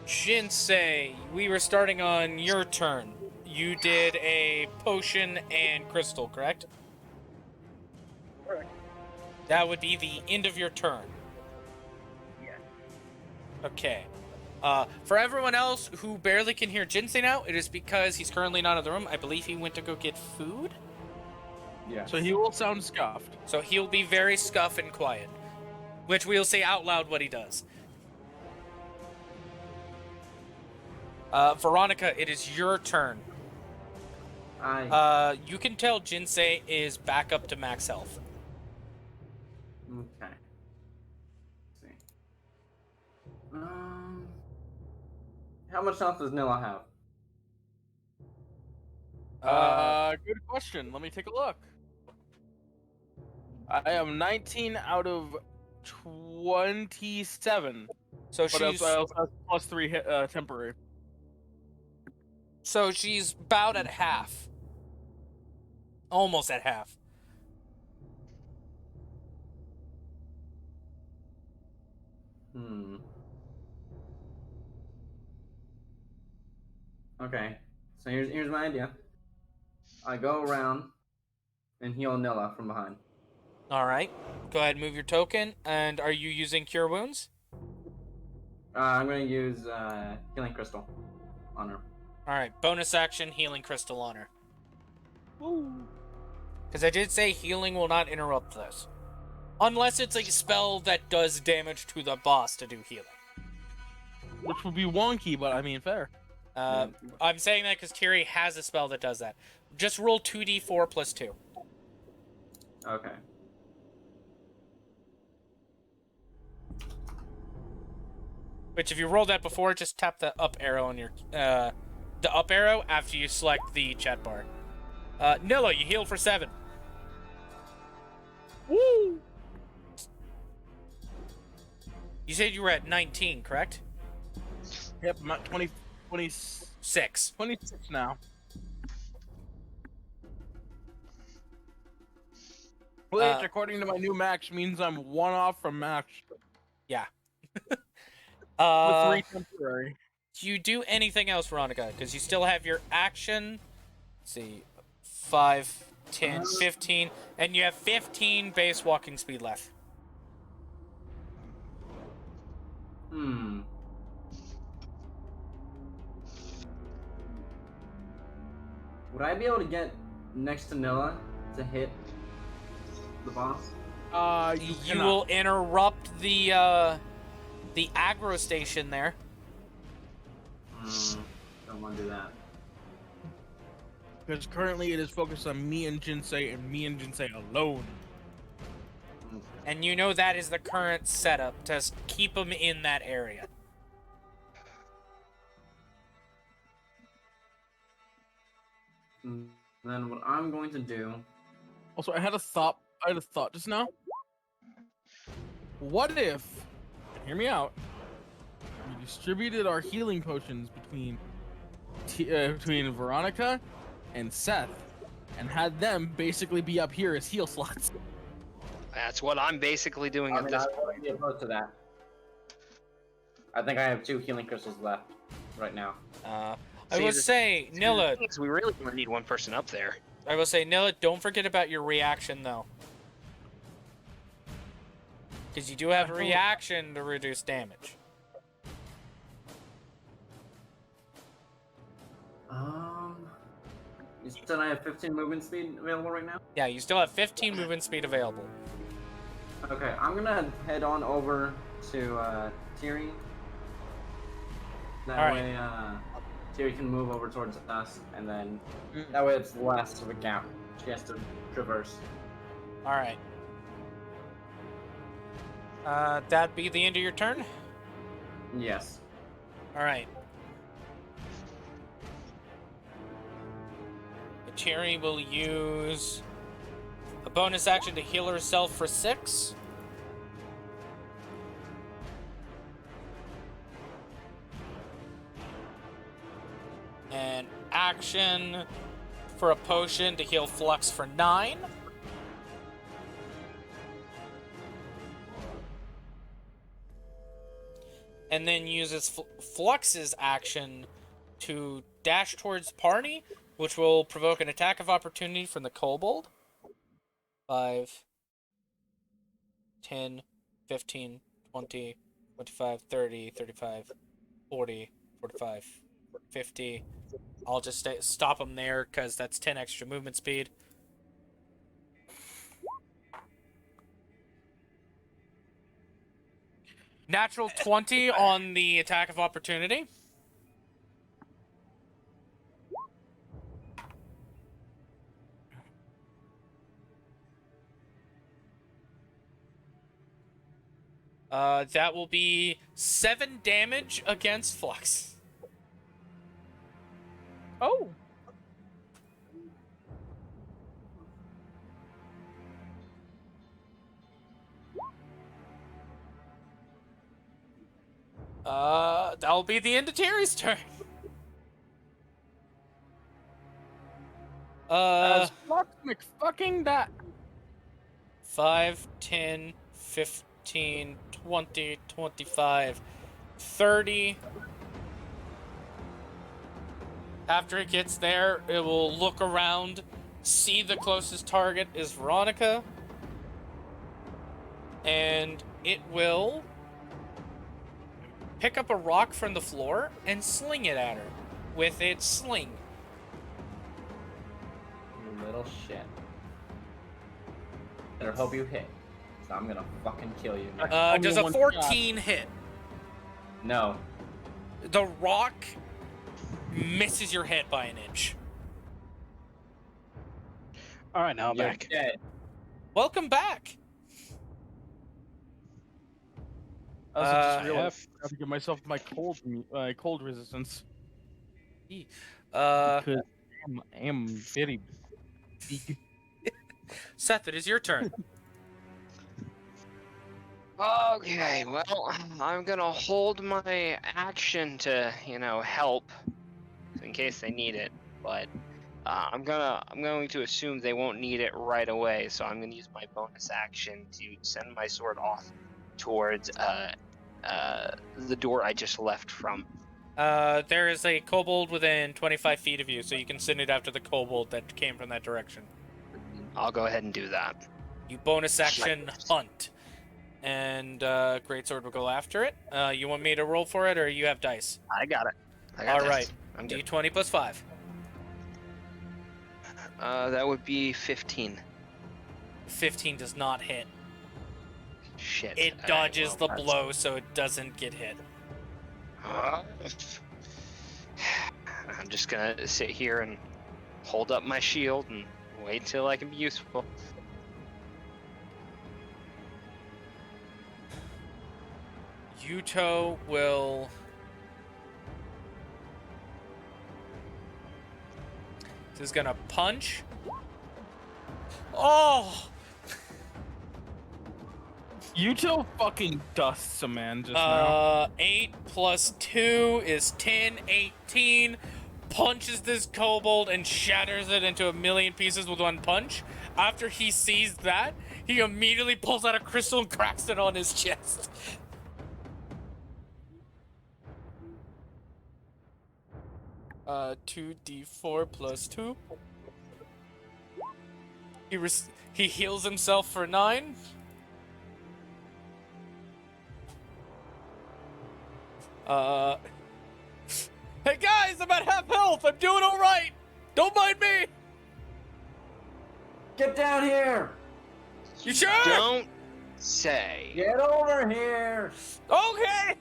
Shinsei, we were starting on your turn. You did a potion and crystal, correct? Correct. That would be the end of your turn. Yeah. Okay. For everyone else who barely can hear Jinsei now, it is because he's currently not in the room. I believe he went to go get food. Yeah. So he will sound scuffed. So he'll be very scuff and quiet. Which we'll say out loud what he does. Veronica, it is your turn. You can tell Jinsei is back up to max health. Okay. Let's see. How much health does Nilla have? Good question. Let me take a look. I am 19 out of 27. So But she's I also have plus 3 hit, temporary. so she's about at half. Almost at half. Okay. So here's my idea. I go around and heal Nilla from behind. Alright. Go ahead and move your token. And are you using Cure Wounds? I'm gonna use Healing Crystal on her. Alright, bonus action, Healing Crystal on her. Woo. Because I did say healing will not interrupt this. Unless it's a spell that does damage to the boss to do healing. Which would be wonky, but I mean, fair. I'm saying that because Tiri has a spell that does that. Just roll 2d4 plus 2. Okay. Which, if you rolled that before, just tap the up arrow on your the up arrow after you select the chat bar. Nilla, you healed for 7. Woo! You said you were at 19, correct? Yep, I'm at 26 6. now. Which, according to my new max, means I'm 1 off from max. Yeah. With 3 temporary. Do you do anything else, Veronica? Because you still have your action. Let's see. 5, 10, 15. And you have 15 base walking speed left. Would I be able to get next to Nilla to hit the boss? You will interrupt the aggro station there. Don't want to do that. Because currently it is focused on me and Jinsei alone. And you know that is the current setup, to keep them in that area. Then what I'm going to do... Also, I had a thought just now. What if, hear me out, we distributed our healing potions between Veronica and Seth, and had them basically be up here as heal slots? That's what I'm basically doing at this point. I wouldn't be opposed to that. I think I have 2 healing crystals left right now. I will say, Nilla... We really only need one person up there. I will say, Nilla, don't forget about your reaction, though. Because you do have a reaction to reduce damage. You said I have 15 movement speed available right now? Yeah, you still have 15 movement speed available. Okay, I'm gonna head on over to Tiri. That way, Tiri can move over towards us, and then that way it's less of a gap she has to traverse. Alright. That'd be the end of your turn? Yes. Alright. Tiri will use a bonus action to heal herself for 6. And action for a potion to heal Flux for 9. and then uses Flux's action to dash towards the party, which will provoke an attack of opportunity from the kobold. 5, 10, 15, 20, 25, 30, 35, 40, 45, 50. I'll just stop him there because that's 10 extra movement speed. Natural 20 on the attack of opportunity. That will be 7 damage against Flux. Oh. That'll be the end of Terry's turn. As fuck McFucking that. 5, 10, 15, 20, 25, 30. After it gets there, it will look around, see the closest target is Veronica, and it will pick up a rock from the floor and sling it at her with its sling. You little shit. Better hope you hit. So I'm gonna fucking kill you now. Does a 14 hit? No. The rock misses your head by an inch. All right, now I'm You're back. dead. Welcome back. I also just I realized I have to give myself my cold resistance. Uh, Because I am very big. Seth, it is your turn. Okay, well, I'm gonna hold my action to, help in case they need it. But I'm going to assume they won't need it right away. So I'm gonna use my bonus action to send my sword off towards the door I just left from. There is a kobold within 25 feet of you, so you can send it after the kobold that came from that direction. I'll go ahead and do that. You bonus action hunt, and Greatsword will go after it. You want me to roll for it, or you have dice? I got it. I got All this. right. I'm good. D20 plus 5. That would be 15. 15 does not hit. Shit. It Alright, dodges well, the that's- blow, so it doesn't get hit. I'm just gonna sit here and hold up my shield and wait till I can be useful. Yuto will... This is gonna punch. Oh! Yuto fucking dusts a man just now. 8 plus 2 is 10, 18. Punches this kobold and shatters it into a million pieces with one punch. After he sees that, he immediately pulls out a crystal and cracks it on his chest. Uh, 2d4 plus 2. He heals himself for 9. Hey guys, I'm at half health. I'm doing all right. Don't mind me. Get down here! You sure? Don't say. Get over here! Okay.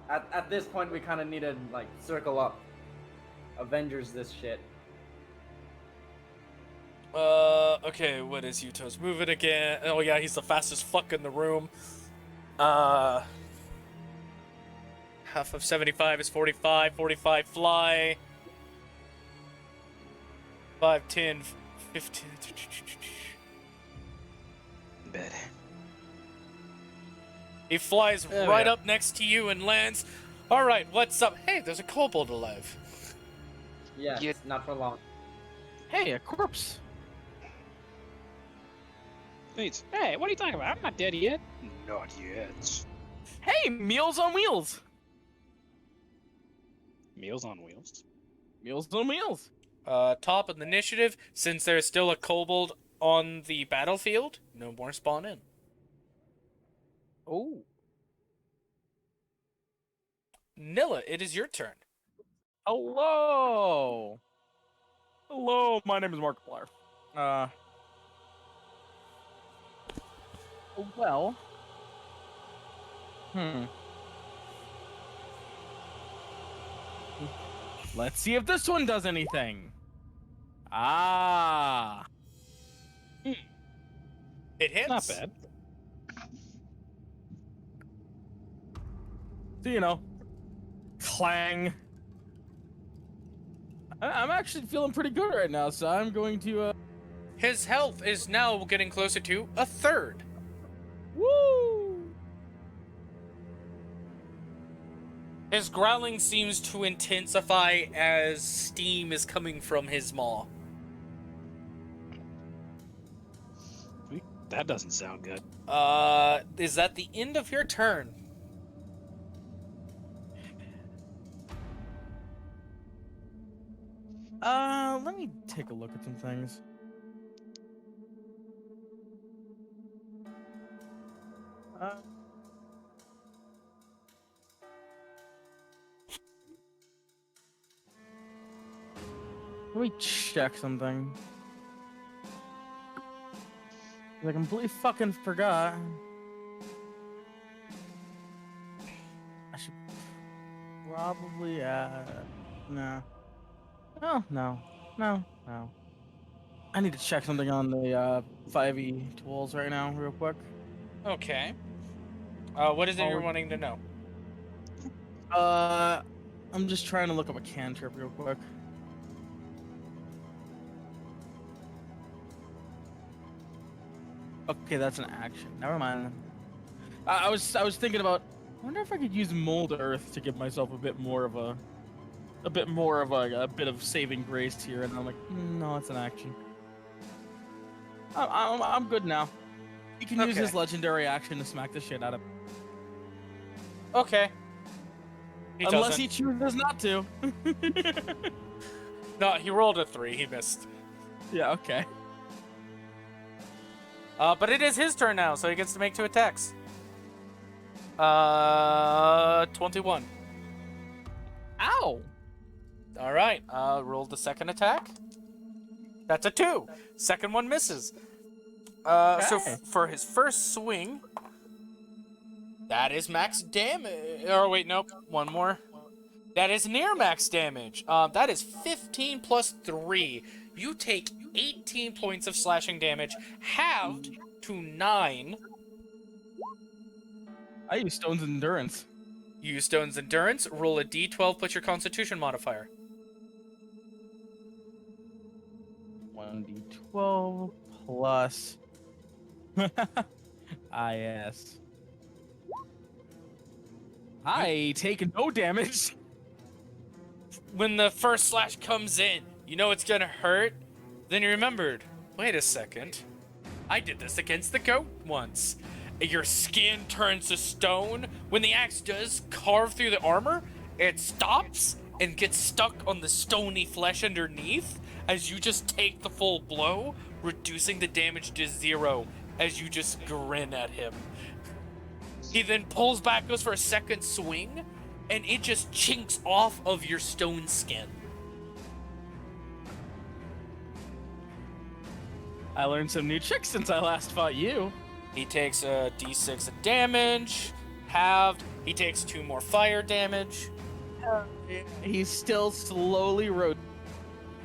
At this point, we kind of need to, like, circle up. Avengers this shit. Okay, what is Yuto's moving again? Oh yeah, he's the fastest fuck in the room. Half of 75 is 45, 45 fly. 5, 10, 15. Bed. He flies Oh, right yeah. up next to you and lands. Alright, what's up? Hey, there's a kobold alive. Yeah, You- not for long. Hey, a corpse. Hey, what are you talking about? I'm not dead yet. Not yet. Hey, Meals on Wheels. Meals on Wheels. Meals on Wheels. Top of the initiative, since there's still a kobold on the battlefield, no more spawn in. Oh. Nilla, it is your turn. Hello. Hello, my name is Markiplier. Well. Let's see if this one does anything. Ah. It hits. Not bad. So, you know, clang. I'm actually feeling pretty good right now, so I'm going to, His health is now getting closer to a third. Woo! His growling seems to intensify as steam is coming from his maw. That doesn't sound good. Is that the end of your turn? Let me take a look at some things. Let me check something. I completely fucking forgot. I should probably, no. Oh, no. No. I need to check something on the, 5e tools right now, real quick. Okay. What is it you're wanting to know? I'm just trying to look up a cantrip real quick. Okay, that's an action. Never mind. I was thinking about. I wonder if I could use mold earth to give myself a bit more of a bit of saving grace here, and I'm like, no, it's an action. I'm good now. He can use his legendary action to smack the shit out of. Okay. Unless he chooses not to. No, he rolled a 3. He missed. Yeah. Okay. But it is his turn now, so he gets to make 2 attacks. 21. Ow! All right. Roll the second attack. That's a 2. Second one misses. So for his first swing, that is max damage. Or wait, nope. One more. That is near max damage. That is 15 plus 3. You take 18 points of slashing damage, halved to 9. I use Stone's Endurance. Use Stone's Endurance. Roll a d12. Put your Constitution modifier. 1d12 plus. IS. I take no damage. When the first slash comes in, you know it's gonna hurt. Then you remembered, wait a second. I did this against the goat once. Your skin turns to stone. When the axe does carve through the armor, it stops and gets stuck on the stony flesh underneath as you just take the full blow, reducing the damage to 0 as you just grin at him. He then pulls back, goes for a second swing, and it just chinks off of your stone skin. I learned some new tricks since I last fought you. He takes a d6 of damage, halved. He takes 2 more fire damage. He's still slowly rotating.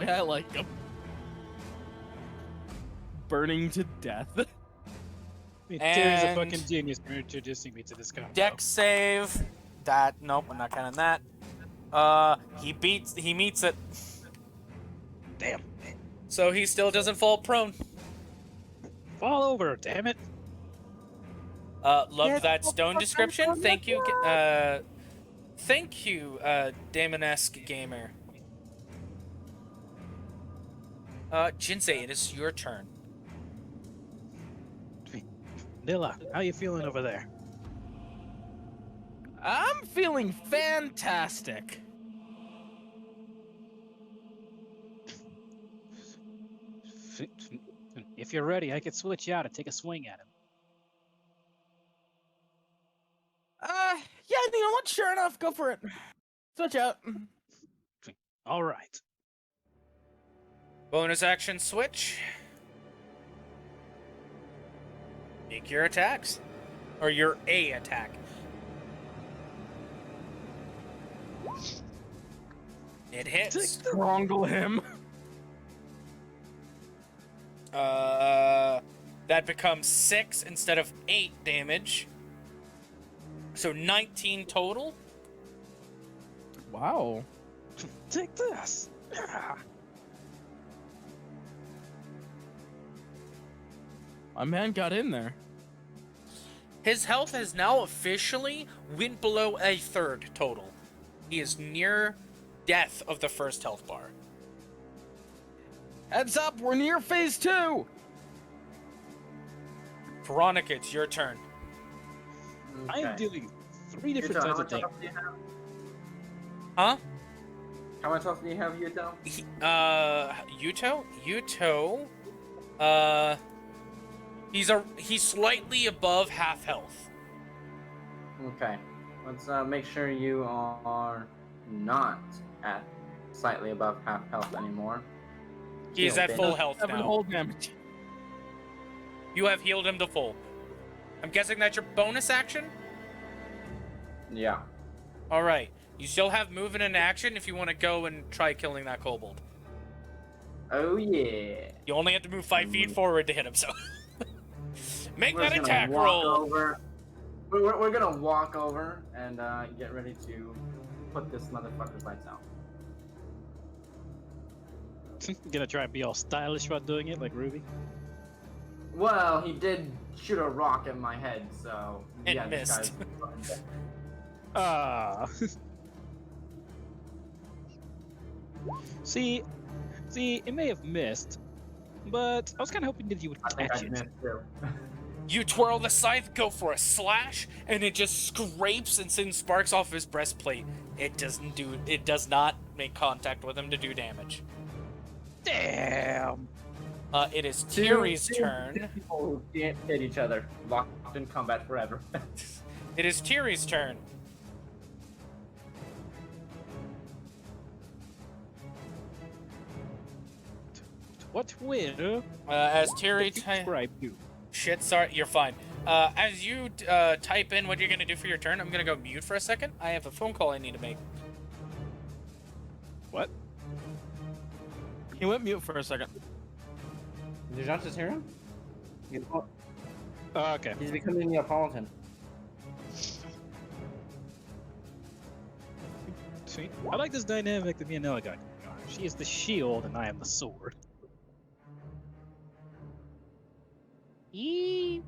I like him. Burning to death. Terry's a fucking genius for introducing me to this combo. Dex save. That, nope, I'm not counting that. He meets it. Damn. So he still doesn't fall prone. Fall over, damn it. Loved that stone description. Thank you, Damonesque Gamer. Jinsei, it is your turn. Nilla, how you feeling over there? I'm feeling fantastic. If you're ready, I could switch you out and take a swing at him. Yeah, you know what? Sure enough, go for it. Switch out. All right. Bonus action switch. Make your attacks. Or your A attack. It hits. Strangle him. That becomes 6 instead of 8 damage. So 19 total. Wow. Take this. Ah. My man got in there. His health has now officially went below a third total. He is near death of the first health bar. Heads up, we're near phase 2. Veronica, it's your turn. I am doing 3 different types of damage. Huh? How much health do you have, Yuto? Yuto, he's slightly above half health. Okay. Let's make sure you are not at slightly above half health anymore. He's Heal, at bitch. full health 7 now. whole damage. You have healed him to full. I'm guessing that's your bonus action? Yeah. Alright. You still have movement and action if you want to go and try killing that kobold. Oh yeah. You only have to move 5 feet forward to hit him, so... Make We're that just gonna attack walk roll! over. We're gonna walk over and get ready to put this motherfucker's lights out. Gonna try and be all stylish while doing it, like Ruby. Well, he did shoot a rock at my head, so It yeah, this missed. guy's fucking dead. Ah. See, it may have missed, but I was kind of hoping that you would I think catch I it. missed too. You twirl the scythe, go for a slash, and it just scrapes and sends sparks off his breastplate. It does not make contact with him to do damage. Damn. It is Tiri's turn. People who can't hit each other, locked in combat forever. It is Tiri's turn. What will As Tiri describe you? Shit, sorry, you're fine. As you type in what you're gonna do for your turn, I'm gonna go mute for a second. I have a phone call I need to make. What? He went mute for a second. Did you not just hear him? Okay. He's becoming Neapolitan. Sweet. I like this dynamic that me and Ella got going on. She is the shield and I am the sword. Eee.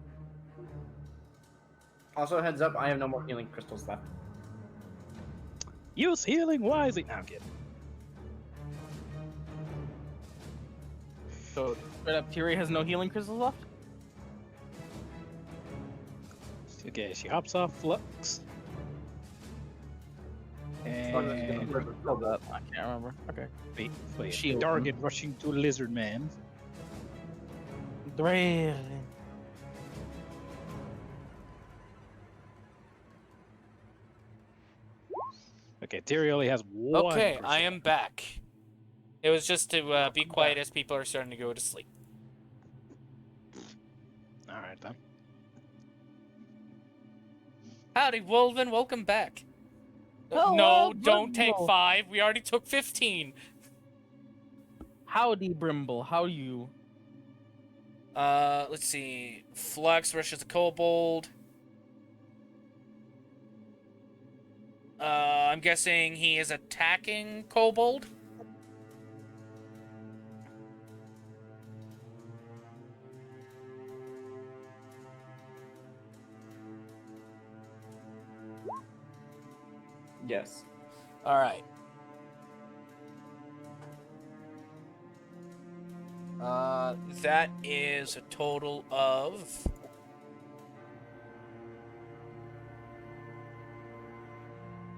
Also, heads up, I have no more healing crystals left. Use healing wisely. No, I'm kidding. So, straight up, Tiri has no healing crystals left? Okay, she hops off Flux. And Hold up, I can't remember. Okay. wait, Shield. target rushing to Lizard Man. Really? Okay, Tiri only has one. Okay, I person. am back. It was just to be quiet as people are starting to go to sleep. Alright then. Howdy, Wolven, welcome back. Hello, No, don't take Brimble. 5. We already took 15. Howdy, Brimble. How you? Let's see. Flux rushes the kobold. I'm guessing he is attacking kobold. Yes. All right. That is a total of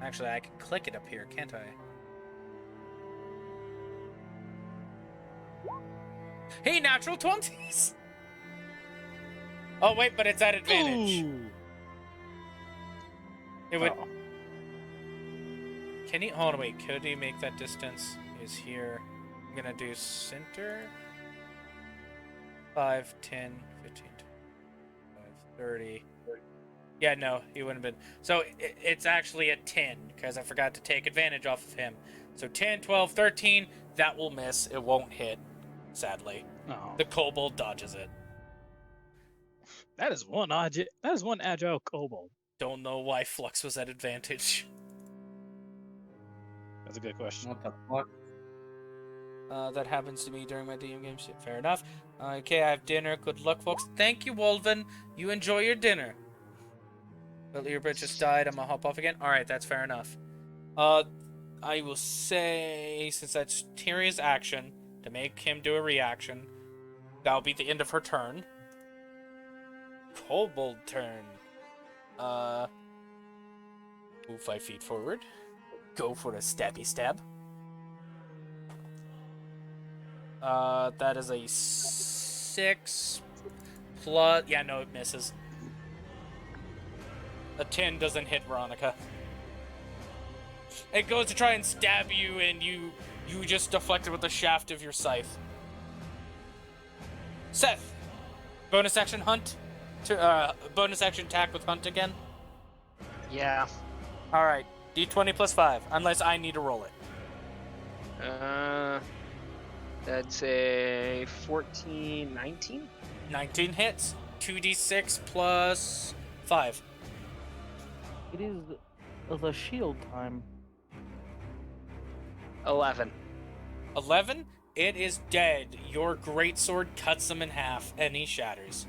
Actually, I can click it up here, can't I? Hey, natural 20s! Oh, wait, but it's at advantage. Ooh. It would... Oh. Can he... Hold on, wait. Could he make that distance? He's here. I'm gonna do center. 5, 10, 15, 25, 30. Yeah, no, he wouldn't have been. So it's actually a 10, because I forgot to take advantage off of him. So 10, 12, 13, that will miss. It won't hit, sadly. Oh, The kobold dodges it. that is one agile kobold. Don't know why Flux was at advantage. That's a good question. What the fuck? That happens to me during my DM games. Fair enough. Okay, I have dinner. Good luck, folks. Thank you, Wolven. You enjoy your dinner. But your bridge just died. I'm gonna hop off again. Alright, that's fair enough. I will say, since that's Tyria's action, to make him do a reaction, that'll be the end of her turn. Kobold turn. Move 5 feet forward. Go for a stabby stab. That is a 6 plus... Yeah, no, it misses. A 10 doesn't hit Veronica. It goes to try and stab you, and you just deflect it with the shaft of your scythe. Seth! Bonus action hunt? Bonus action attack with hunt again? Yeah. Alright, d20 plus 5, unless I need to roll it. That's a 14, 19? 19 hits. 2d6 plus 5. It is the shield time. 11. 11? It is dead. Your greatsword cuts him in half, and he shatters.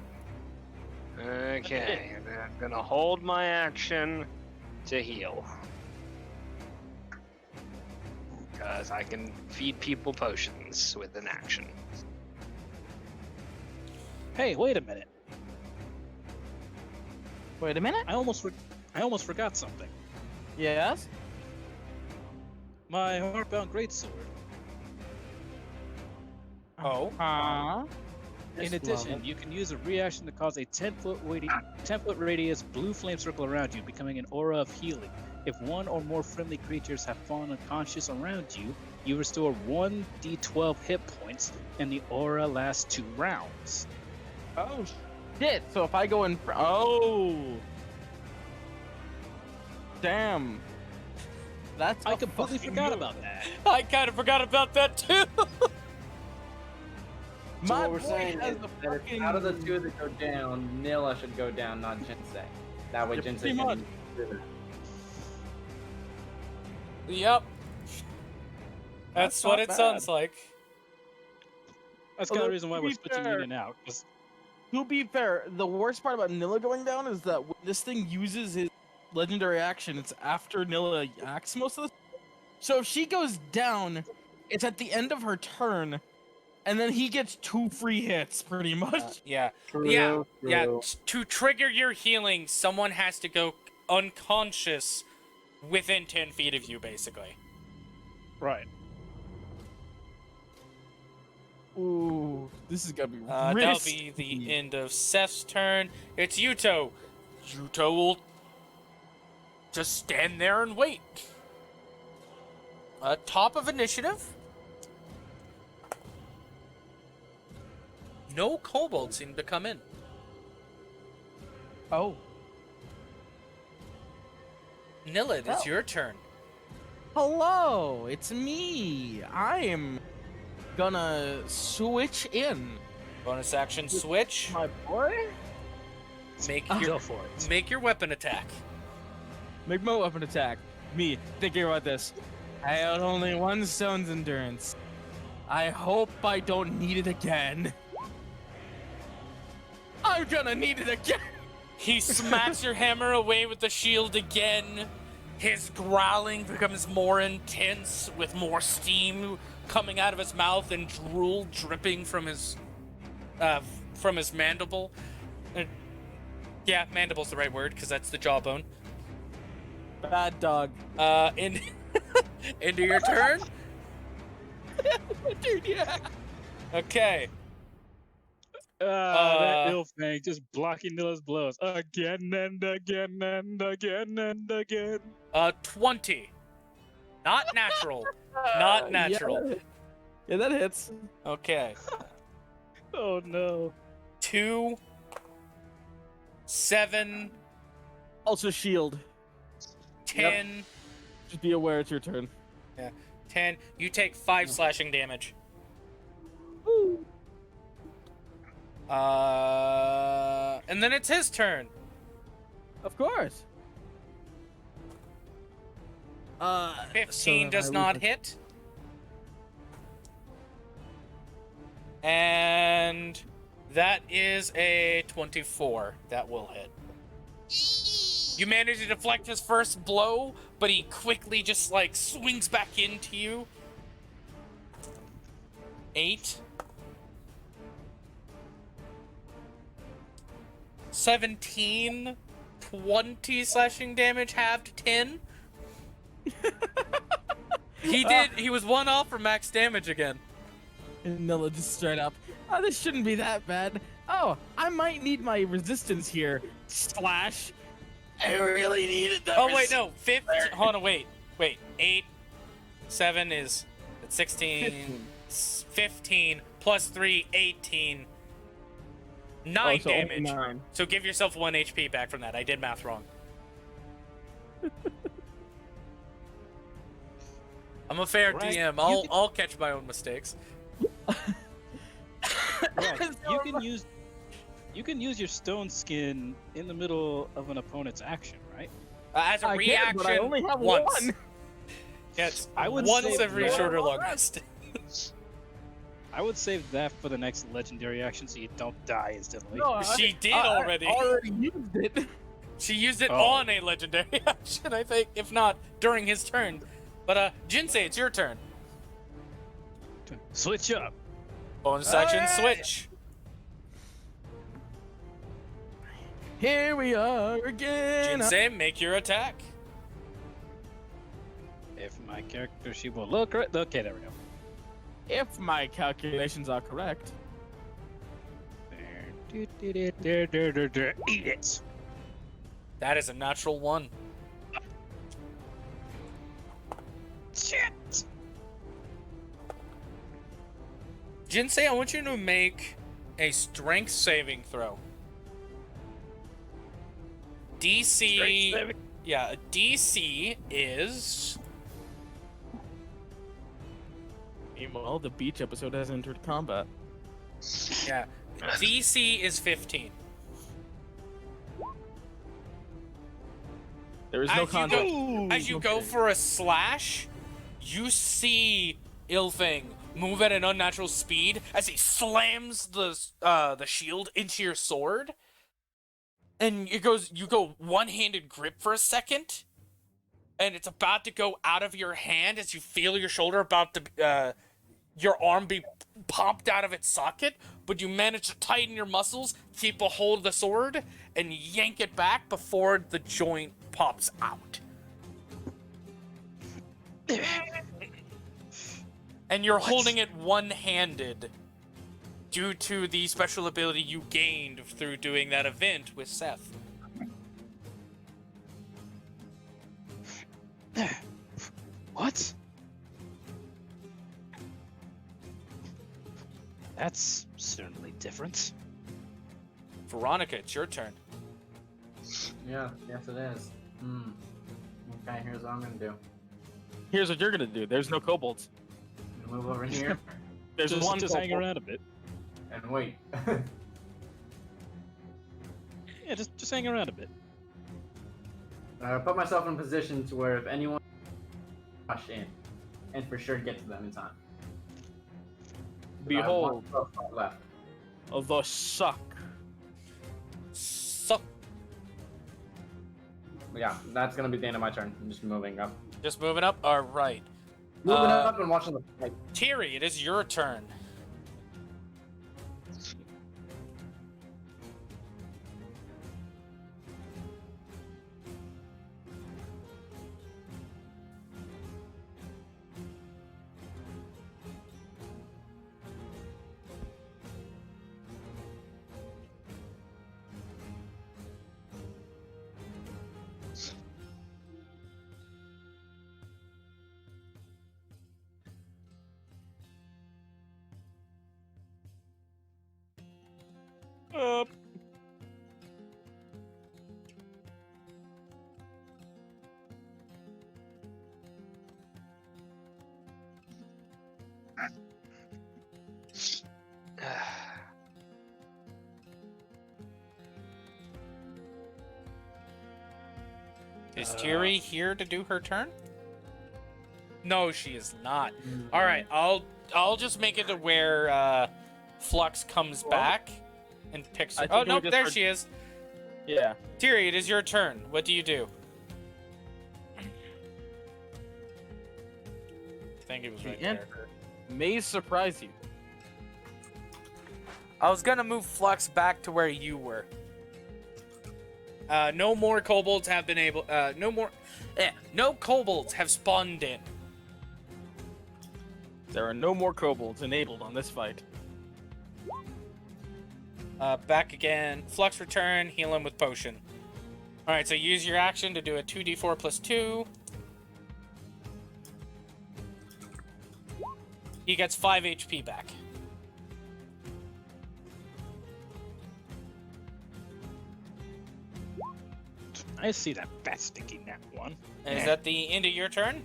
Okay, and I'm gonna hold my action to heal. Because I can feed people potions with an action. Hey, wait a minute. Wait a minute. I almost forgot something. Yes. My heartbound greatsword. Oh? In addition, you can use a reaction to cause a 10-foot radius blue flame circle around you, becoming an aura of healing. If one or more friendly creatures have fallen unconscious around you, you restore 1d12 hit points, and the aura lasts 2 rounds. Oh shit! So if I go in, oh, damn, that's I a completely fucking forgot move. about that. I kind of forgot about that too. So My what we're boy saying has is the that if fucking- out of the two that go down, Nilla should go down, not Jinsei. That way Yeah, Jinsei pretty can much. do that. Yep. That's what not it bad. sounds like. That's kind of Although, the reason why to we're be switching fair- in and out. 'Cause To be fair, the worst part about Nilla going down is that when this thing uses his legendary action, it's after Nilla acts most of the. So if she goes down, it's at the end of her turn, and then he gets 2 free hits, pretty much. Yeah. True, Yeah. Yeah. true. To trigger your healing, someone has to go unconscious within 10 feet of you, basically. right. Ooh, this is gonna be That'll be the end of Seth's turn. It's Yuto. Yuto will just stand there and wait. Top of initiative. No kobolds seem to come in. Oh, Nillid, it's Oh. your turn. hello, it's me. I am gonna switch in. Bonus action switch. My boy, Make Go your for it. make your weapon attack. make my weapon attack. Me thinking about this. I had only 1 stone's endurance. I hope I don't need it again. I'm gonna need it again. He smacks your hammer away with the shield again. His growling becomes more intense with more steam coming out of his mouth and drool dripping from his mandible. Yeah, mandible's the right word because that's the jawbone. Bad dog. In, into your turn? Dude, yeah. Okay. That Illfang just blocking those blows again and again and again and again. 20. Not natural. Not natural. Yeah, that hits. Okay. Oh no. 2, 7, Also shield. 10. Just be aware it's your turn. Yeah. 10. You take 5 slashing damage. Woo. And then it's his turn. Of course. 15 so does I not lose hit. And that is a 24. That will hit. You manage to deflect his first blow, but he quickly just like swings back into you. 8. 17. 20 slashing damage, halved 10. He was 1 off from max damage again. And Nilla just straight up. Oh, this shouldn't be that bad. Oh, I might need my resistance here. Slash. I really needed that. Oh wait, no, 15. Hold on, wait. 8, 7 is 16, 15 plus 3, 18. 9 so only damage. 9. So give yourself 1 HP back from that. I did math wrong. I'm a fair Right. DM. I'll catch my own mistakes. Right. You can use your stone skin in the middle of an opponent's action, right? As a I reaction, can, but I only have once. one. Yes, I would once say every that- short or long rest. I would save that for the next legendary action so you don't die instantly. No, She did I already. already used it. She used it Oh. on a legendary action, I think, if not during his turn. But Jinsei, it's your turn. Switch up. Bonus action, Alright. switch. Here we are again. Jinsei, make your attack. If my character she will look right. Okay, there we go. If my calculations are correct. There. Eat it. That is a natural 1. Shit. Jinsei, I want you to make a strength saving throw. DC. Yeah, DC is. Meanwhile, the beach episode has entered combat. Yeah, DC is 15. There is no As you combat. go- As you go for a slash, you see Illfang move at an unnatural speed as he slams the shield into your sword, and you go one-handed grip for a second, and it's about to go out of your hand as you feel your shoulder about to your arm be popped out of its socket, but you manage to tighten your muscles, keep a hold of the sword, and yank it back before the joint pops out. And you're holding it one-handed due to the special ability you gained through doing that event with Seth. What? That's certainly different. Veronica, it's your turn. Yeah, yes it is. Okay, here's what I'm gonna do. Here's what you're gonna do. There's no kobolds. I'm gonna move over here There's one Just hang kobold. around a bit. and wait. Yeah, just hang around a bit. Put myself in a position to where if anyone rush in, and for sure get to them in time. 'Cause I have one Behold, spell left. of the suck. So, Yeah, that's gonna be the end of my turn. I'm just moving up. just moving up. All right. Moving Uh, up and watching the fight. Tiri, it is your turn. Is Tiri here to do her turn? No, she is not. All right, I'll just make it to where Flux comes back and picks her. Oh no, there she is. Yeah. Tiri, it is your turn. What do you do? I think it was right there. May surprise you. I was gonna move Flux back to where you were. No more kobolds have been able. No kobolds have spawned in. There are no more kobolds enabled on this fight. Back again. Flux return. Heal him with potion. All right. So use your action to do a 2d4 plus 2. He gets 5 HP back. I see that fat sticky nap one. Is that the end of your turn?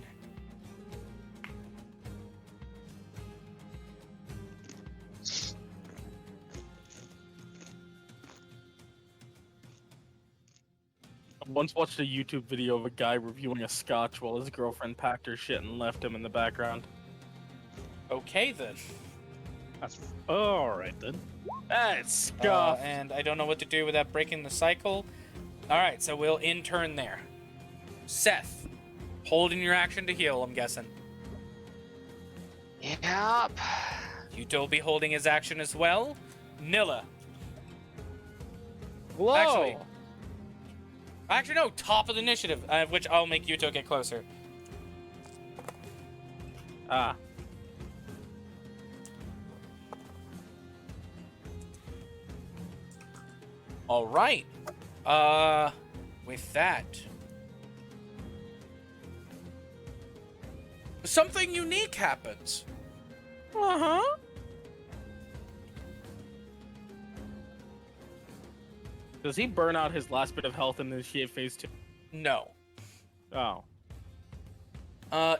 I once watched a YouTube video of a guy reviewing a scotch while his girlfriend packed her shit and left him in the background. Okay then. That's all right then. It's scuff. And I don't know what to do without breaking the cycle. All right, so we'll end turn there. Seth, holding your action to heal, I'm guessing. Yep. Yuto will be holding his action as well. Nilla. Whoa. Actually, no, top of the initiative, which I'll make Yuto get closer. Ah. All right. With that, something unique happens. Uh-huh. Does he burn out his last bit of health and initiate phase 2? No. Oh.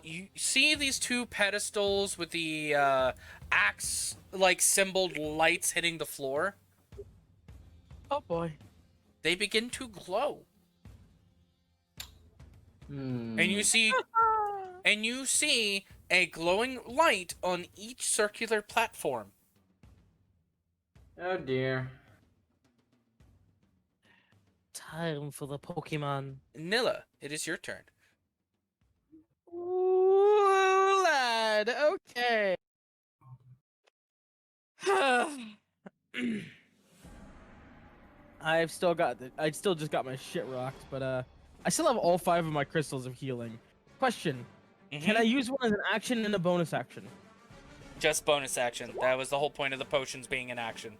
You see these two pedestals with the axe-like symboled lights hitting the floor? Oh boy. They begin to glow. Hmm. And you see a glowing light on each circular platform. Oh dear. Time for the Pokemon. Nilla, it is your turn. Ooh, lad. Okay. I still just got my shit rocked, but I still have all 5 of my crystals of healing. Question: Can I use one as an action and a bonus action? Just bonus action. That was the whole point of the potions being an action.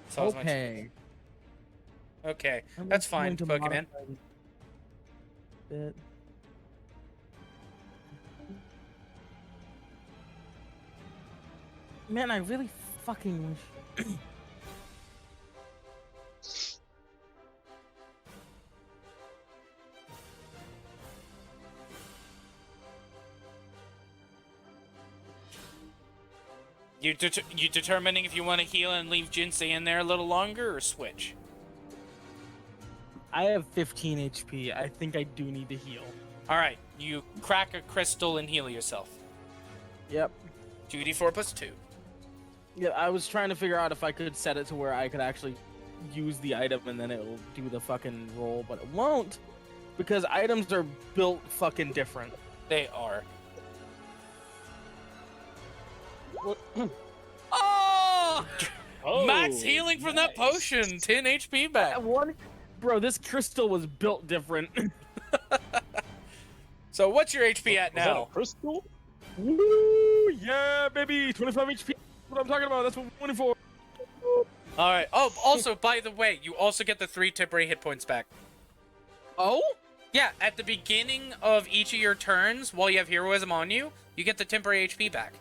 So as much- Okay. Okay, I'm that's just fine, going to Pokemon. modify this bit. Man, I really fucking wish. You determining if you want to heal and leave Jinsei in there a little longer, or switch? I have 15 HP. I think I do need to heal. All right, you crack a crystal and heal yourself. Yep. 2d4 plus 2. Yeah, I was trying to figure out if I could set it to where I could actually use the item and then it will do the fucking roll, but it won't because items are built fucking different. They are. Oh! Max healing from that potion. 10 HP back. Bro, this crystal was built different. So what's your HP at Was that a now? crystal? Woo! Yeah, baby! 25 HP. That's what I'm talking about. That's what we're winning for. All right. Oh, also, by the way, you also get the 3 temporary hit points back. Oh? Yeah, at the beginning of each of your turns, while you have heroism on you, you get the temporary HP back.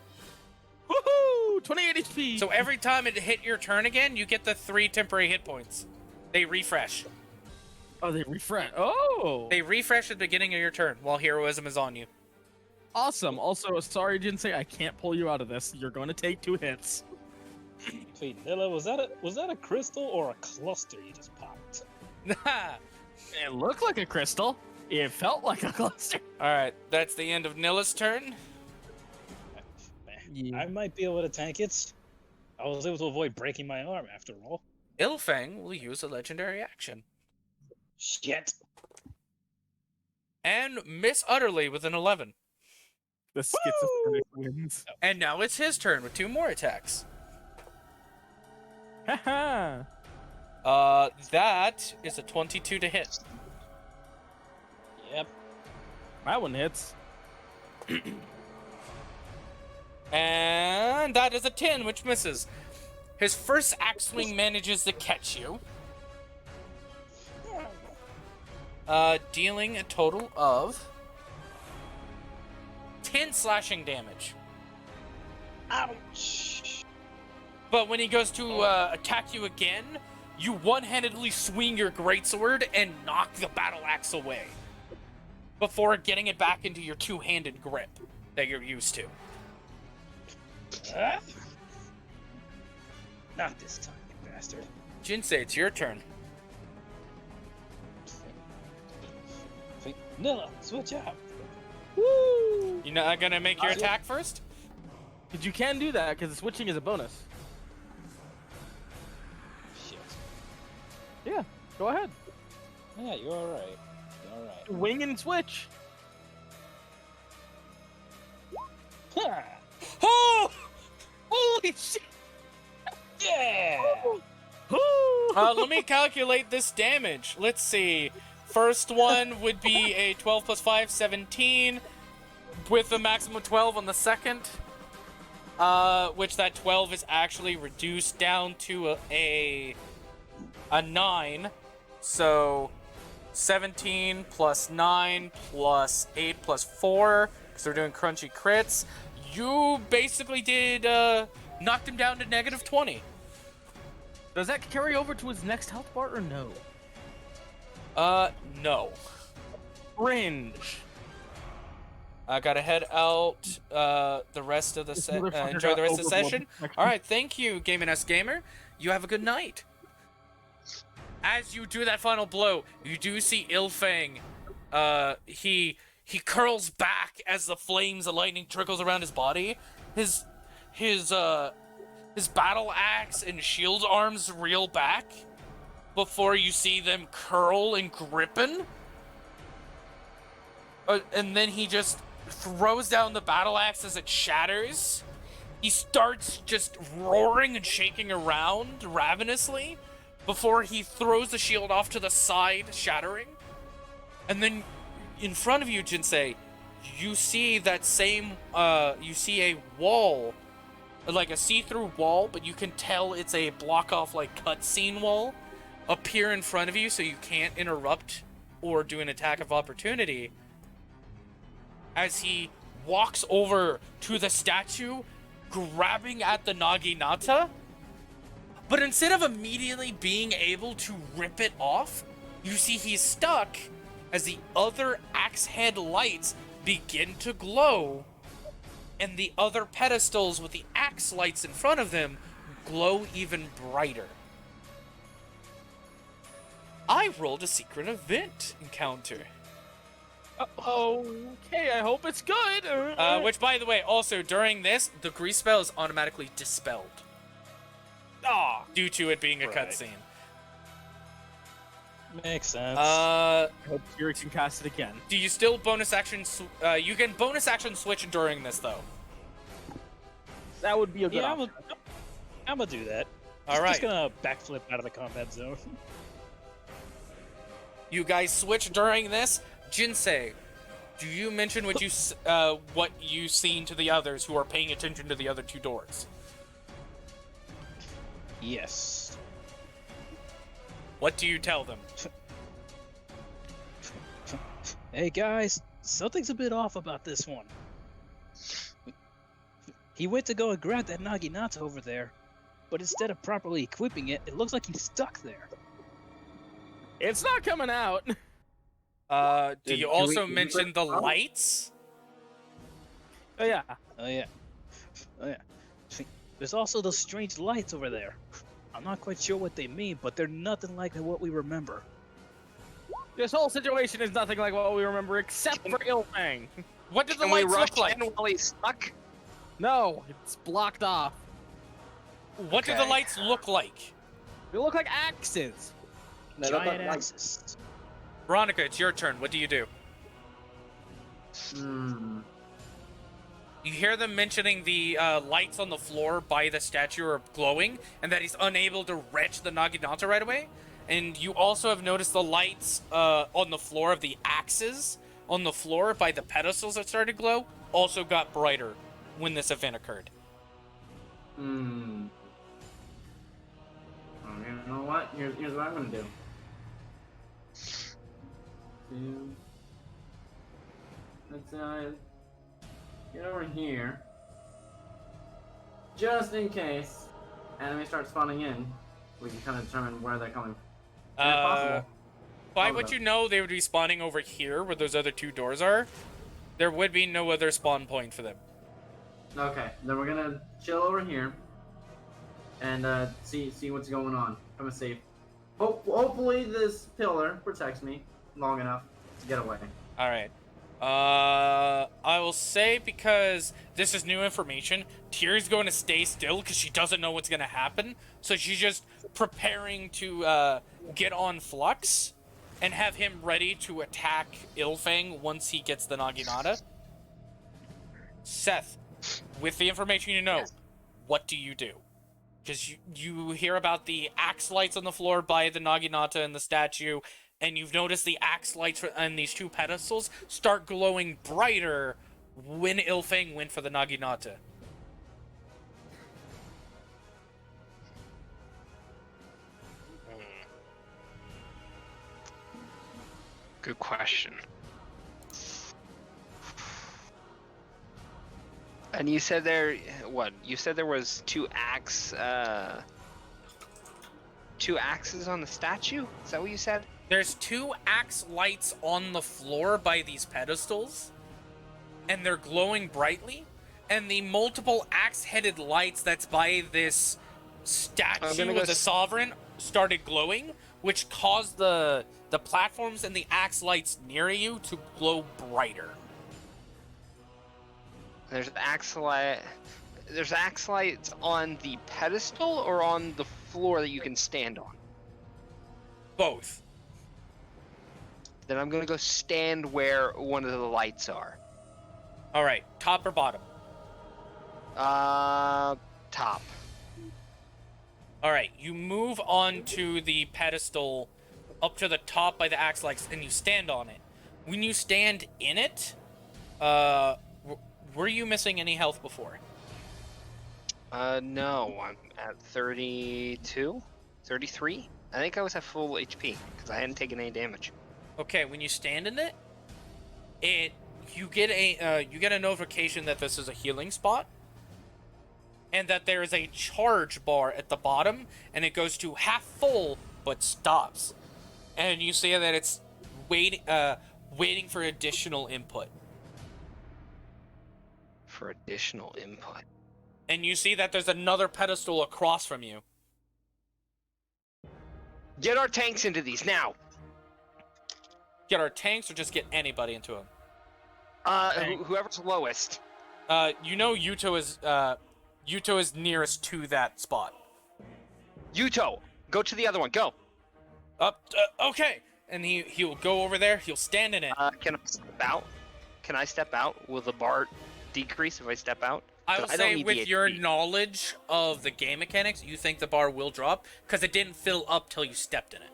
Woohoo! 28 HP. So every time it hit your turn again, you get the 3 temporary hit points. They refresh. Oh, they refresh. Oh, They refresh at the beginning of your turn while heroism is on you. awesome. Also, sorry, Jinsei, I can't pull you out of this. You're going to take 2 hits. Wait, Nilla, was that a crystal or a cluster you just popped? It looked like a crystal. It felt like a cluster. Alright, that's the end of Nilla's turn. Yeah. I might be able to tank it. I was able to avoid breaking my arm after all. Illfang will use a legendary action. Shit. And miss utterly with an 11. The schizophrenic wins. And now it's his turn with 2 more attacks. Haha. That is a 22 to hit. Yep. That one hits. And that is a 10, which misses. His first axe swing manages to catch you. Dealing a total of 10 slashing damage. Ouch. But when he goes to attack you again, you one-handedly swing your greatsword and knock the battle axe away before getting it back into your two-handed grip that you're used to. Not this time, you bastard. Jinsei, it's your turn. Nilla, switch out. Woo! You're not gonna make your attack first? Because you can do that, because the switching is a bonus. Shit. Yeah, go ahead. Yeah, you're alright. You're alright. Wing and switch. Ha! Oh! Holy shit! Yeah! Let me calculate this damage. Let's see. First one would be a 12 plus 5, 17, with a maximum of 12 on the second. Which that 12 is actually reduced down to a 9. So 17 plus 9 plus 8 plus 4, because they're doing crunchy crits. You basically did, knocked him down to negative 20. Does that carry over to his next health bar or no? No. Cringe. I gotta head out, the rest of the enjoy the rest of the session. Alright, thank you, Game & Gamer. You have a good night. As you do that final blow, you do see Illfang. He curls back as the flames of lightning trickles around his body. His battle axe and shield arms reel back before you see them curl and gripping. And then he just throws down the battle axe as it shatters. He starts just roaring and shaking around ravenously before he throws the shield off to the side, shattering. And then in front of you, Jinsei, you see that same, you see a wall, like a see-through wall, but you can tell it's a block-off, like, cutscene wall, appear in front of you so you can't interrupt or do an attack of opportunity. As he walks over to the statue, grabbing at the Naginata, but instead of immediately being able to rip it off, you see he's stuck as the other axe head lights begin to glow, and the other pedestals with the axe lights in front of them glow even brighter. I rolled a secret event encounter. Okay, I hope it's good. Which, by the way, also during this, the grease spell is automatically dispelled. Due to it being a cutscene. Makes sense. I hope Fury can cast it again. Do you still bonus action? You can bonus action switch during this, though. That would be a good yeah, option. I'm gonna do that. All right. Just gonna backflip out of the combat zone. You guys switch during this. Jinsei, do you mention what you seen to the others who are paying attention to the other two doors? Yes. What do you tell them? Hey guys, something's a bit off about this one. He went to go and grab that Naginata over there, but instead of properly equipping it, it looks like he's stuck there. It's not coming out. Do Did you we- also did we mention put the the problem? lights? Oh yeah. Oh yeah. Oh yeah. There's also those strange lights over there. I'm not quite sure what they mean, but they're nothing like what we remember. This whole situation is nothing like what we remember, except for Illfang. What do the Can we lights rush look like? in while he's stuck? No, it's blocked off. What do the Okay. lights look like? They look like axes. They look Giant like- axes. Veronica, it's your turn. What do you do? You hear them mentioning the lights on the floor by the statue are glowing, and that he's unable to reach the Naginata right away. And you also have noticed the lights on the floor of the axes on the floor by the pedestals that started to glow also got brighter when this event occurred. Oh, you know what? Here's what I'm gonna do. Let's get over here. Just in case enemies start spawning in, we can kind of determine where they're coming from. If possible. By all what of you them. know, they would be spawning over here where those other two doors are. There would be no other spawn point for them. Okay, then we're gonna chill over here and see what's going on. Come and safe. Hopefully this pillar protects me long enough to get away. All right. I will say, because this is new information, Tyr's going to stay still because she doesn't know what's going to happen. So she's just preparing to get on Flux and have him ready to attack Illfang once he gets the Naginata. Seth, with the information you know, what do you do? Because you hear about the axe lights on the floor by the Naginata and the statue, and you've noticed the axe lights on these two pedestals start glowing brighter when Illfang went for the Naginata. Good question. And you said there, what? You said there was two axes on the statue? Is that what you said? There's two axe lights on the floor by these pedestals, and they're glowing brightly. And the multiple axe-headed lights that's by this statue gonna go of the Sovereign started glowing, which caused the platforms and the axe lights near you to glow brighter. There's axe lights on the pedestal or on the floor that you can stand on. Both. Then I'm gonna go stand where one of the lights are. All right, top or bottom? Top. All right, you move on to the pedestal up to the top by the axe lights, and you stand on it. When you stand in it, were you missing any health before? No, I'm at 32, 33. I think I was at full HP because I hadn't taken any damage. Okay, when you stand in it, you get a notification that this is a healing spot, and that there is a charge bar at the bottom, and it goes to half full but stops, and you see that it's waiting for additional input, For additional input. and you see that there's another pedestal across from you. Get our tanks into these now. Get our tanks or just get anybody into them. Whoever's lowest. You know Yuto is nearest to that spot. Yuto, go to the other one. Go. Okay. And he'll go over there. He'll stand in it. Can I step out? Can I step out? Will the bar decrease if I step out? I will don't say, need with the your HP. knowledge of the game mechanics, you think the bar will drop because it didn't fill up till you stepped in it.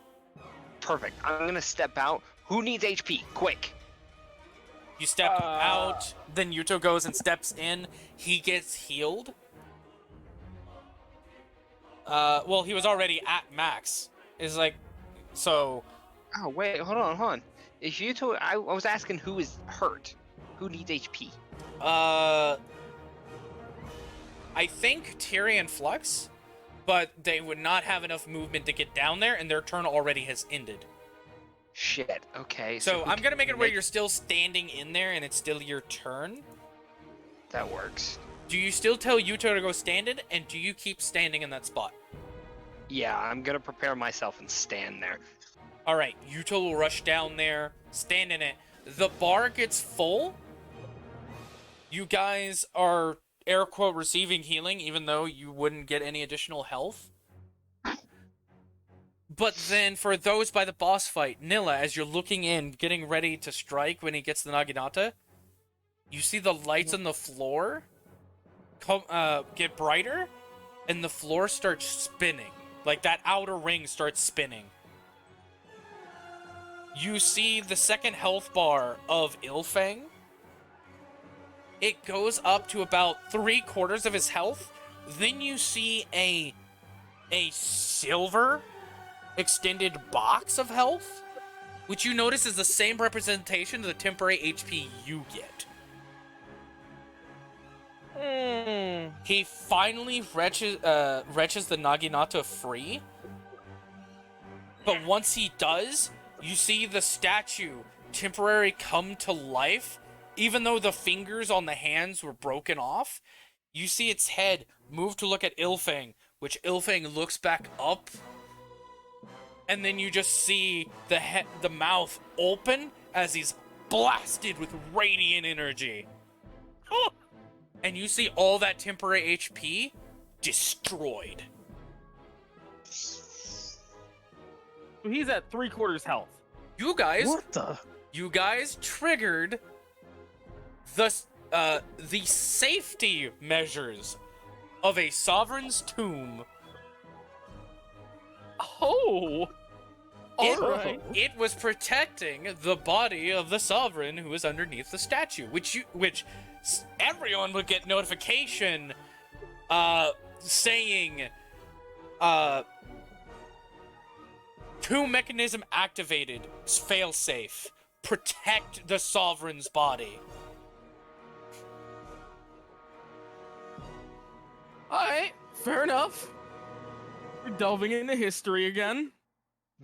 Perfect. I'm gonna step out. Who needs HP? Quick. You step out, then Yuto goes and steps in. He gets healed. Well, he was already at max. It's like, so. Oh wait, hold on. If Yuto, I was asking who is hurt, who needs HP. I think Tyrion and Flux, but they would not have enough movement to get down there, and their turn already has ended. Shit. Okay. So who I'm gonna can make it where you're still standing in there, and it's still your turn. That works. Do you still tell Yuto to go stand in, and do you keep standing in that spot? Yeah, I'm gonna prepare myself and stand there. All right, Yuto will rush down there, stand in it. The bar gets full. You guys are, air quote, receiving healing, even though you wouldn't get any additional health. But then for those by the boss fight, Nilla, as you're looking in, getting ready to strike when he gets the Naginata, you see the lights on the floor get brighter, and the floor starts spinning. Like that outer ring starts spinning. You see the second health bar of Illfang. It goes up to about 3/4 of his health. Then you see a silver extended box of health, which you notice is the same representation of the temporary HP you get. He finally wrenches the Naginata free. But once he does, you see the statue temporarily come to life. Even though the fingers on the hands were broken off, you see its head move to look at Illfang, which Illfang looks back up. And then you just see the mouth open as he's blasted with radiant energy. And you see all that temporary HP destroyed. So he's at 3/4 health. You guys, What the? you guys triggered the safety measures of a sovereign's tomb. Oh! Alright. It was protecting the body of the sovereign who is underneath the statue, which everyone would get notification saying tomb mechanism activated, fail safe, protect the sovereign's body. Alright, fair enough. We're delving into history again.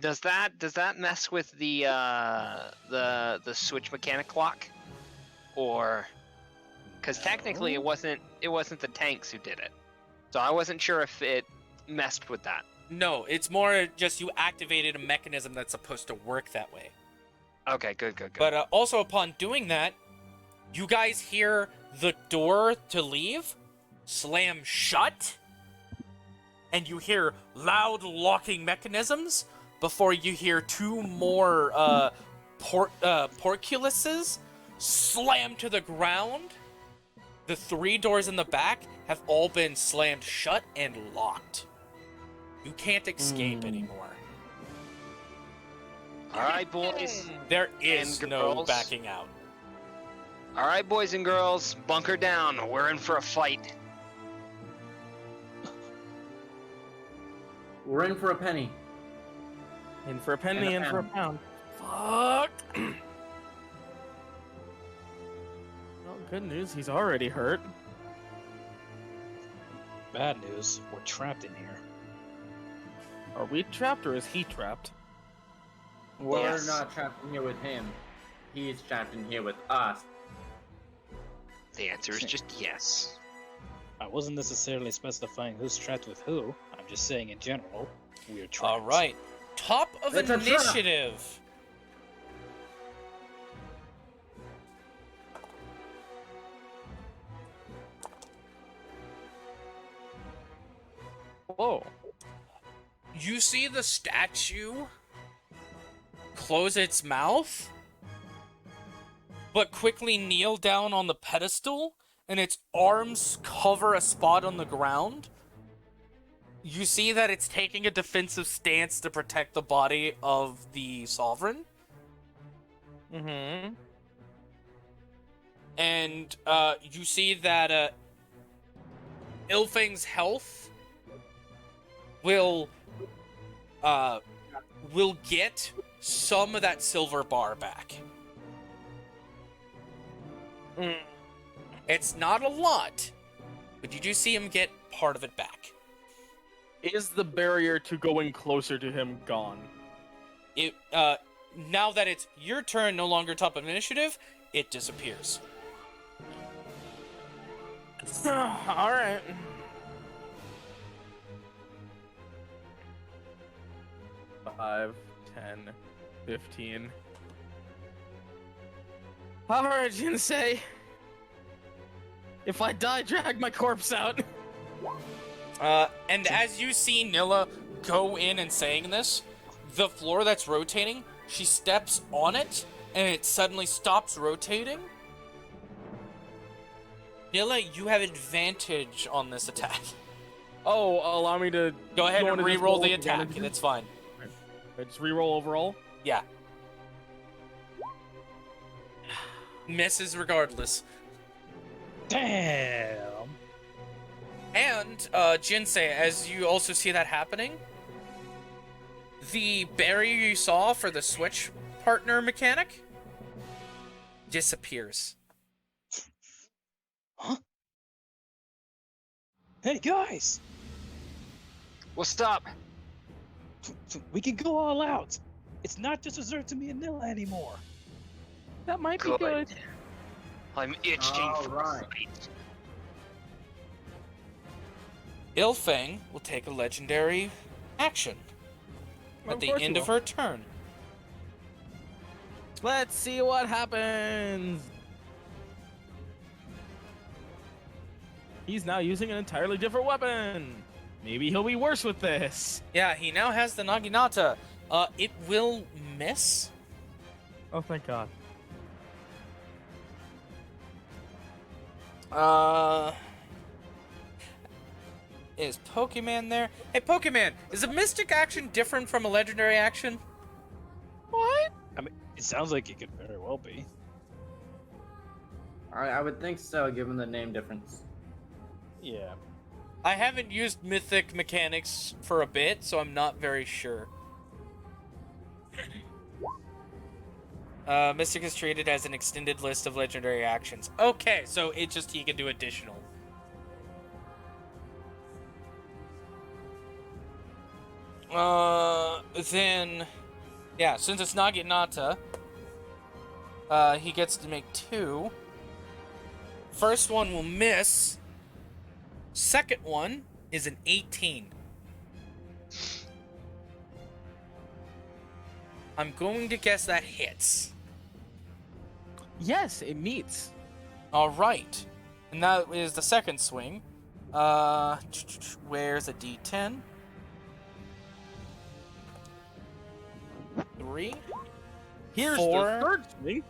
Does that mess with the switch mechanic clock, or because technically it wasn't the tanks who did it, so I wasn't sure if it messed with that. No, it's more just you activated a mechanism that's supposed to work that way. Okay, good. But also upon doing that, you guys hear the door to leave slam shut, and you hear loud locking mechanisms before you hear two more portcullises slam to the ground. The 3 doors in the back have all been slammed shut and locked. You can't escape anymore. All right, boys. There is And no girls. backing out. All right, boys and girls, bunker down. We're in for a fight. We're in for a penny. In for a penny, And a in for a pound. Fuck! Well, good news, he's already hurt. Bad news. We're trapped in here. Are we trapped or is he trapped? We're Yes. not trapped in here with him. He's trapped in here with us. The answer is just yes. I wasn't necessarily specifying who's trapped with who. I'm just saying in general, we're trapped. All right. Top of It's a trap. initiative. Whoa. You see the statue close its mouth, but quickly kneel down on the pedestal, and its arms cover a spot on the ground. You see that it's taking a defensive stance to protect the body of the sovereign. Mm-hmm. And you see that Illfang's health will get some of that silver bar back. It's not a lot, but you do see him get part of it back. Is the barrier to going closer to him gone? It now that it's your turn, no longer top of initiative, it disappears. All right. Five, 10, 15. All right, Jinsei. If I die, drag my corpse out. And as you see Nilla go in and saying this, the floor that's rotating, she steps on it, and it suddenly stops rotating. Nilla, you have advantage on this attack. Oh, allow me to Go ahead and into this re-roll roll the with attack. advantage? That's fine. Just re-roll overall. Yeah. Misses regardless. Damn. And, Jinsei, as you also see that happening, the barrier you saw for the switch partner mechanic disappears. Huh? Hey guys, What's up? we can go all out. It's not just reserved to me and Nilla anymore. That might be Good. good. I'm itching All for right. a fight. Illfang will take a legendary action at the course end he of will. her turn. Let's see what happens. He's now using an entirely different weapon. Maybe he'll be worse with this. Yeah, he now has the Naginata. It will miss. Oh, thank God. Is Pokemon there? Hey, Pokemon, is a mystic action different from a legendary action? What? I mean, it sounds like it could very well be. I would think so, given the name difference. Yeah. I haven't used mythic mechanics for a bit, so I'm not very sure. Mystic is treated as an extended list of legendary actions. Okay, so it just he can do additional. Then, yeah, since it's Naginata, he gets to make 2. First one will miss. Second one is an 18. I'm going to guess that hits. Yes, it meets. All right, and that is the second swing. Where's a D10? 3. Here's 4. the third swing.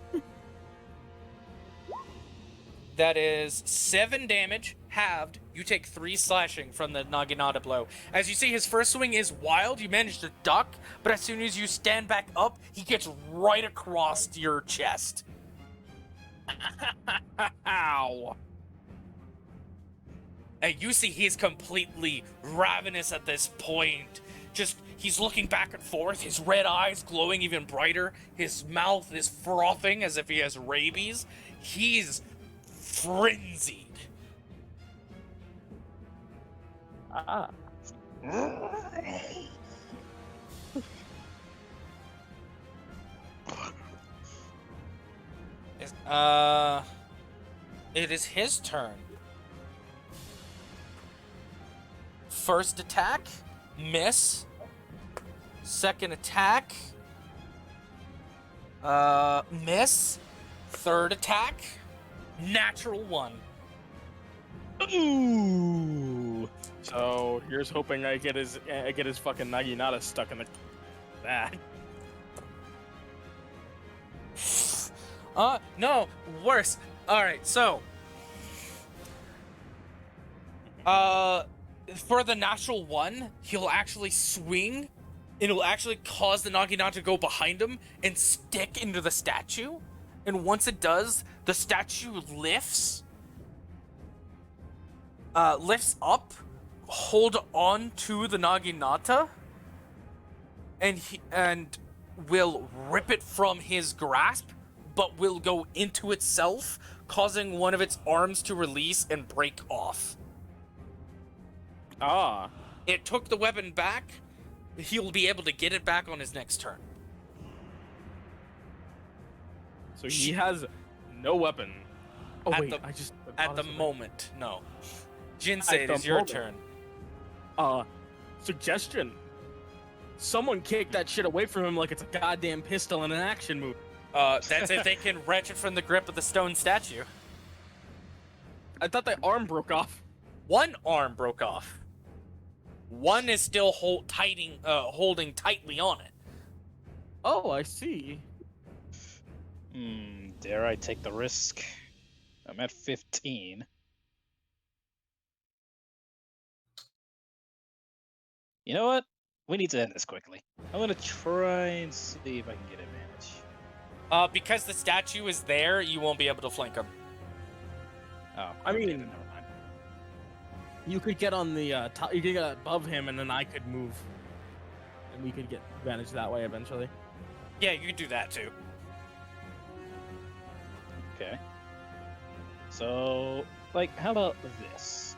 That is 7 damage, halved. You take 3 slashing from the Naginata blow. As you see, his first swing is wild. You manage to duck, but as soon as you stand back up, he gets right across your chest. Ow. And you see he's completely ravenous at this point. Just, he's looking back and forth, his red eyes glowing even brighter. His mouth is frothing as if he has rabies. He's frenzied. Ah. It is his turn. First attack, miss. Second attack, miss. Third attack, natural 1. Ooh. So here's hoping I get his fucking Naginata stuck in the that. No, worse. Alright, so. For the natural 1, he'll actually swing. It'll actually cause the Naginata to go behind him and stick into the statue. And once it does, the statue lifts. Lifts up, hold on to the Naginata. And will rip it from his grasp, but will go into itself, causing one of its arms to release and break off. Ah. It took the weapon back. He'll be able to get it back on his next turn. So he has no weapon. Oh At wait, the- I just At the moment, no. Jinsei, it the is your moment. turn. Suggestion. Someone kick that shit away from him like it's a goddamn pistol in an action movie. That's if they can wrench it from the grip of the stone statue. I thought that arm broke off. One arm broke off. One is still holding tightly on it. Oh, I see. Dare I take the risk? I'm at 15. You know what? We need to end this quickly. I'm gonna try and see if I can get advantage. Because the statue is there, you won't be able to flank him. Oh, I okay, mean- then never mind. You could get on the top. You could get above him, and then I could move, and we could get advantage that way eventually. Yeah, you can do that too. Okay. So, like, how about this?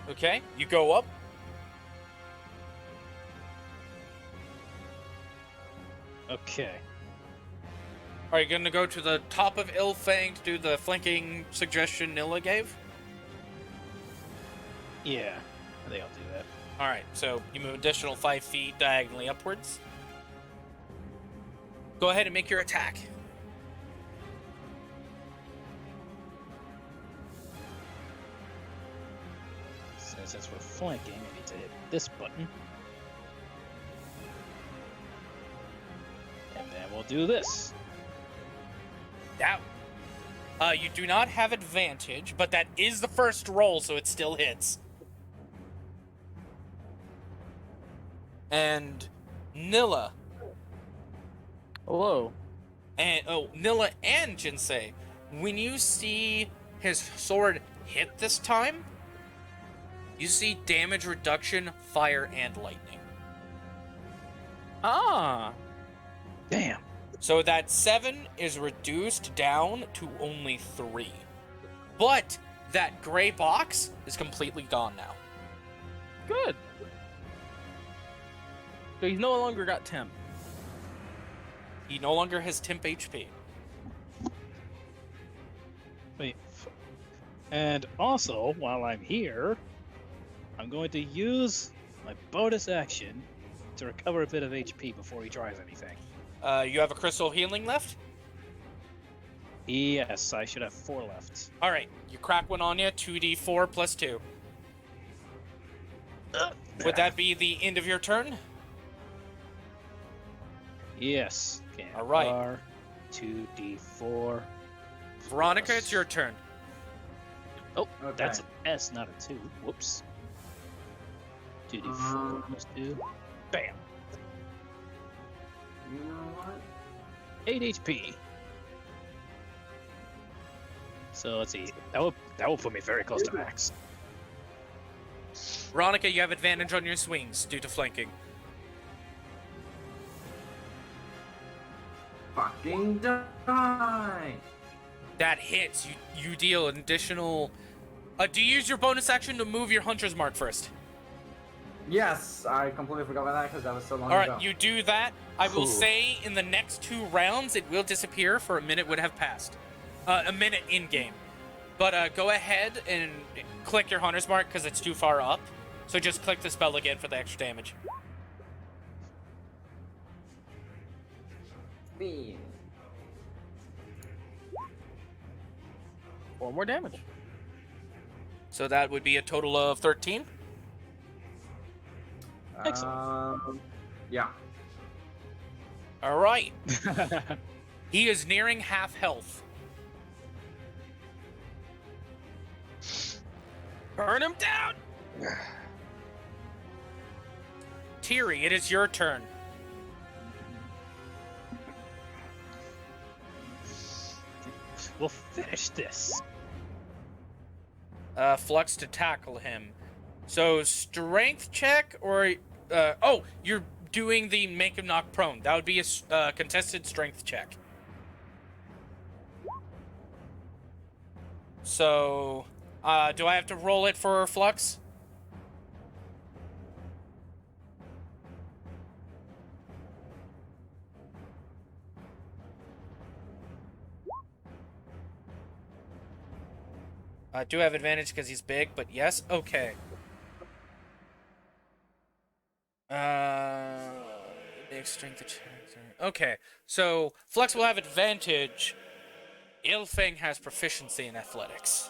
Okay, you go up. Okay. Are you gonna go to the top of Illfang to do the flanking suggestion Nilla gave? Yeah, I think I'll do that. Alright, so you move additional 5 feet diagonally upwards. Go ahead and make your attack. So since we're flanking, I need to hit this button. And then we'll do this. That. You do not have advantage, but that is the first roll, so it still hits. And Nilla. Hello. And Nilla and Jinsei, when you see his sword hit this time, you see damage reduction, fire, and lightning. Ah. Damn. So that 7 is reduced down to only 3. But that gray box is completely gone now. Good. So he's no longer got temp. He no longer has temp HP. Wait. And also, while I'm here, I'm going to use my bonus action to recover a bit of HP before he tries anything. You have a crystal healing left? Yes, I should have 4 left. Alright, you crack one on you, 2d4 plus 2. Would that be the end of your turn? Yes. Okay. All right. R, 2d4. Veronica, it's your turn. Oh, Okay. that's an S, not a 2. Whoops. 2d4 plus 2. Bam. You know what? 8 HP. So let's see. That will put me very close to max. Veronica, you have advantage on your swings due to flanking. Fucking die! That hits. You deal an additional... do you use your bonus action to move your Hunter's Mark first? Yes, I completely forgot about that because that was so long ago. Alright, you do that. I will say in the next 2 rounds, it will disappear for a minute would have passed. A minute in-game. But go ahead and click your Hunter's Mark because it's too far up. So just click the spell again for the extra damage. Speed. 4 more damage. So that would be a total of 13. Excellent. Yeah. Alright. He is nearing half health. Burn him down. Tiri, it is your turn. We'll finish this. Flux to tackle him. So strength check or you're doing the make him knock prone. That would be a contested strength check. So, do I have to roll it for Flux? I do have advantage because he's big, but yes, okay. Make strength check. Okay, so Flux will have advantage. Illfang has proficiency in athletics.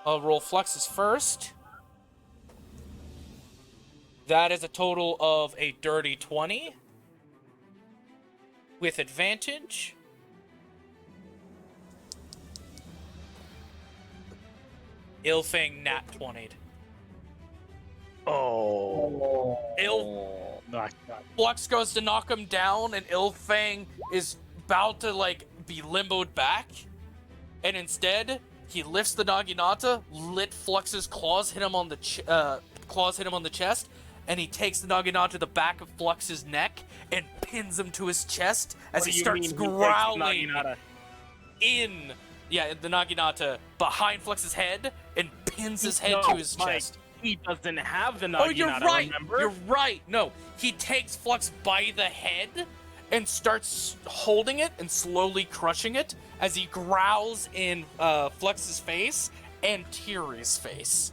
I'll roll Flux's first. That is a total of a dirty 20. With advantage. Illfang nat 20'd. Oh. Flux goes to knock him down, and Illfang is about to, like, be limboed back. And instead, he lifts the Naginata, lit Flux's claws, hit him on the chest, and he takes the Naginata to the back of Flux's neck and pins him to his chest as he starts growling in, the Naginata behind Flux's head and pins his head to his chest. He doesn't have the Naginata, Oh, you're right. remember? You're right. No, he takes Flux by the head and starts holding it and slowly crushing it as he growls in Flux's face and Tiri's face.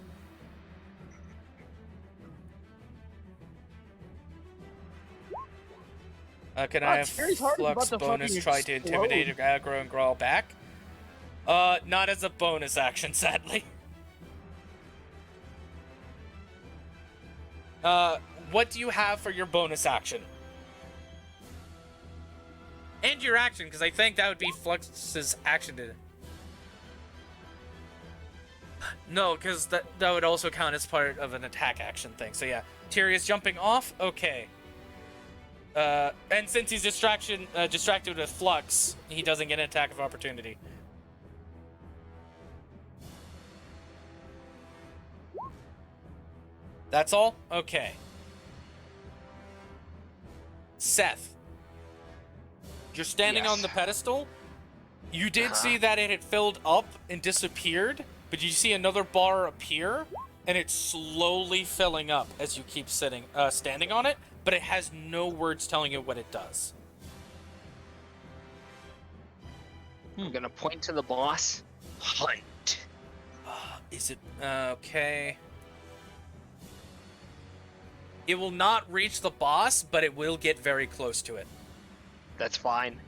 Can I have Flux bonus try to intimidate or aggro and growl back? Not as a bonus action, sadly. What do you have for your bonus action? And your action, because I think that would be Flux's action to... No, because that would also count as part of an attack action thing. So yeah, Tiri is jumping off. Okay. And since he's distracted with Flux, he doesn't get an attack of opportunity. That's all? Okay. Seth. You're standing on the pedestal. You did see that it had filled up and disappeared, but you see another bar appear, and it's slowly filling up as you keep standing on it, but it has no words telling you what it does. I'm gonna point to the boss. Hunt. Is it... okay. It will not reach the boss, but it will get very close to it. That's fine.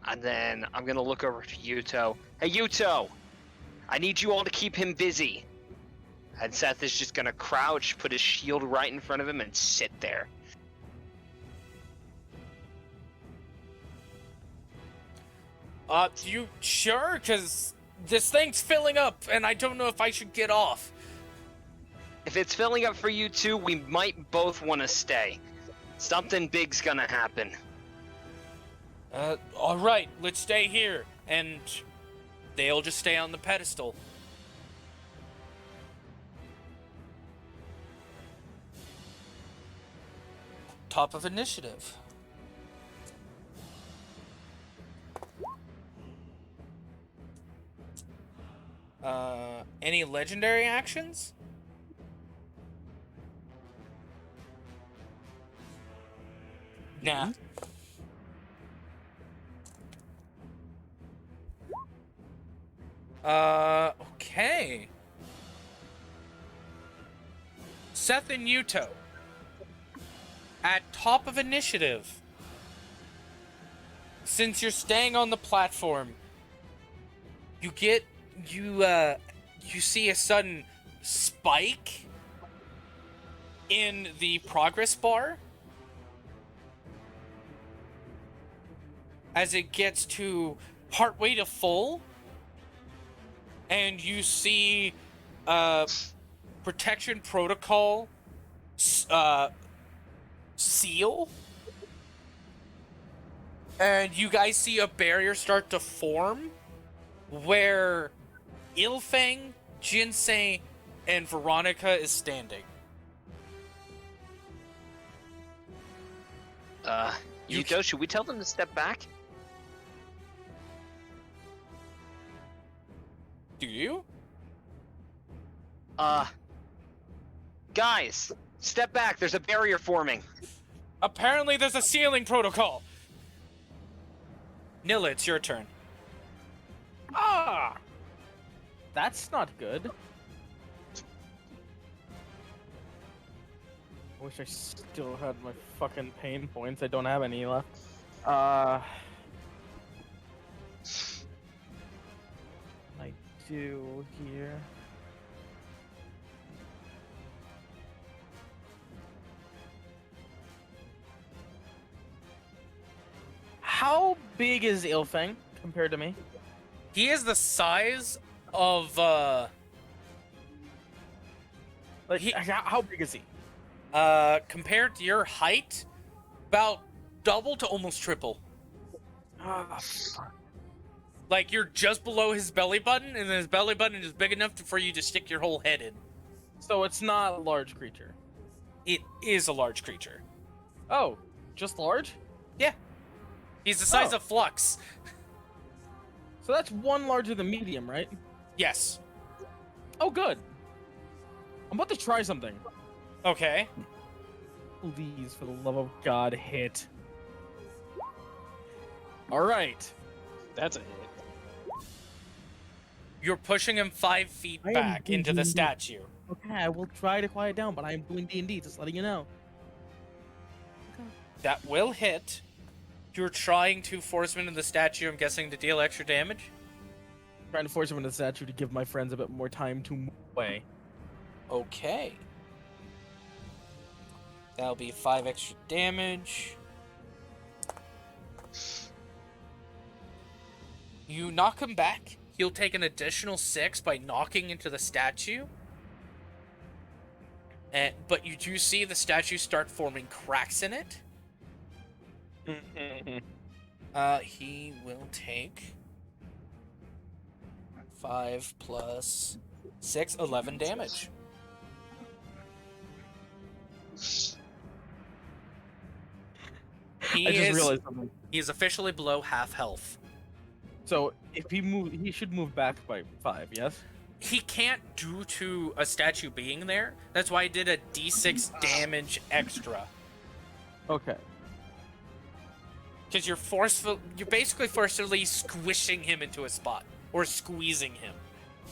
And then I'm gonna look over to Yuto. Hey, Yuto! I need you all to keep him busy. And Seth is just gonna crouch, put his shield right in front of him, and sit there. You sure? Because this thing's filling up, and I don't know if I should get off. If it's filling up for you two, we might both want to stay. Something big's gonna happen. Alright, let's stay here, and they'll just stay on the pedestal. Top of initiative. Any legendary actions? Nah. Okay. Seth and Yuto. At top of initiative. Since you're staying on the platform, you see a sudden spike in the progress bar as it gets to partway to full, and you see protection protocol seal, and you guys see a barrier start to form where Illfang Jinsei and Veronica is standing. Yuto, should we tell them to step back? Do you? Guys, step back. There's a barrier forming. Apparently there's a sealing protocol. Nilla, it's your turn. Ah! That's not good. I wish I still had my fucking pain points. I don't have any left. I do here. How big is Illfang compared to me? He is the size of, Like, how big is he? compared to your height, about double to almost triple. Ah, fuck. Like, you're just below his belly button, and then his belly button is big enough for you to stick your whole head in. So it's not a large creature. It is a large creature. Oh, just large? Yeah. He's the size Oh. of Flux. So that's one larger than medium, right? Yes. Oh, good. I'm about to try something. Okay. Please, for the love of God, hit. All right. That's a hit. You're pushing him 5 feet I am back into the thinking- statue. Okay, I will try to quiet down, but I am doing D&D, just letting you know. That will hit. You're trying to force him into the statue, I'm guessing, to deal extra damage? Trying to force him into the statue to give my friends a bit more time to move away. Okay. That'll be 5 extra damage. You knock him back. He'll take an additional 6 by knocking into the statue. But you do see the statue start forming cracks in it. He will take 5 plus 6, 11 damage. I just realized something. He is officially below half health. So if he should move back by 5, yes? He can't due to a statue being there. That's why I did a d6 damage extra. Okay. Because you're basically forcefully squishing him into a spot. Or squeezing him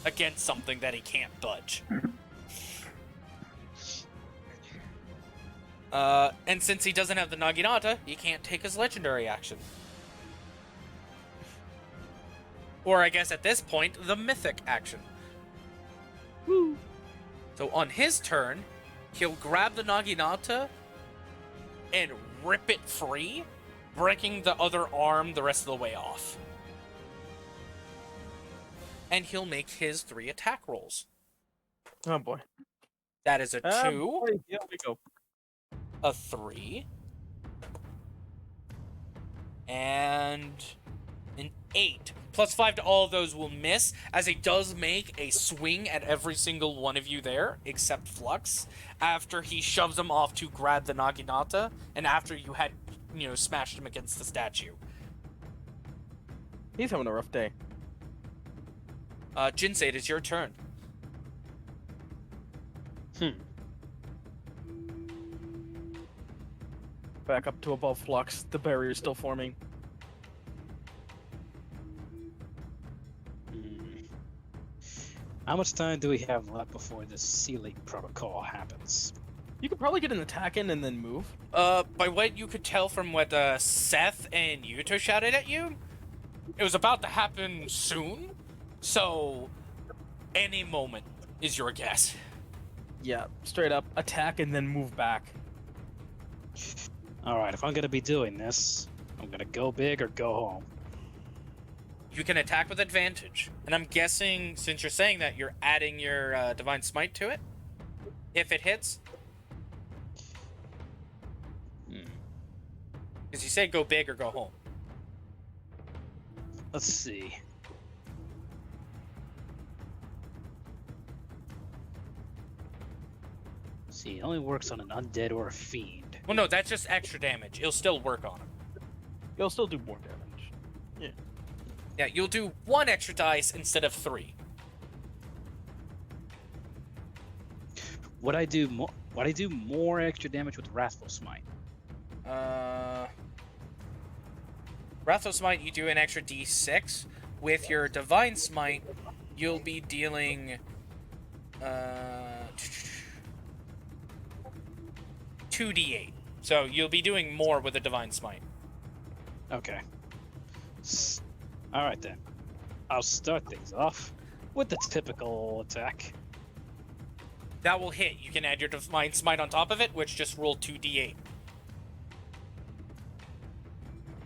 against something that he can't budge. And since he doesn't have the Naginata, he can't take his legendary action. Or I guess at this point, the mythic action. Woo. So on his turn, he'll grab the Naginata and rip it free, breaking the other arm the rest of the way off. And he'll make his 3 attack rolls. Oh boy. That is a 2, Boy, here we go. a 3, and an 8. Plus 5 to all of those will miss, as he does make a swing at every single one of you there, except Flux, after he shoves him off to grab the Naginata, and after you had, smashed him against the statue. He's having a rough day. Jinsei, it is your turn. Back up to above Flux. The barrier's still forming. How much time do we have left before this sealing protocol happens? You could probably get an attack in and then move. By what you could tell from what Seth and Yuto shouted at you, it was about to happen soon, so any moment is your guess. Yeah, straight up attack and then move back. Alright, if I'm gonna be doing this, I'm gonna go big or go home. You can attack with advantage, and I'm guessing, since you're saying that, you're adding your Divine Smite to it, if it hits. Because you say go big or go home. Let's see. See, it only works on an undead or a fiend. Well, no, that's just extra damage. It'll still work on him. You'll still do more damage. Yeah, you'll do 1 extra dice instead of 3. Would I do more? Would I do more extra damage with Wrathful Smite? Wrathful Smite, you do an extra d6. With your Divine Smite, you'll be dealing 2d8. So you'll be doing more with a Divine Smite. Okay. All right then. I'll start things off with the typical attack. That will hit. You can add your Divine Smite on top of it, which just roll 2d8.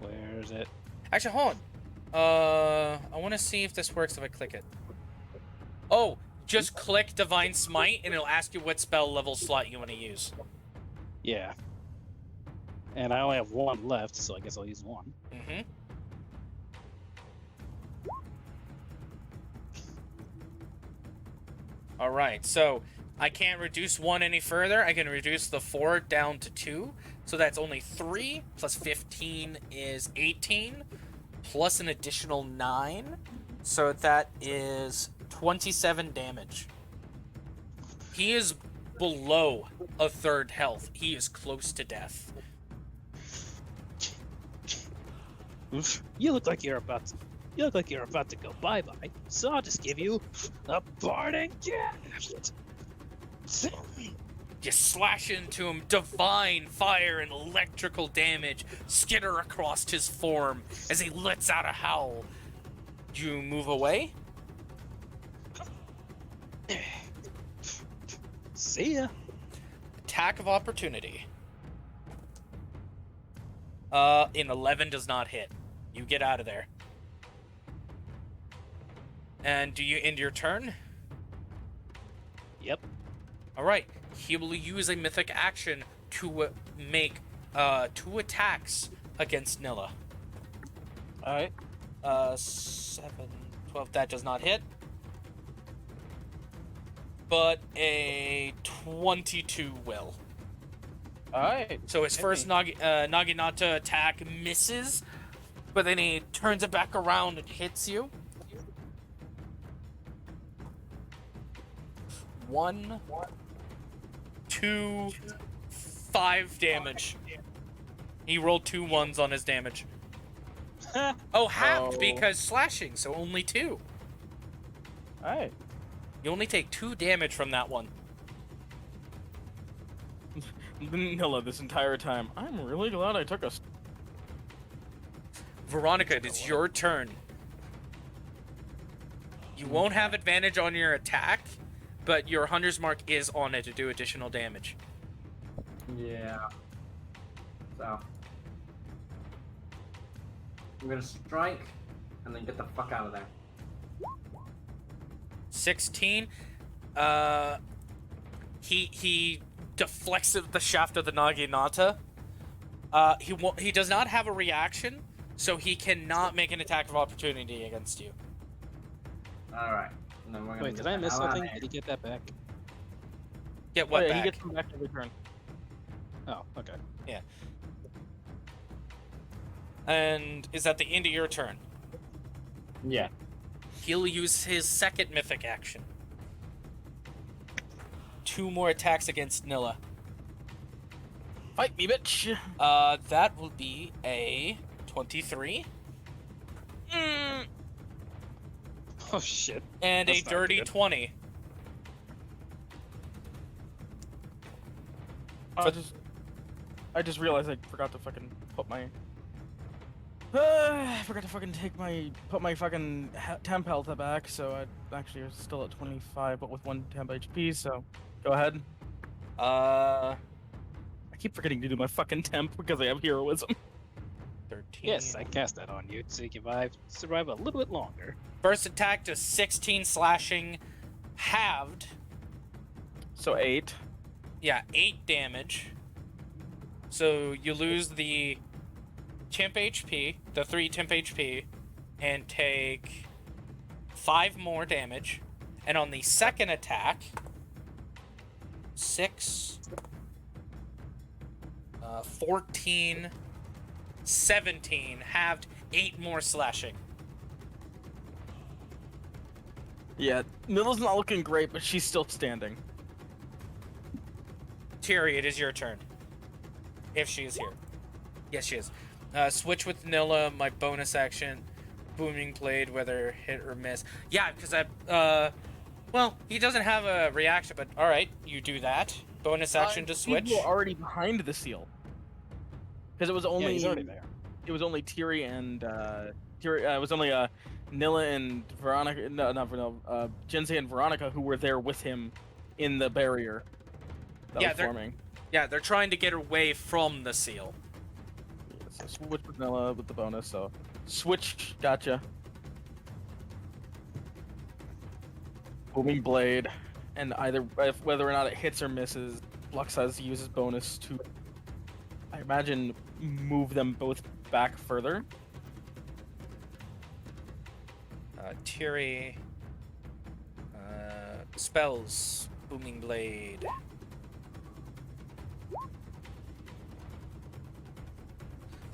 Where is it? Actually, hold on. I want to see if this works if I click it. Oh, just click Divine Smite, and it'll ask you what spell level slot you want to use. Yeah. And I only have 1 left, so I guess I'll use 1. Mm-hmm. Alright, so I can't reduce 1 any further. I can reduce the 4 down to 2. So that's only 3, plus 15 is 18, plus an additional 9. So that is 27 damage. He is below a third health. He is close to death. Oof. You look like you're about to go bye-bye, so I'll just give you a parting gift. You slash into him, divine fire and electrical damage skitter across his form as he lets out a howl. You move away? See ya. Attack of opportunity. In 11 does not hit. You get out of there. And do you end your turn? Yep. Alright. He will use a mythic action to make 2 attacks against Nilla. Alright. 7, 12, that does not hit. But a 22 will. Alright. So his first Naginata attack misses, but then he turns it back around and hits you. 1, 2, 5 damage. He rolled 2 1s on his damage. Oh, halved because slashing, so only 2. Alright. You only take 2 damage from that one. Vanilla this entire time. I'm really glad I took a... Veronica, it's your turn. You won't have advantage on your attack, but your Hunter's Mark is on it to do additional damage. Yeah. So. I'm gonna strike, and then get the fuck out of there. 16. He deflects the shaft of the Naginata. He does not have a reaction, so he cannot make an attack of opportunity against you. Alright. And then we're gonna Wait, get did I the miss hell out of something? there. Did he get that back? Get what yeah, back? he gets them back every turn. Oh, okay. And is at the end of your turn. Yeah. He'll use his second mythic action. 2 more attacks against Nilla. Fight me, bitch! That will be a 23. Oh shit. And That's a not dirty good. 20. I just realized I forgot to fucking put my... I forgot to fucking put my fucking temp health back, so I actually was still at 25, but with 1 temp HP, so go ahead. I keep forgetting to do my fucking temp because I have heroism. 13. Yes, I cast that on you so you can survive a little bit longer. First attack to 16 slashing, halved. So 8. Yeah, 8 damage. So you lose the temp HP, the 3 temp HP, and take 5 more damage. And on the second attack, 6, 14, 17, halved, 8 more slashing. Yeah, Nilla's not looking great, but she's still standing. Tiri, it is your turn. If she is here. Yes, she is. Switch with Nilla, my bonus action. Booming Blade, whether hit or miss. Yeah, because well, he doesn't have a reaction, but alright, you do that. Bonus action to switch. People are already behind the seal. Because it was only... Yeah, he's already there. It was only Tiri and, it was only, Nilla and Veronica... No, not Veronica. Jinsei and Veronica who were there with him in the barrier that was forming. Yeah, they're trying to get away from the seal. Yeah, so switch with Nilla with the bonus, so... Switch, gotcha. Booming Blade, and whether or not it hits or misses, Flux has to use his bonus to, I imagine, move them both back further. Tiri, spells, Booming Blade.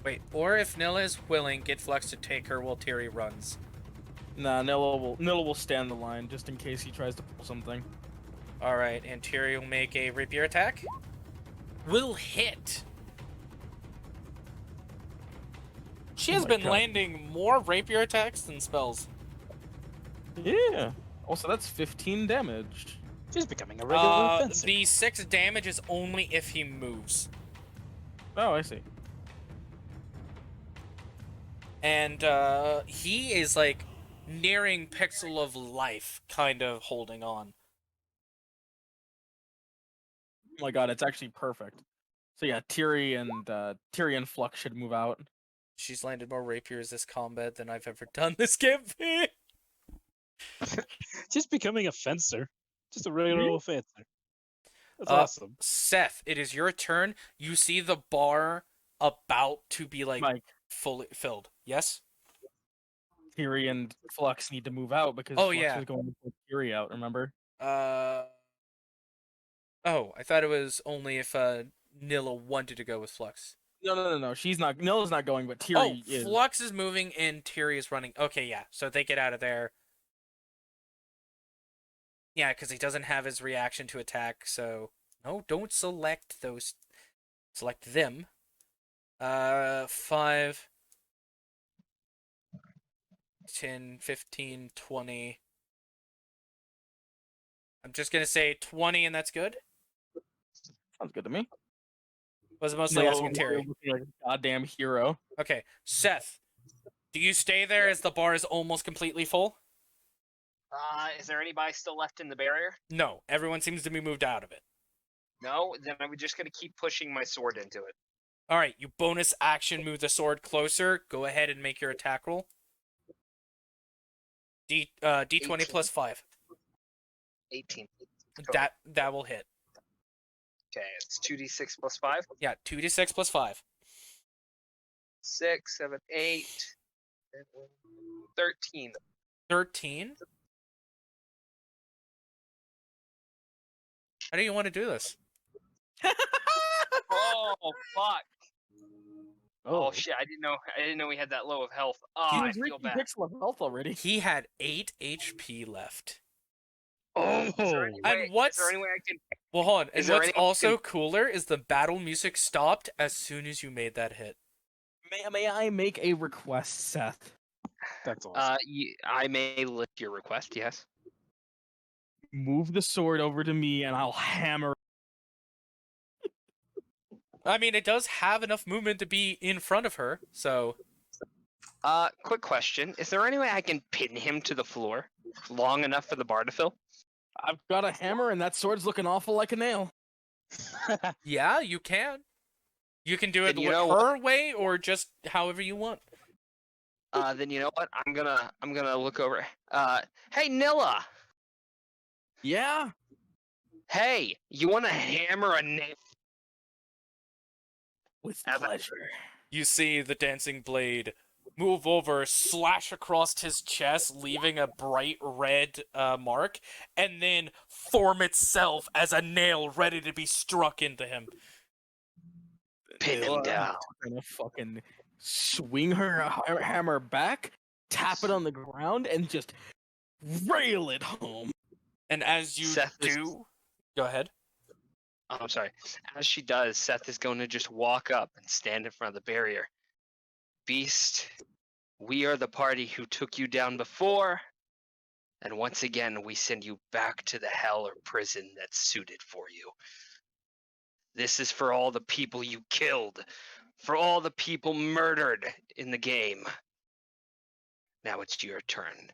Wait, or if Nilla is willing, get Flux to take her while Tiri runs. Nah, Nilla will stand the line just in case he tries to pull something. Alright, and Tiri will make a rapier attack. Will hit. She has my been God. landing more rapier attacks than spells. Yeah. Also, that's 15 damage. She's becoming a regular fencer. The 6 damage is only if he moves. Oh, I see. And he is like nearing pixel of life, kind of holding on. Oh my God, it's actually perfect. So yeah, Tiri and Flux should move out. She's landed more rapiers this combat than I've ever done this campaign. She's becoming a fencer. Just a regular old fencer. That's Uh, awesome. Seth, it is your turn. You see the bar about to be like Mike, fully filled. Yes? Tiri and Flux need to move out because Oh, Flux yeah. is going to put Tiri out, remember? Oh, I thought it was only if Nilla wanted to go with Flux. No. She's not. Nilla's not going, but Oh, Tiri is. Flux is moving and Tiri is running. Okay, yeah. So they get out of there. Yeah, because he doesn't have his reaction to attack, so... No, don't select those. Select them. 5... 10, 15, 20... I'm just gonna say 20 and that's good? Sounds good to me. Was mostly asking Terry. Looking like a goddamn hero. Okay, Seth, do you stay there as the bar is almost completely full? Is there anybody still left in the barrier? No, everyone seems to be moved out of it. No? Then I'm just gonna keep pushing my sword into it. Alright, you bonus action move the sword closer. Go ahead and make your attack roll. D20 18. plus 5. 18. That will hit. Okay, it's 2d6 plus 5. Yeah, 2d6 plus 5. 6, 7, 8, 13. 13? How do you want to do this? Oh fuck! Oh shit! I didn't know we had that low of health. Oh, He I was feel reaching bad. pixel of health already. He had 8 HP left. Oh, is there any way, what's... is there any way I can? Well, hold on. And Is there what's any way also you cooler is the battle music stopped as soon as you made that hit. May I make a request, Seth? That's awesome. I may lift your request. Yes. Move the sword over to me and I'll hammer. I mean, it does have enough movement to be in front of her, so... Quick question: is there any way I can pin him to the floor long enough for the bar to fill? I've got a hammer and that sword's looking awful like a nail. Yeah, you can. You can do it Then you know her way or just however you want. Then you know what? I'm gonna look over. Hey Nilla. Yeah? Hey, you want to hammer a nail? With As a- pleasure. You see the dancing blade move over, slash across his chest, leaving a bright red mark, and then form itself as a nail ready to be struck into him. Pin him down. Gonna fucking swing her hammer back, tap it on the ground, and just rail it home. And as you Seth is- do, go ahead. Oh, I'm sorry. As she does, Seth is going to just walk up and stand in front of the barrier. Beast, we are the party who took you down before, and once again we send you back to the hell or prison that's suited for you. This is for all the people you killed, for all the people murdered in the game. Now it's your turn.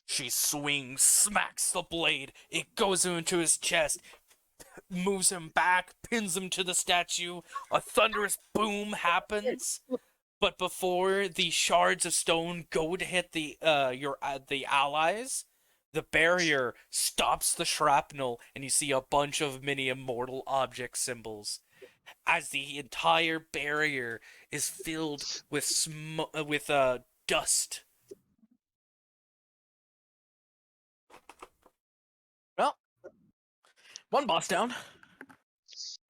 She swings, smacks the blade, it goes into his chest, moves him back, pins him to the statue, a thunderous boom happens, but before the shards of stone go to hit the allies, the barrier stops the shrapnel, and you see a bunch of mini immortal object symbols. As the entire barrier is filled with dust. Well, one boss down.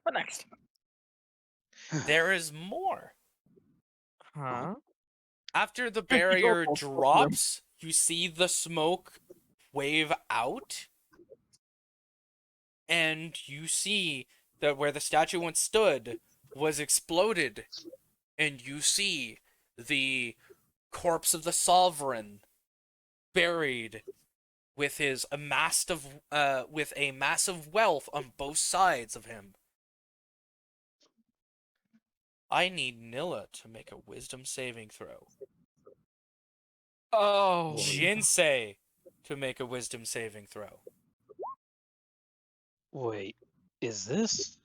What next? There is more. Huh? After the Hey, you go barrier full screen. drops, you see the smoke wave out, and you see that where the statue once stood was exploded, and you see the corpse of the sovereign buried with a massive wealth on both sides of him. I need Nilla to make a wisdom saving throw. Oh. Jinsei to make a wisdom saving throw. Wait, is this?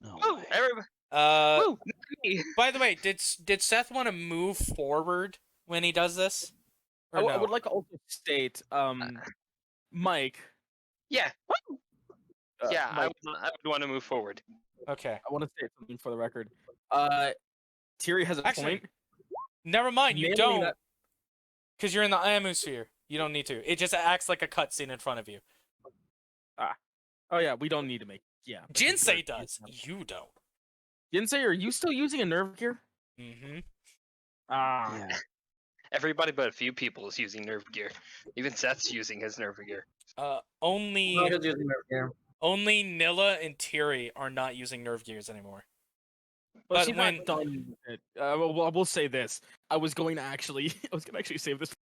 No Woo! way. Everybody, Woo! me. By the way, did Seth want to move forward when he does this? Or I no? would like to also state, Mike. Yeah, yeah. Mike, Uh, I would want to move forward. Okay. I want to state something for the record. Thierry has a Actually, point. never mind. You Nailing don't, that- because you're in the Iomosphere. You don't need to. It just acts like a cutscene in front of you. Oh yeah, we don't need to make. Yeah. Jinsei does. You don't. Jinsei, are you still using a nerve gear? Mm-hmm. Ah. Yeah. Everybody but a few people is using nerve gear. Even Seth's using his nerve gear. Only Not just using nerve gear. Nilla and Tiri are not using nerve gears anymore. Well, But she's when- not done with it. Well, I will say this. I was going to actually save this.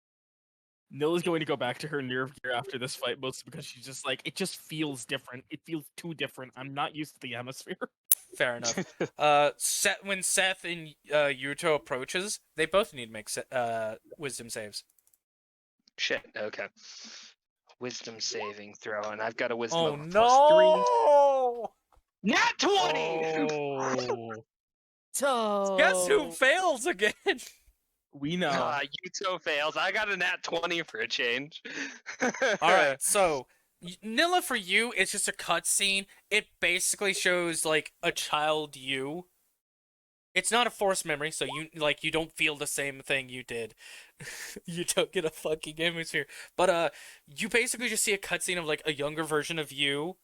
Nilla's going to go back to her nerve gear after this fight, mostly because she's just like, it just feels different. It feels too different. I'm not used to the hemisphere. Fair enough. When Seth and Yuto approaches, they both need to make wisdom saves. Shit. Okay. Wisdom saving throw, and I've got a wisdom Oh of no! +3. Nat 20. Oh. So Guess who fails again? We know. Yuto fails. I got a nat 20 for a change. All right, so Nilla, for you, it's just a cutscene. It basically shows like a child you. It's not a forced memory, so you don't feel the same thing you did. You don't get a fucking hemisphere. But you basically just see a cutscene of like a younger version of you,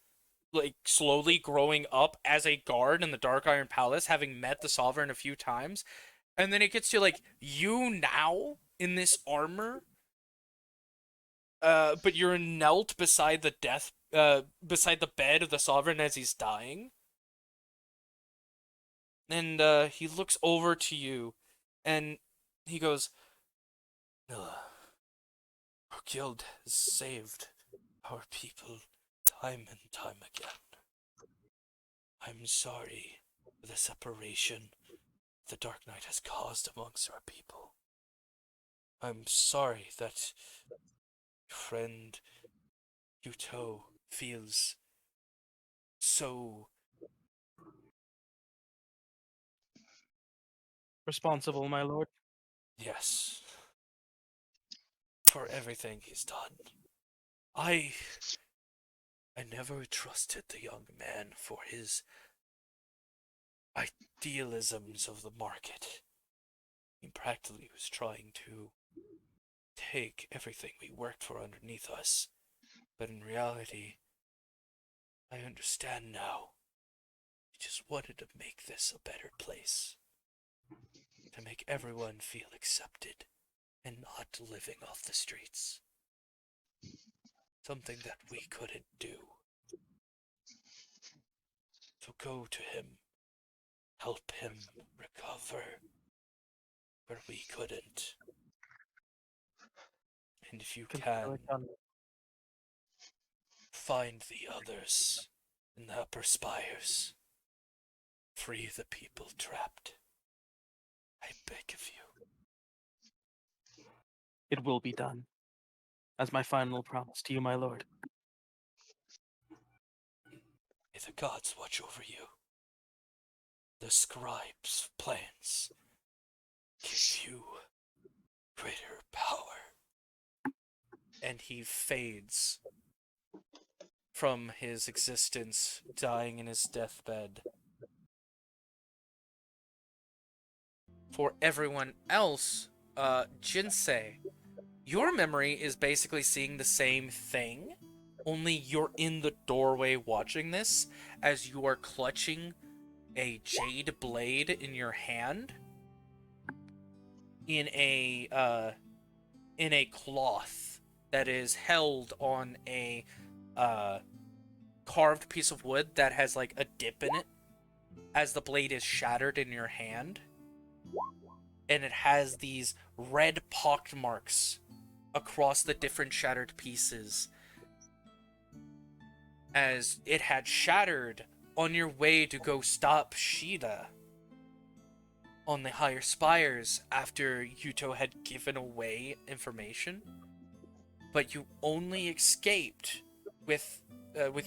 like slowly growing up as a guard in the Dark Iron Palace, having met the Sovereign a few times. And then it gets to like you now in this armor, but you're knelt beside the beside the bed of the Sovereign as he's dying. And he looks over to you, and he goes, "Nilla, our guild has saved our people time and time again. I'm sorry for the separation the Dark Knight has caused amongst our people. I'm sorry that your friend Yuto feels so Responsible, my lord. yes for everything he's done. I never trusted the young man for his idealisms of the market. He practically was trying to take everything we worked for underneath us. But in reality, I understand now. He just wanted to make this a better place. To make everyone feel accepted and not living off the streets. Something that we couldn't do. So go to him. Help him recover. Where we couldn't. And if you can, find the others in the upper spires. Free the people trapped. I beg of you. It will be done. As my final promise to you, my lord. May the gods watch over you. The scribe's plans give you greater power. And he fades from his existence, dying in his deathbed. For everyone else, Jinsei, your memory is basically seeing the same thing, only you're in the doorway watching this as you are clutching a jade blade in your hand in a cloth that is held on a carved piece of wood that has like a dip in it as the blade is shattered in your hand. And it has these red pock marks across the different shattered pieces as it had shattered on your way to go stop Shida on the higher spires after Yuto had given away information. But you only escaped with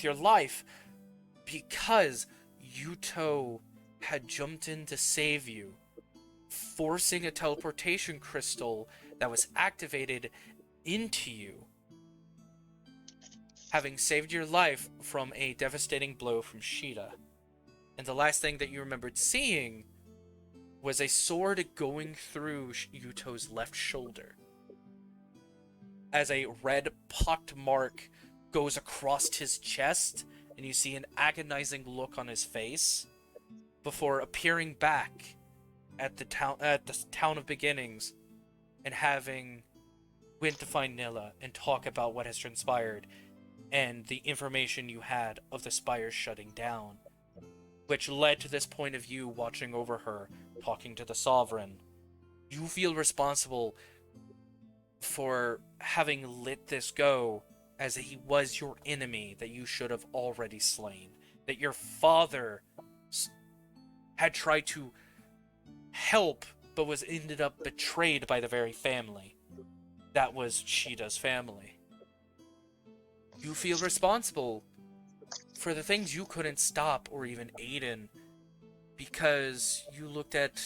your life because Yuto had jumped in to save you, forcing a teleportation crystal that was activated into you, having saved your life from a devastating blow from Shida. And the last thing that you remembered seeing was a sword going through Yuto's left shoulder, as a red pocked mark goes across his chest, and you see an agonizing look on his face before appearing back at the town of beginnings and having went to find Nilla and talk about what has transpired and the information you had of the spires shutting down, which led to this point of view watching over her, talking to the Sovereign. You feel responsible for having let this go, as he was your enemy that you should have already slain, that your father had tried to help but was ended up betrayed by the very family that was Shida's family. You feel responsible for the things you couldn't stop or even aid in because you looked at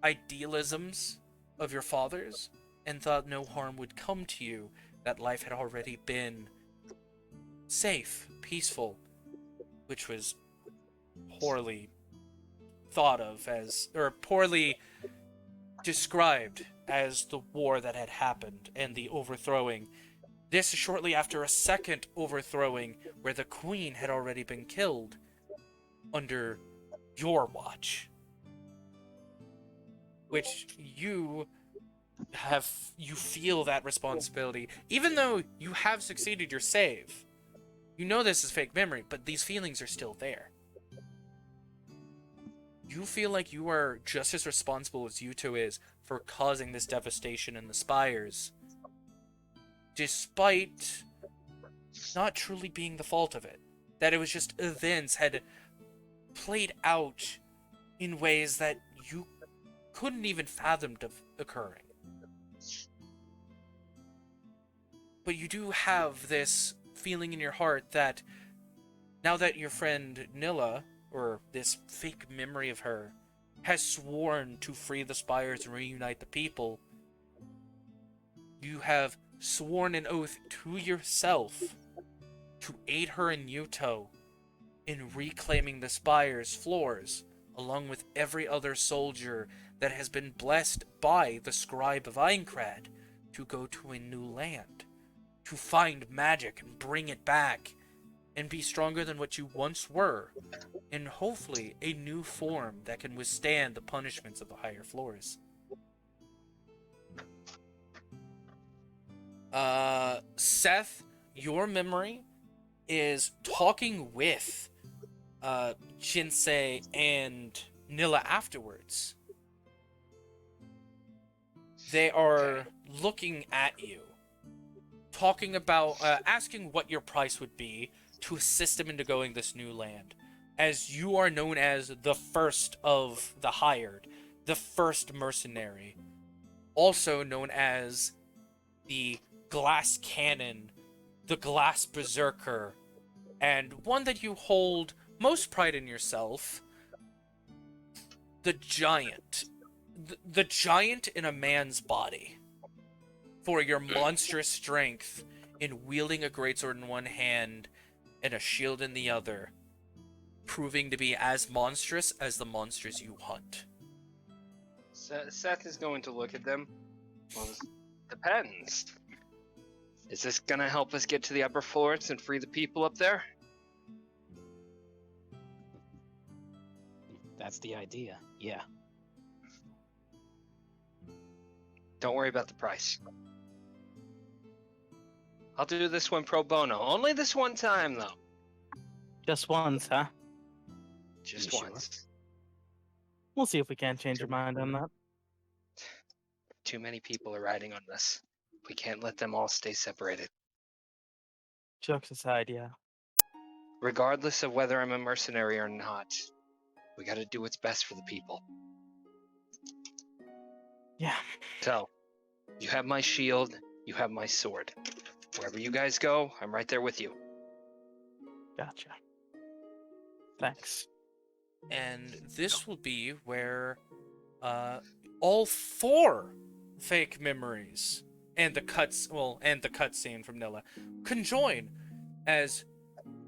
idealisms of your father's and thought no harm would come to you, that life had already been safe, peaceful, which was poorly thought of as, or poorly described as, the war that had happened and the overthrowing. This shortly after a second overthrowing where the queen had already been killed under your watch, which you feel that responsibility, even though you have succeeded your save. You know this is fake memory, but these feelings are still there. You feel like you are just as responsible as Yuto is for causing this devastation in the spires, despite not truly being the fault of it. That it was just events had played out in ways that you couldn't even fathom occurring. But you do have this feeling in your heart that now that your friend Nilla, or this fake memory of her, has sworn to free the spires and reunite the people, you have sworn an oath to yourself to aid her and Yuto in reclaiming the spire's floors along with every other soldier that has been blessed by the scribe of Aincrad, to go to a new land, to find magic and bring it back, and be stronger than what you once were, in hopefully a new form that can withstand the punishments of the higher floors. Seth, your memory is talking with Jinsei and Nilla afterwards. They are looking at you, talking about, asking what your price would be to assist them into going this new land, as you are known as the first of the hired, the first mercenary, also known as the glass cannon, the glass berserker, and one that you hold most pride in yourself, the giant. The giant in a man's body. For your monstrous strength in wielding a greatsword in one hand and a shield in the other, proving to be as monstrous as the monsters you hunt. Seth is going to look at them. Well, this depends. Is this gonna help us get to the upper floors and free the people up there? That's the idea. Yeah. Don't worry about the price. I'll do this one pro bono. Only this one time, though. Just once, huh? Just You sure? once. We'll see if we can't change your mind on that. Too many people are riding on this. We can't let them all stay separated. Jokes aside, yeah. Regardless of whether I'm a mercenary or not, we gotta do what's best for the people. Yeah. So, you have my shield, you have my sword. Wherever you guys go, I'm right there with you. Gotcha. Thanks. And this will be where all 4 fake memories and the cutscene from Nilla conjoin as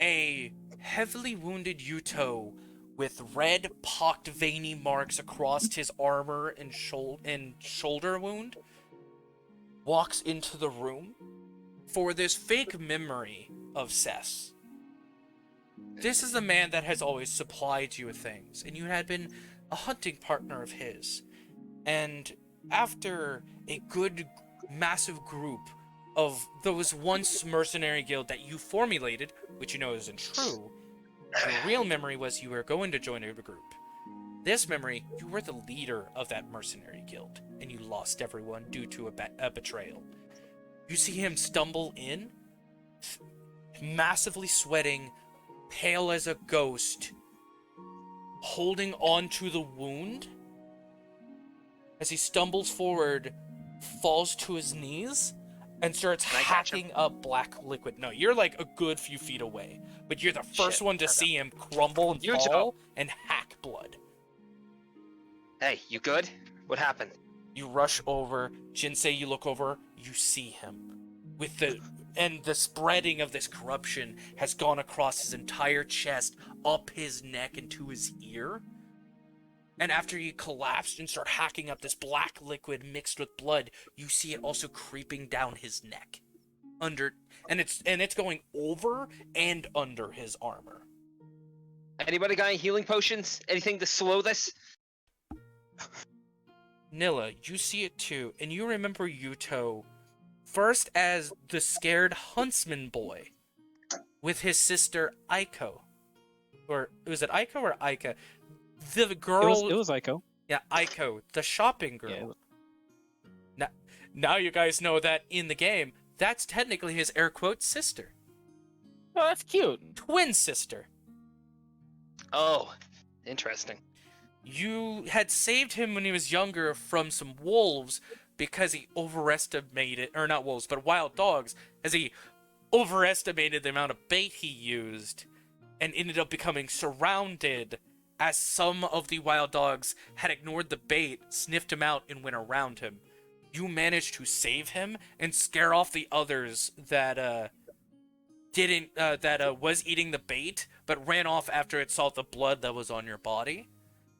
a heavily wounded Yuto with red pocked veiny marks across his armor and shoulder wound walks into the room for this fake memory of Seth. This is the man that has always supplied you with things, and you had been a hunting partner of his. And after a good, massive group of those once mercenary guild that you formulated, which you know isn't true, your real memory was you were going to join a group. This memory, you were the leader of that mercenary guild, and you lost everyone due to a betrayal. You see him stumble in, massively sweating, pale as a ghost, holding on to the wound. As he stumbles forward, falls to his knees, and starts hacking up black liquid. No, you're like a good few feet away, but you're the first one to see him crumble and fall and hack blood. Hey, you good? What happened? You rush over, Jinsei, you look over, you see him. And the spreading of this corruption has gone across his entire chest, up his neck and to his ear. And after he collapsed and started hacking up this black liquid mixed with blood, you see it also creeping down his neck. And it's going over and under his armor. Anybody got any healing potions? Anything to slow this? Nilla, you see it too, and you remember Yuto first as the scared huntsman boy with his sister Aiko. Or was it Aiko or Aika? The girl. It was Aiko. Yeah, Aiko, the shopping girl. Yeah. Now you guys know that in the game, that's technically his air quotes sister. Oh, that's cute. Twin sister. Oh, interesting. You had saved him when he was younger from some wolves because he overestimated, or not wolves, but wild dogs, as he overestimated the amount of bait he used and ended up becoming surrounded as some of the wild dogs had ignored the bait, sniffed him out, and went around him. You managed to save him and scare off the others that was eating the bait, but ran off after it saw the blood that was on your body.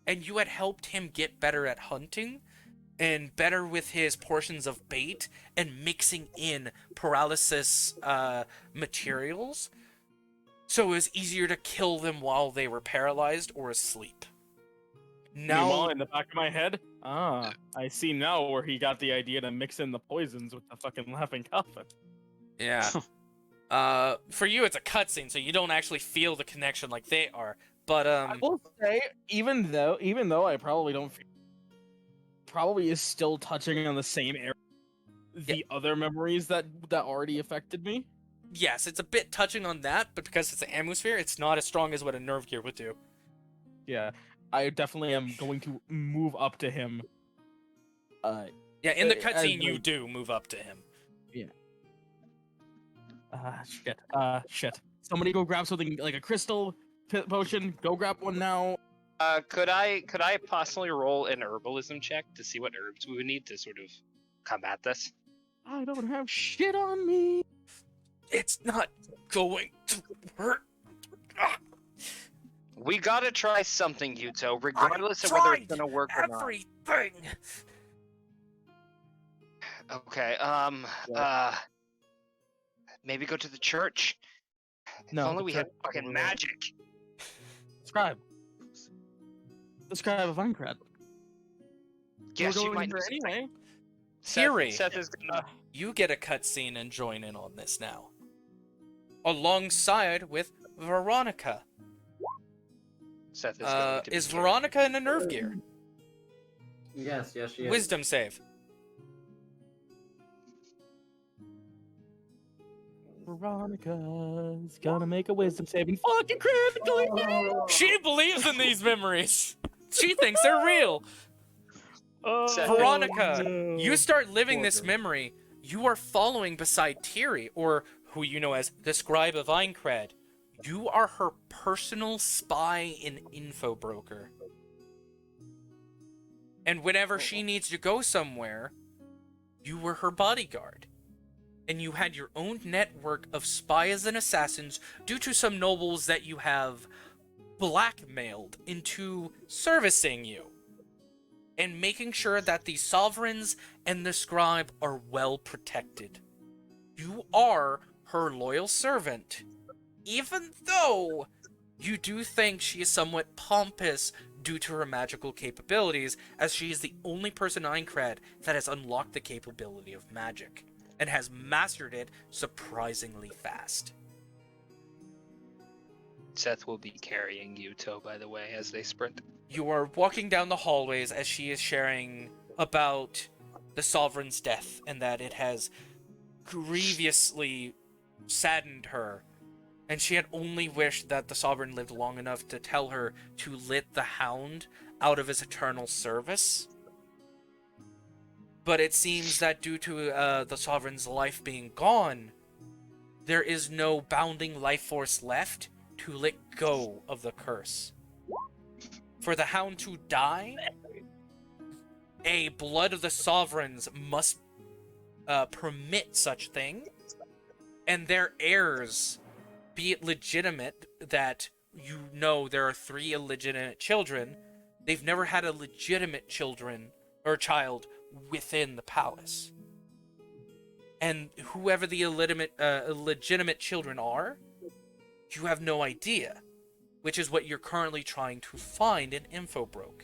and you had helped him get better at hunting and better with his portions of bait and mixing in paralysis materials, so it was easier to kill them while they were paralyzed or asleep. Meanwhile, in the back of my head, I see now where he got the idea to mix in the poisons with the fucking laughing coffin. Yeah. For you, it's a cutscene, so you don't actually feel the connection like they are. But I will say, even though I probably don't feel, probably is still touching on the same area, the other memories that already affected me. yes, it's a bit touching on that, but because it's an atmosphere, it's not as strong as what a nerve gear would do. Yeah, I definitely am going to move up to him. Yeah, in the as cutscene, you like- do move up to him. Shit. Somebody go grab something like a crystal potion. Go grab one now. Could I possibly roll an herbalism check to see what herbs we would need to sort of combat this? I don't have shit on me. It's not going to hurt. We gotta try something, Yuto, regardless of whether it's gonna work or not. Everything. Okay, maybe go to the church. No, If only the we had church- fucking magic. Scribe. The scribe of Aincrad. Yes, We're you going might here anyway. Siri. Seth is gonna. You get a cutscene and join in on this now. Alongside with Veronica. Seth is going to. Is Veronica in a nerve gear? Yes, she is. Wisdom save. Veronica's gonna make a wisdom saving fucking critically. She believes in these memories. She thinks they're real. Seth- Veronica, you start living this memory. You are following beside Tiri, or who you know as the Scribe of Aincrad. You are her personal spy and info broker. And whenever she needs to go somewhere, you were her bodyguard. And you had your own network of spies and assassins due to some nobles that you have blackmailed into servicing you. And making sure that the sovereigns and the scribe are well protected. You are her loyal servant, even though you do think she is somewhat pompous due to her magical capabilities, as she is the only person in Aincrad that has unlocked the capability of magic, and has mastered it surprisingly fast. Seth will be carrying Yuto, by the way, as they sprint. You are walking down the hallways as she is sharing about the Sovereign's death and that it has grievously saddened her. And she had only wished that the Sovereign lived long enough to tell her to let the Hound out of his eternal service. But it seems that due to the Sovereign's life being gone, there is no bounding life force left to let go of the curse. For the Hound to die, a blood of the Sovereigns must permit such thing, and their heirs, be it legitimate that you know there are 3 illegitimate children, they've never had a legitimate children or child within the palace. And whoever the illegitimate children are, you have no idea, which is what you're currently trying to find in Infobroke.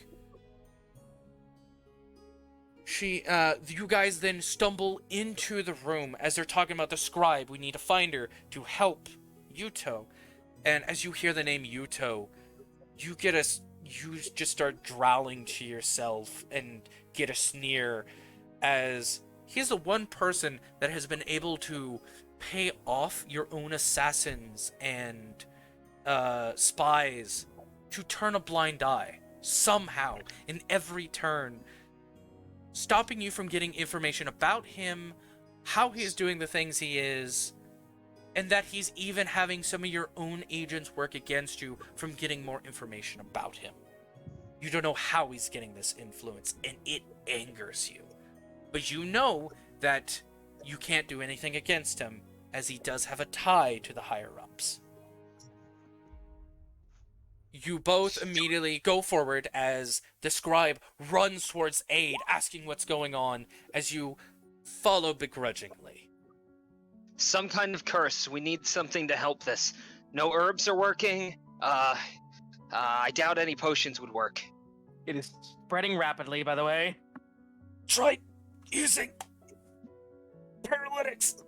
You guys then stumble into the room as they're talking about the scribe. We need to find her to help Yuto. And as you hear the name Yuto, you just start growling to yourself and get a sneer, as he's the one person that has been able to pay off your own assassins and spies to turn a blind eye somehow in every turn, stopping you from getting information about him, how he is doing the things he is, and that he's even having some of your own agents work against you from getting more information about him. You don't know how he's getting this influence, and it angers you. But you know that you can't do anything against him, as he does have a tie to the higher-ups. You both immediately go forward as the scribe runs towards aid, asking what's going on as you follow begrudgingly. Some kind of curse. We need something to help this. No herbs are working. I doubt any potions would work. It is spreading rapidly, by the way. Tried using paralytics.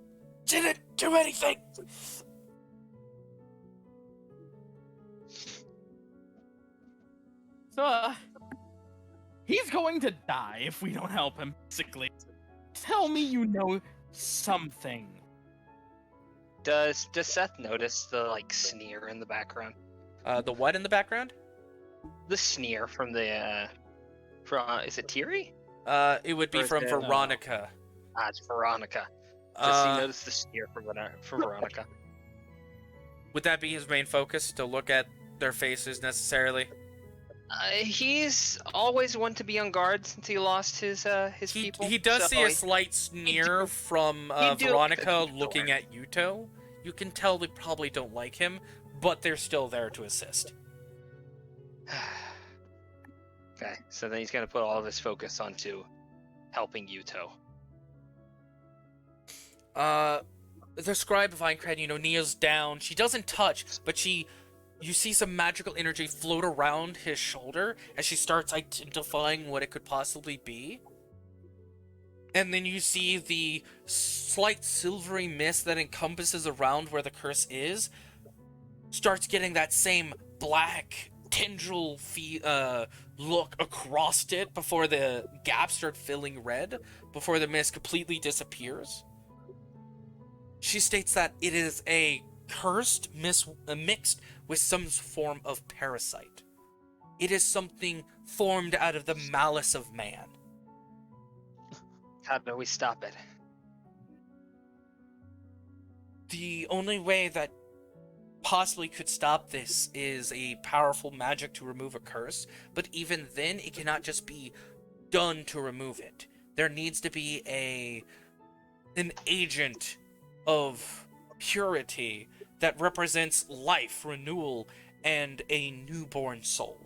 Didn't do anything. So, he's going to die if we don't help him, basically. Tell me you know something. Does Seth notice the sneer in the background? The what in the background? The sneer from the is it Tiri? It would be Or is from it, Veronica. It's Veronica. Does he notice the sneer from Veronica? Would that be his main focus, to look at their faces necessarily? He's always one to be on guard since he lost his people. He does so see a slight sneer from Veronica looking at Yuto. You can tell they probably don't like him, but they're still there to assist. Okay, so then he's gonna put all of his focus onto helping Yuto. The scribe of Aincrad, kneels down. She doesn't touch, but you see some magical energy float around his shoulder as she starts identifying what it could possibly be. And then you see the slight silvery mist that encompasses around where the curse is starts getting that same black tendril look across it before the gaps start filling red, before the mist completely disappears. She states that it is a cursed mixed with some form of parasite. It is something formed out of the malice of man. How do we stop it? The only way that possibly could stop this is a powerful magic to remove a curse, but even then it cannot just be done to remove it. There needs to be an agent of purity that represents life, renewal, and a newborn soul.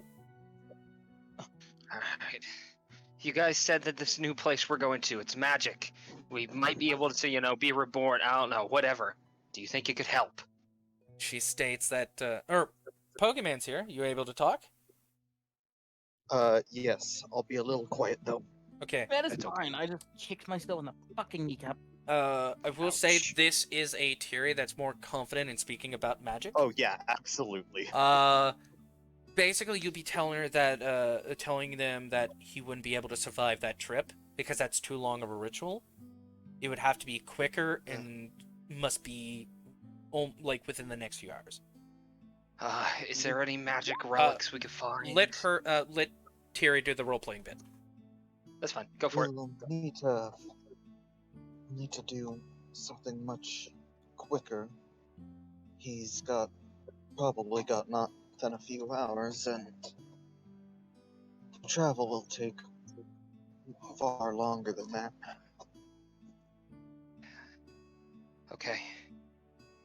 Alright. You guys said that this new place we're going to, it's magic. We might be able to, be reborn. I don't know, whatever. Do you think it could help? She states that, Pokemon's here. You able to talk? Yes. I'll be a little quiet, though. Okay. That is fine. I just kicked myself in the fucking kneecap. I will say this is a Tiri that's more confident in speaking about magic. Oh, yeah, absolutely. Basically, you'll be telling her that, telling them that he wouldn't be able to survive that trip because that's too long of a ritual. It would have to be quicker and must be, within the next few hours. Is there any magic relics we could find? Let Tiri do the role-playing bit. That's fine. Go for it. We'll need to do something much quicker. He's probably got not than a few hours, and travel will take far longer than that. Okay.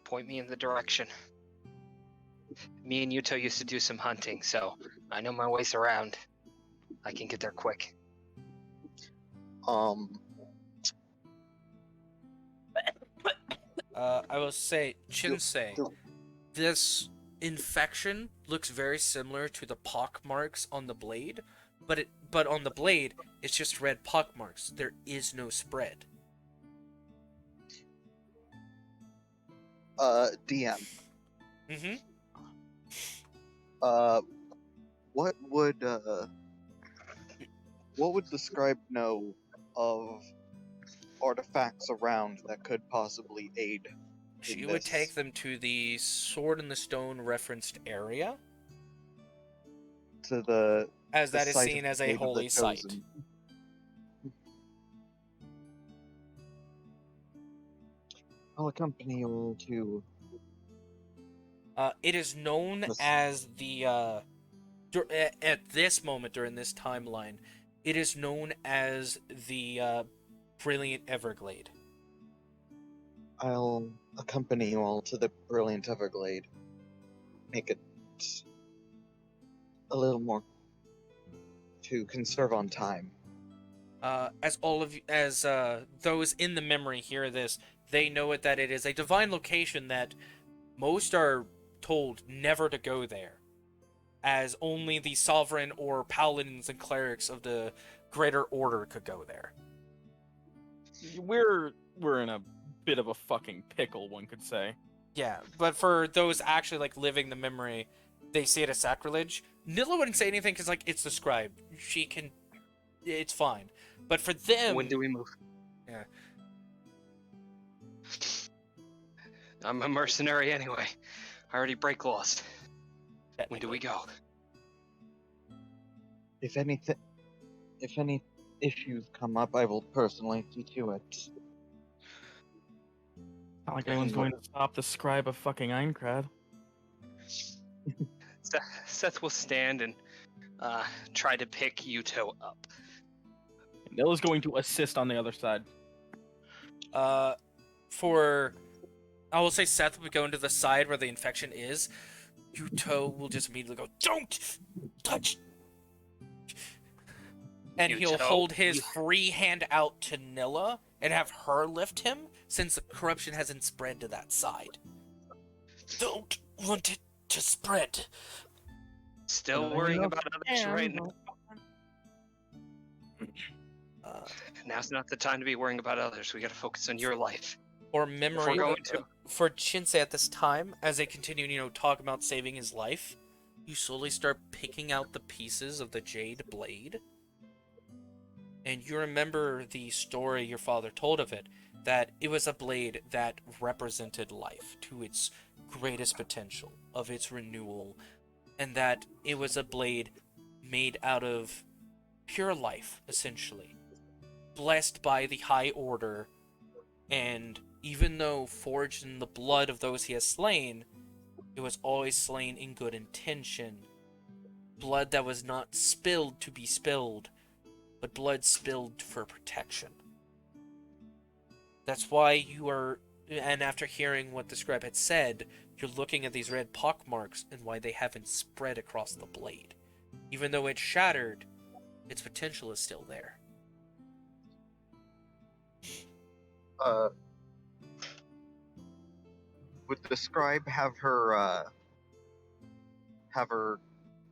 Point me in the direction. Me and Yuto used to do some hunting, so I know my ways around. I can get there quick. I will say, Chinsei, this infection looks very similar to the pock marks on the blade, but on the blade, it's just red pock marks. There is no spread. DM. Mm-hmm. What would the scribe know of artifacts around that could possibly aid? She would take them to the Sword in the Stone referenced area. To the... As the that is site seen of as the a Cave of the holy site. Chosen. I'll accompany you all to... It is known as the, at this moment during this timeline, it is known as the, Brilliant Everglade. I'll accompany you all to the Brilliant Everglade. Make it a little more to conserve on time. As all of you, as those in the memory hear this, they know that it is a divine location that most are told never to go there, as only the sovereign or paladins and clerics of the greater order could go there. We're in a bit of a fucking pickle, one could say. Yeah, but for those actually like living the memory, they see it as sacrilege. Nilla wouldn't say anything because like it's the scribe. She can, it's fine. But for them, When do we move? Yeah. I'm a mercenary anyway. I already break laws. When do we go? If any issues come up, I will personally see to it. Not like anyone's going to stop the scribe of fucking Aincrad. Seth will stand and try to pick Yuto up. Nilla's going to assist on the other side. I will say Seth will go into the side where the infection is. Yuto will just immediately go, "Don't touch!" And he'll hold his free hand out to Nilla and have her lift him, since the corruption hasn't spread to that side. Don't want it to spread. Still worrying about others right now. Now's not the time to be worrying about others. We gotta focus on your life. Or memory going to- for Shinsei at this time, as they continue, talk about saving his life, you slowly start picking out the pieces of the jade blade. And you remember the story your father told of it, that it was a blade that represented life to its greatest potential, of its renewal, and that it was a blade made out of pure life, essentially. Blessed by the High Order, and even though forged in the blood of those he has slain, it was always slain in good intention. Blood that was not spilled to be spilled, but blood spilled for protection. That's why you are, and after hearing what the scribe had said, you're looking at these red pockmarks and why they haven't spread across the blade. Even though it's shattered, its potential is still there. Would the scribe have her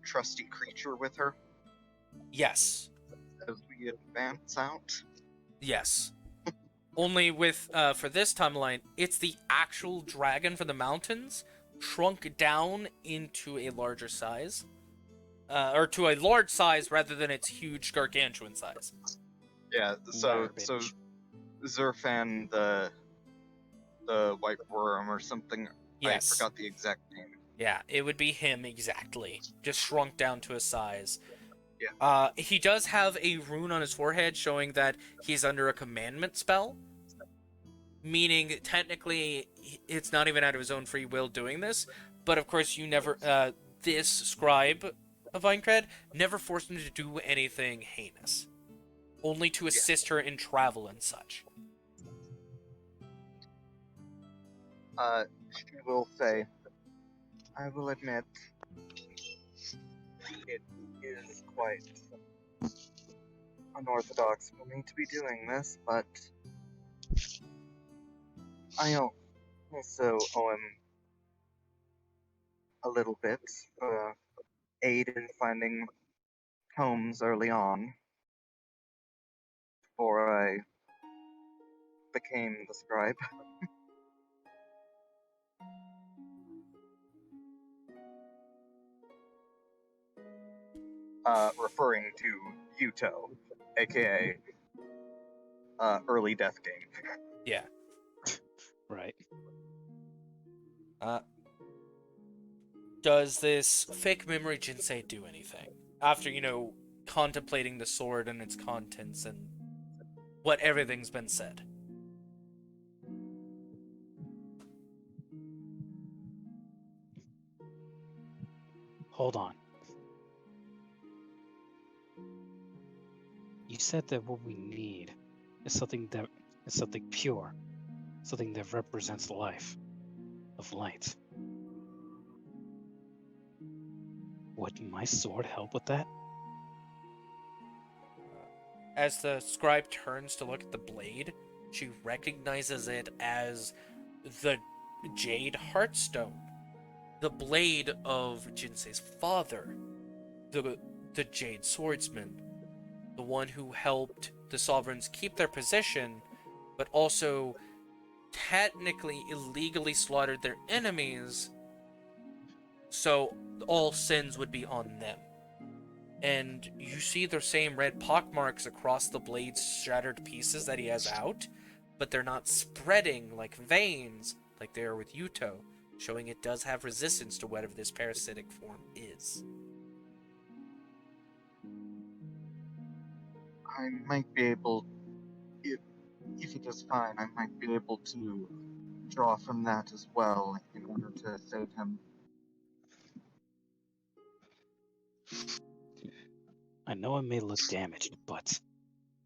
trusty creature with her Yes. as we advance out? Yes. Only with, for this timeline, it's the actual dragon from the mountains shrunk down into a larger size. Or to a large size rather than its huge gargantuan size. Yeah, so Garbage. Zerfan the white worm or something. Yes. I forgot the exact name. Yeah, it would be him exactly. Just shrunk down to a size. Yeah. He does have a rune on his forehead showing that he's under a commandment spell. Meaning, technically, it's not even out of his own free will doing this. But of course, you never, this scribe of Aincrad never forced him to do anything heinous. Only to assist her in travel and such. She will say, I will admit, it is quite unorthodox for me to be doing this, but I also owe him a little bit aid in finding homes early on before I became the scribe. Referring to Yuto, aka early death game. Yeah. Right. Does this fake memory Jinsei do anything? After, contemplating the sword and its contents and what everything's been said. Hold on. You said that what we need is something pure, something that represents life, of light. Would my sword help with that? As the scribe turns to look at the blade, she recognizes it as the Jade Heartstone, the blade of Jinsei's father, the Jade Swordsman, the one who helped the Sovereigns keep their position, but also technically illegally slaughtered their enemies, so all sins would be on them. And you see the same red pockmarks across the blade's shattered pieces that he has out, but they're not spreading like veins like they are with Yuto, showing it does have resistance to whatever this parasitic form is. I might be able, if it is fine, I might be able to draw from that as well in order to save him. I know it may look damaged, but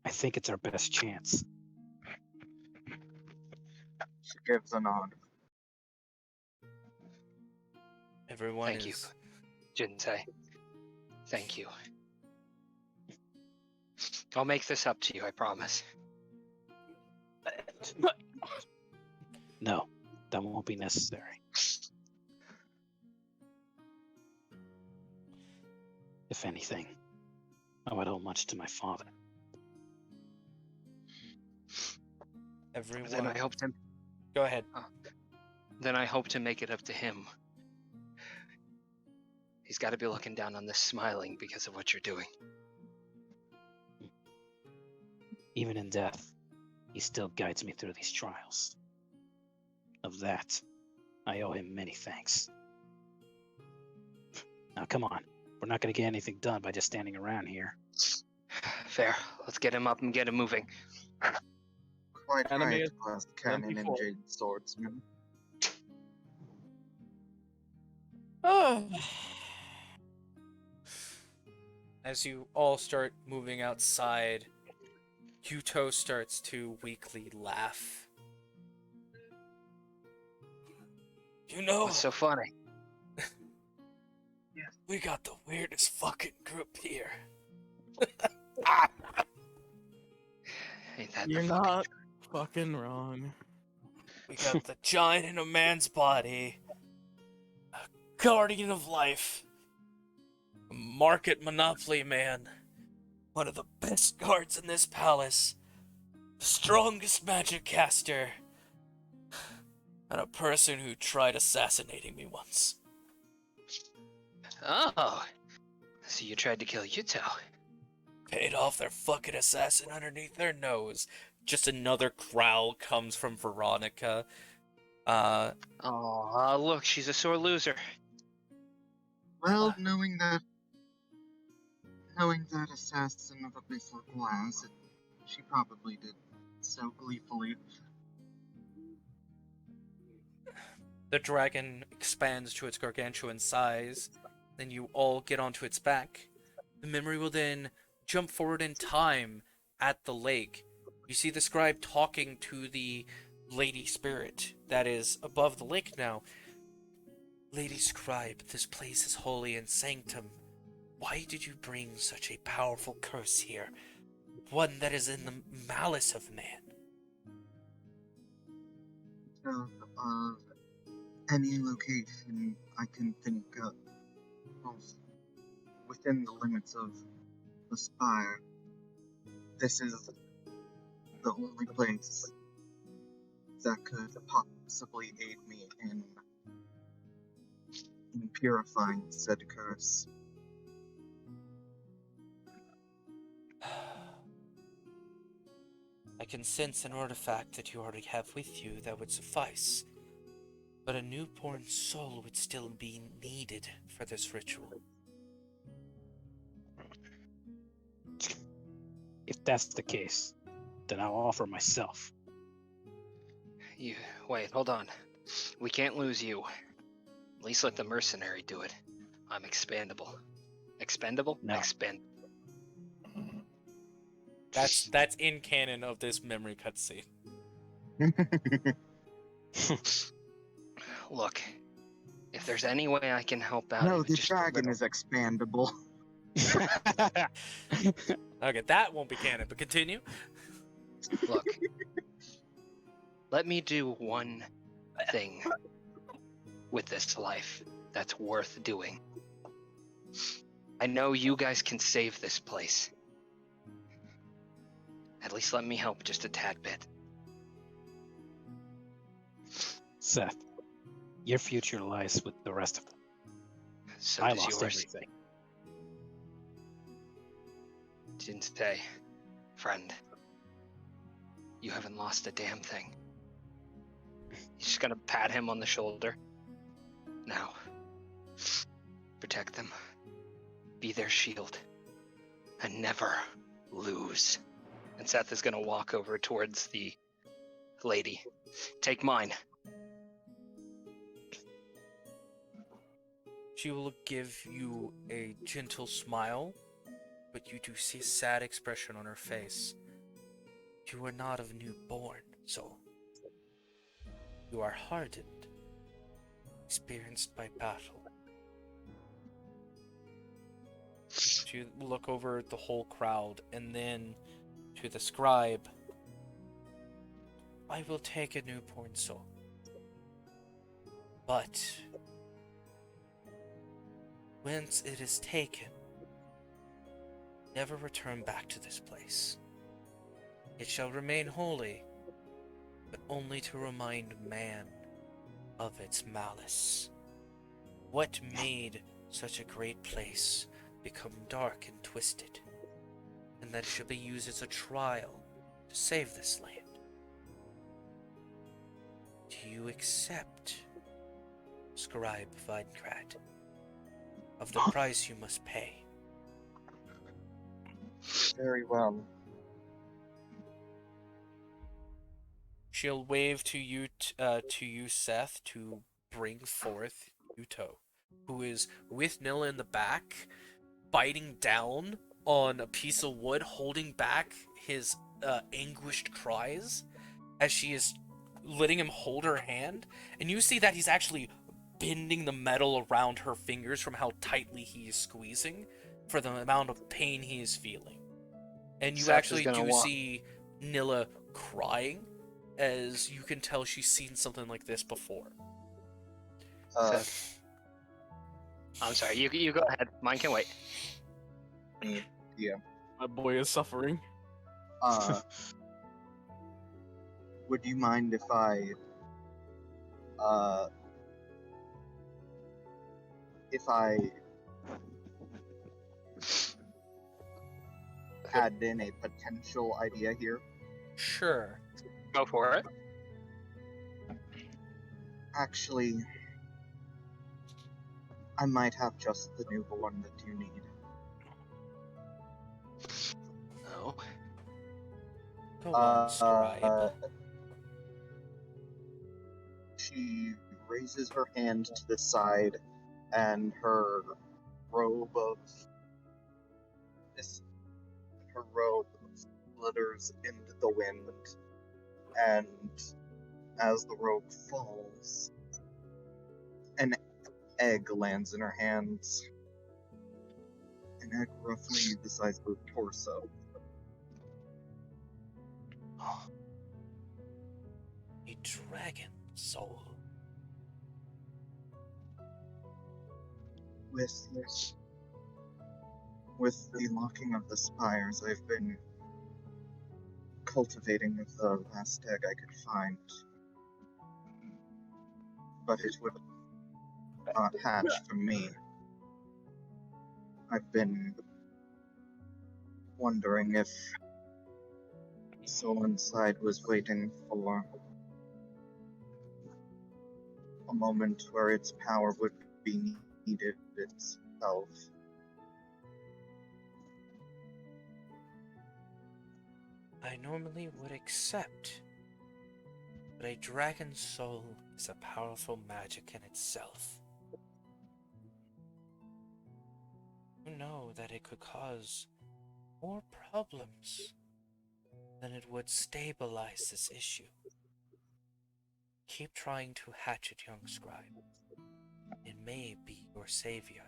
I think it's our best chance. She gives a nod. Everyone Thank you, is... Jinsei. Thank you. I'll make this up to you, I promise. No, that won't be necessary. If anything, I would owe much to my father. Everyone... Then I hope to... Go ahead. Then I hope to make it up to him. He's got to be looking down on this smiling because of what you're doing. Even in death, he still guides me through these trials. Of that, I owe him many thanks. Now come on, we're not going to get anything done by just standing around here. Fair. Let's get him up and get him moving. Quite Enemy right, is Glass Cannon and 24. Jade Swordsman. As you all start moving outside, Yuto starts to weakly laugh. You know, What's so funny? we got the weirdest fucking group here. Ain't that You're the not fucking wrong. We got the giant in a man's body, a guardian of life, a market monopoly man, one of the best guards in this palace, the strongest magic caster, and a person who tried assassinating me once. Oh, so you tried to kill Yuto? Paid off their fucking assassin underneath their nose. Just another growl comes from Veronica. Oh, look, she's a sore loser. Well, knowing that assassin of abyssal glass, she probably did so gleefully. The dragon expands to its gargantuan size. Then you all get onto its back. The memory will then jump forward in time at the lake. You see the scribe talking to the lady spirit that is above the lake now. Lady scribe, this place is holy and sanctum. Why did you bring such a powerful curse here? One that is in the malice of man. Of any location I can think of within the limits of the spire, this is the only place that could possibly aid me in purifying said curse. I can sense an artifact that you already have with you that would suffice, but a newborn soul would still be needed for this ritual. If that's the case, then I'll offer myself. Wait, hold on. We can't lose you. At least let the mercenary do it. I'm expandable. Expendable? No. Expendable. That's in canon of this memory cutscene. Look, if If there's any way I can help out, No, even the just a dragon little. is expandable. Okay, that won't be canon, but continue. Look, let me do one thing with this life that's worth doing. I know you guys can save this place. At least let me help just a tad bit. Seth, your future lies with the rest of them. So I does lost yours. everything. Didn't say, friend. You haven't lost a damn thing. He's just gonna pat him on the shoulder. Now, protect them. Be their shield. And never lose. And Seth is gonna walk over towards the lady. Take mine. She will give you a gentle smile, but you do see a sad expression on her face. You are not of newborn, so you are hardened, experienced by battle. She will look over at the whole crowd and then to the scribe. I will take a newborn soul, but once it is taken, never return back to this place. It shall remain holy, but only to remind man of its malice. What made such a great place become dark and twisted, and that should be used as a trial to save this land? Do you accept, Scribe Vinkrat, of the price you must pay? Very well. She'll wave to you, Seth, to bring forth Yuto, who is with Nilla in the back, biting down on a piece of wood, holding back his anguished cries as she is letting him hold her hand. And you see that he's actually bending the metal around her fingers from how tightly he is squeezing for the amount of pain he is feeling. And you Seth is actually gonna do walk. see Nilla crying, as you can tell she's seen something like this before. Seth. I'm sorry, you go ahead. Mine can wait. Yeah. My boy is suffering. Would you mind if I add in a potential idea here? Sure. Go for it. Actually, I might have just the newborn that you need. No. Go on, Scribe. She raises her hand to the side, and her robe flutters into the wind, and as the robe falls, an egg lands in her hands. An egg roughly the size of her torso. A dragon soul. With the locking of the spires, I've been cultivating the last egg I could find. But it would not hatch from me. I've been wondering if soul inside was waiting for a moment where its power would be needed itself. I normally would accept, but a dragon soul is a powerful magic in itself. You know that it could cause more problems than it would stabilize this issue. Keep trying to hatch it, young scribe. It may be your savior.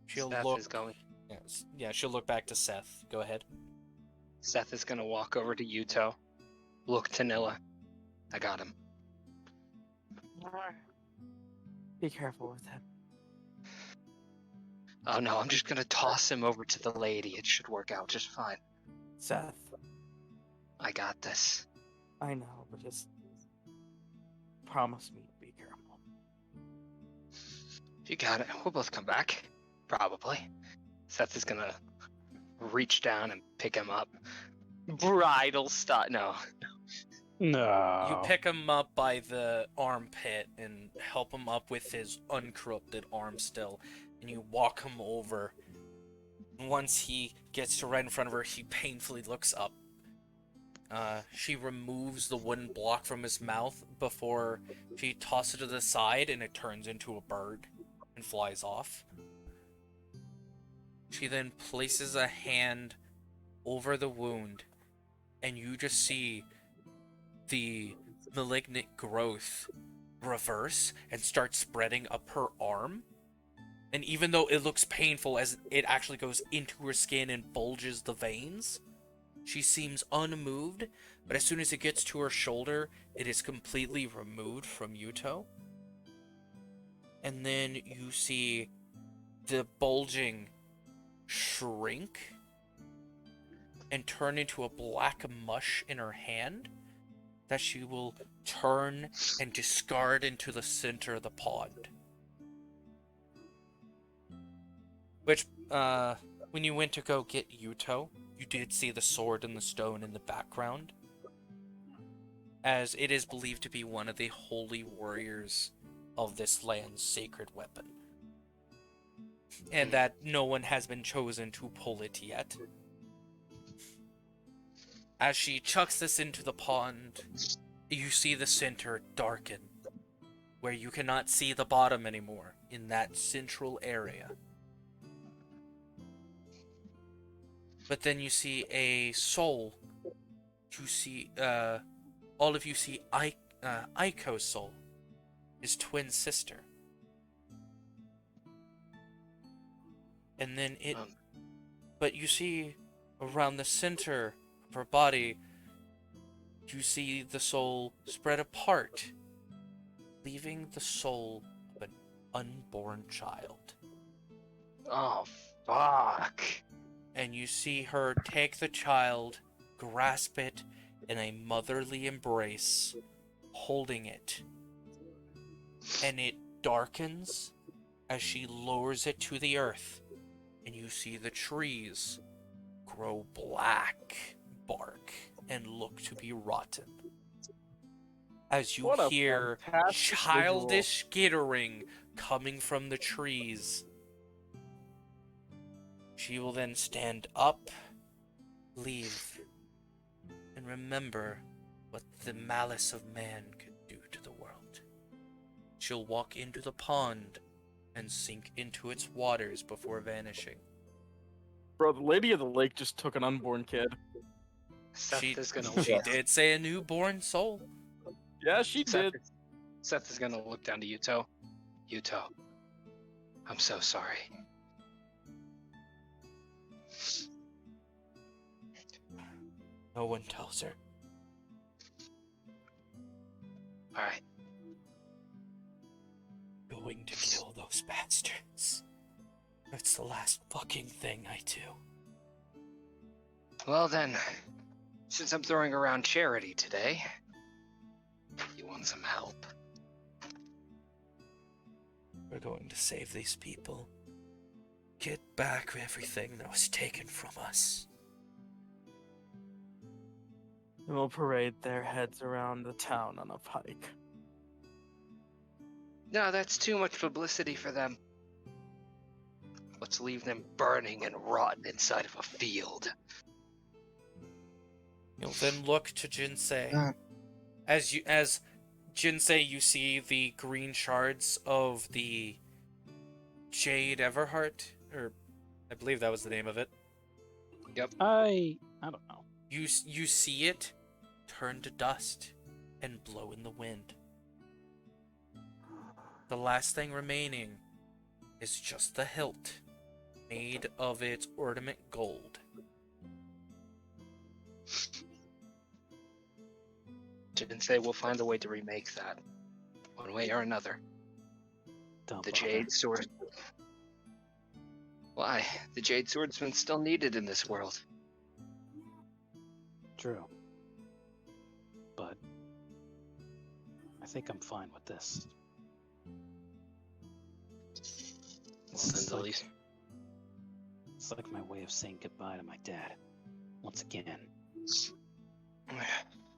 She'll Seth look. is going. Yeah, she'll look back to Seth. Go ahead. Seth is gonna walk over to Yuto. Look to Nilla. I got him. Be careful with him. Oh no, I'm just gonna toss him over to the lady. It should work out just fine. Seth, I got this. I know, but just promise me to be careful. You got it. We'll both come back. Probably. Seth is gonna reach down and pick him up. Bridal style. No. No. You pick him up by the armpit and help him up with his uncorrupted arm still, and you walk him over. Once he gets to right in front of her, he painfully looks up. She removes the wooden block from his mouth before she tosses it to the side, and it turns into a bird and flies off. She then places a hand over the wound, and you just see the malignant growth reverse and start spreading up her arm. And even though it looks painful as it actually goes into her skin and bulges the veins, she seems unmoved, but as soon as it gets to her shoulder, it is completely removed from Yuto. And then you see the bulging shrink and turn into a black mush in her hand that she will turn and discard into the center of the pond. Which, when you went to go get Yuto, you did see the sword and the stone in the background, as it is believed to be one of the holy warriors of this land's sacred weapon. And that no one has been chosen to pull it yet. As she chucks this into the pond, you see the center darken, where you cannot see the bottom anymore in that central area. But then you see a soul. You see, all of you see Aiko's soul, his twin sister. And then but you see around the center of her body, you see the soul spread apart, leaving the soul of an unborn child. Oh, fuck. And you see her take the child, grasp it in a motherly embrace, holding it. And it darkens as she lowers it to the earth, and you see the trees grow black bark and look to be rotten. As you What a hear fantastic childish skittering coming from the trees. She will then stand up, leave, and remember what the malice of man could do to the world. She'll walk into the pond and sink into its waters before vanishing. Bro, the Lady of the Lake just took an unborn kid. Seth is gonna She look. did say a newborn soul. Yeah, she Seth, did. Seth is gonna look down to Yuto. Yuto, I'm so sorry. No one tells her. Alright. Going to kill those bastards. That's the last fucking thing I do. Well then, since I'm throwing around charity today, you want some help? We're going to save these people. Get back everything that was taken from us. And we'll parade their heads around the town on a pike. No, that's too much publicity for them. Let's leave them burning and rotten inside of a field. You'll then look to Jinsei. As Jinsei, you see the green shards of the Jade Everheart, or I believe that was the name of it. I don't know. You see it turn to dust and blow in the wind. The last thing remaining is just the hilt, made of its ornament gold. Didn't say we'll find a way to remake that, one way or another. Don't The bother. Jade Sword. Why? The Jade Swordsman's still needed in this world. True. But I think I'm fine with this. Well, then the like, least. It's like my way of saying goodbye to my dad. Once again.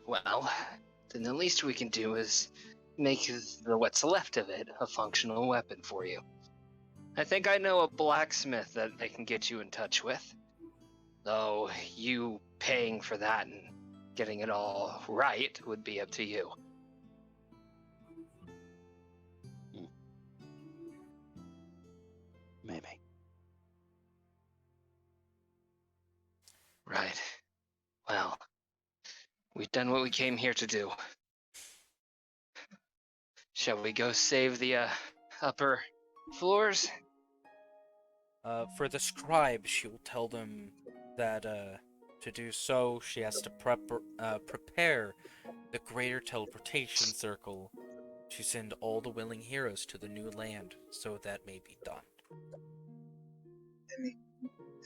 Well, then the least we can do is make what's left of it a functional weapon for you. I think I know a blacksmith that they can get you in touch with. Though you paying for that and getting it all right would be up to you. Maybe. Right. Well, we've done what we came here to do. Shall we go save the upper floors? For the scribe, she will tell them that to do so, she has to prepare the greater teleportation circle to send all the willing heroes to the new land, so that may be done.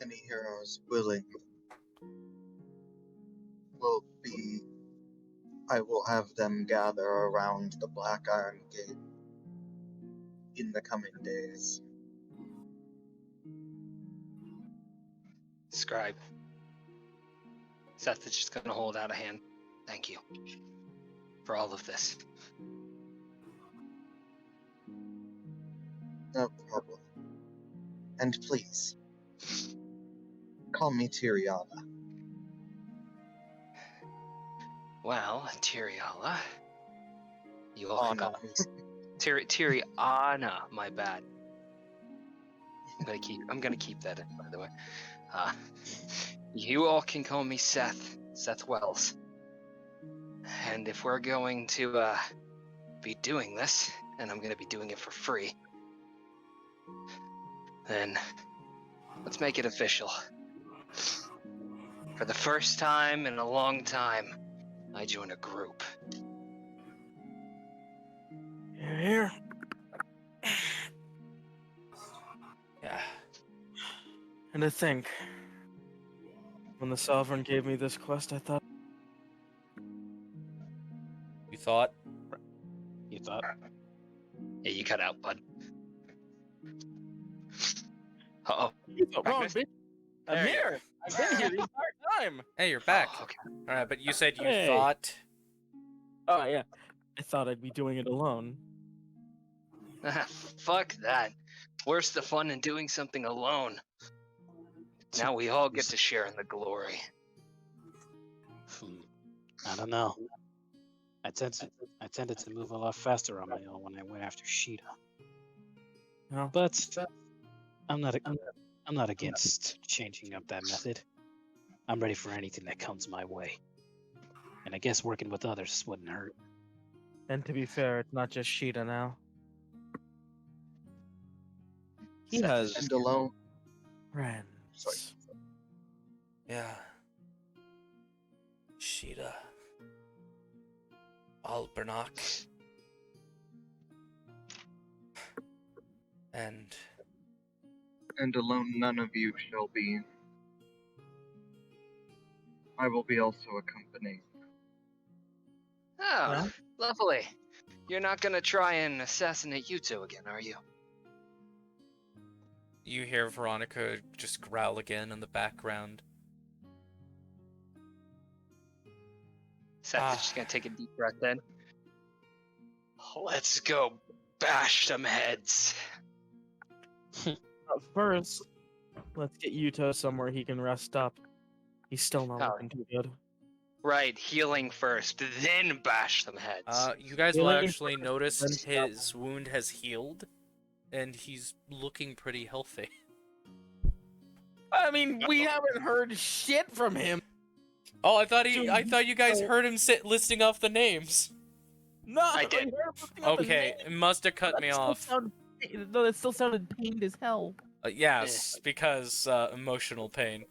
Any heroes willing will be. I will have them gather around the Black Iron Gate in the coming days. Scribe. Seth is just gonna hold out a hand. Thank you for all of this. No problem. And please, call me Tiriana. Well, Tiriala. You all can Anna. call me Tiriana, my bad. I'm gonna keep that in, by the way. You all can call me Seth Wells. And if we're going to be doing this, and I'm gonna be doing it for free, then let's make it official. For the first time in a long time, I join a group. Here. Yeah. And to think, when the Sovereign gave me this quest, I thought, You thought? You thought? Yeah, you cut out, bud. Uh-oh. you thought wrong, Magnus? bitch. I'm There you here. I've been here the entire time. Hey, you're back. Oh, okay. Alright, but you said you Hey. thought... Oh yeah. I thought I'd be doing it alone. Fuck that. Where's the fun in doing something alone? Now we all get to share in the glory. I don't know. I tended to move a lot faster on my own when I went after Sheeta. No. But I'm not against changing up that method. I'm ready for anything that comes my way. And I guess working with others wouldn't hurt. And to be fair, it's not just Sheeta now. He Seth has is just- And alone. friends. Sorry. Yeah. Sheeta. Albernac. And... And alone none of you shall be. I will be also accompanying. Oh, Yeah? lovely. You're not gonna try and assassinate Yuto again, are you? You hear Veronica just growl again in the background. Seth is just gonna take a deep breath in. Let's go bash some heads. But first, let's get Yuto somewhere he can rest up. He's still not Oh. looking too good. Right, healing first, then bash some heads. You guys will Really? actually notice Then stop. his wound has healed, and he's looking pretty healthy. I mean, we haven't heard shit from him. Oh, I thought you guys heard him listing off the names. No, I did. you heard him lifting up the Okay, name. it must have cut That me still off. No, that still sounded pained as hell. Yes, because emotional pain.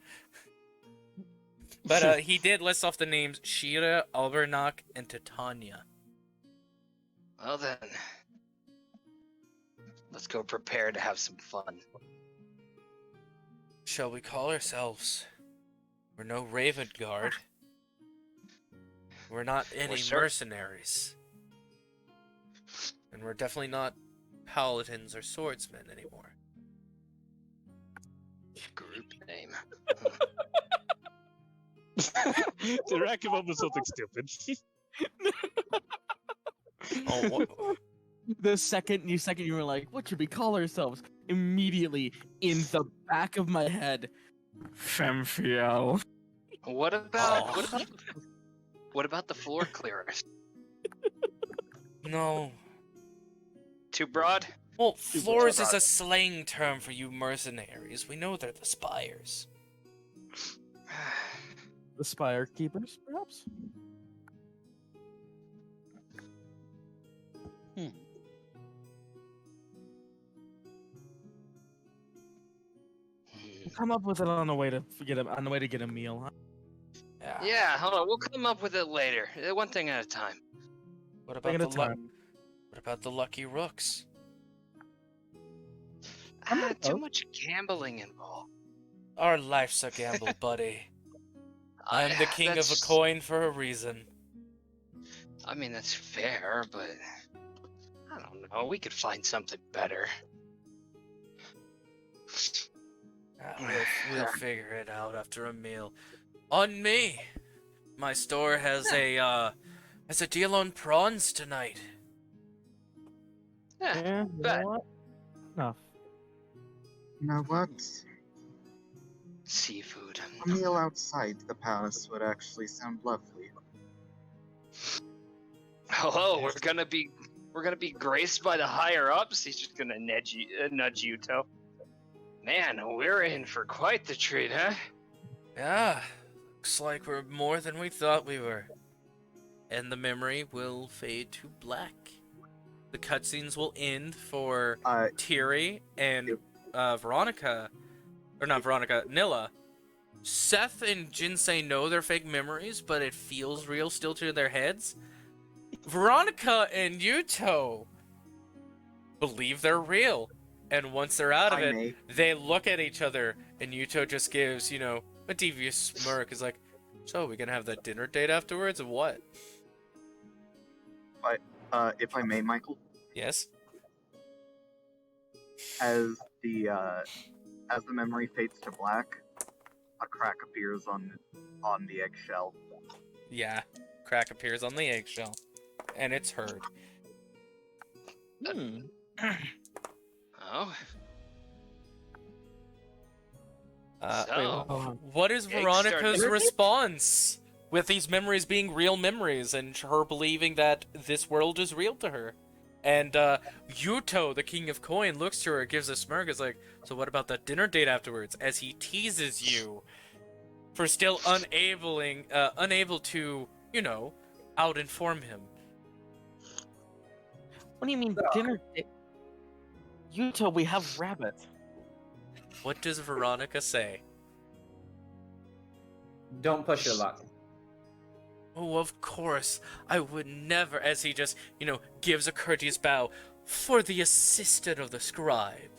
But he did list off the names Shira, Albernach, and Titania. Well then, let's go prepare to have some fun. Shall we call ourselves? We're no Raven Guard. We're not any mercenaries. And we're definitely not paladins or swordsmen anymore. Group name. Did come up with something stupid? Oh, what? The second you were like, what should we call ourselves? Immediately, in the back of my head, Femfiel. What about what about the floor clearers? No. Too broad? Well, floors is a slang term for you mercenaries. We know they're the spires. The Spire Keepers, perhaps? Come up with it on the way to get a meal, huh? Yeah, hold on. We'll come up with it later. One thing at a time. What Thing about at a the What about the lucky rooks? Too much gambling involved. Our life's a gamble, buddy. I'm the king of a That's- coin for a reason. I mean, that's fair, but I don't know. We could find something better. We'll figure it out after a meal. On me. My store has a deal on prawns tonight. Yeah, you bet. know what? Enough. You know what? Seafood. A meal outside the palace would actually sound lovely. Hello, we're gonna be graced by the higher ups. He's just gonna nudge Yuto. Man, we're in for quite the treat, huh? Yeah, looks like we're more than we thought we were. And the memory will fade to black. The cutscenes will end for Tiri and Veronica, or not Veronica, Nilla. Seth and Jinsei know they're fake memories, but it feels real still to their heads. Veronica and Yuto believe they're real. And once they're out of it, they look at each other, and Yuto just gives, a devious smirk. Is like, so we gonna have that dinner date afterwards, or what? If I may, Michael, Yes? as the memory fades to black, a crack appears on the eggshell. Yeah. Crack appears on the eggshell. And it's heard. Oh. What is Veronica's response with these memories being real memories and her believing that this world is real to her? And Yuto, the king of coin, looks to her, gives a smirk, is like, so what about that dinner date afterwards? As he teases you for still unable to, out-inform him. What do you mean dinner date? Yuto, we have rabbit. What does Veronica say? Don't push your luck. Oh, of course. I would never, as he just, gives a courteous bow, for the assistant of the scribe.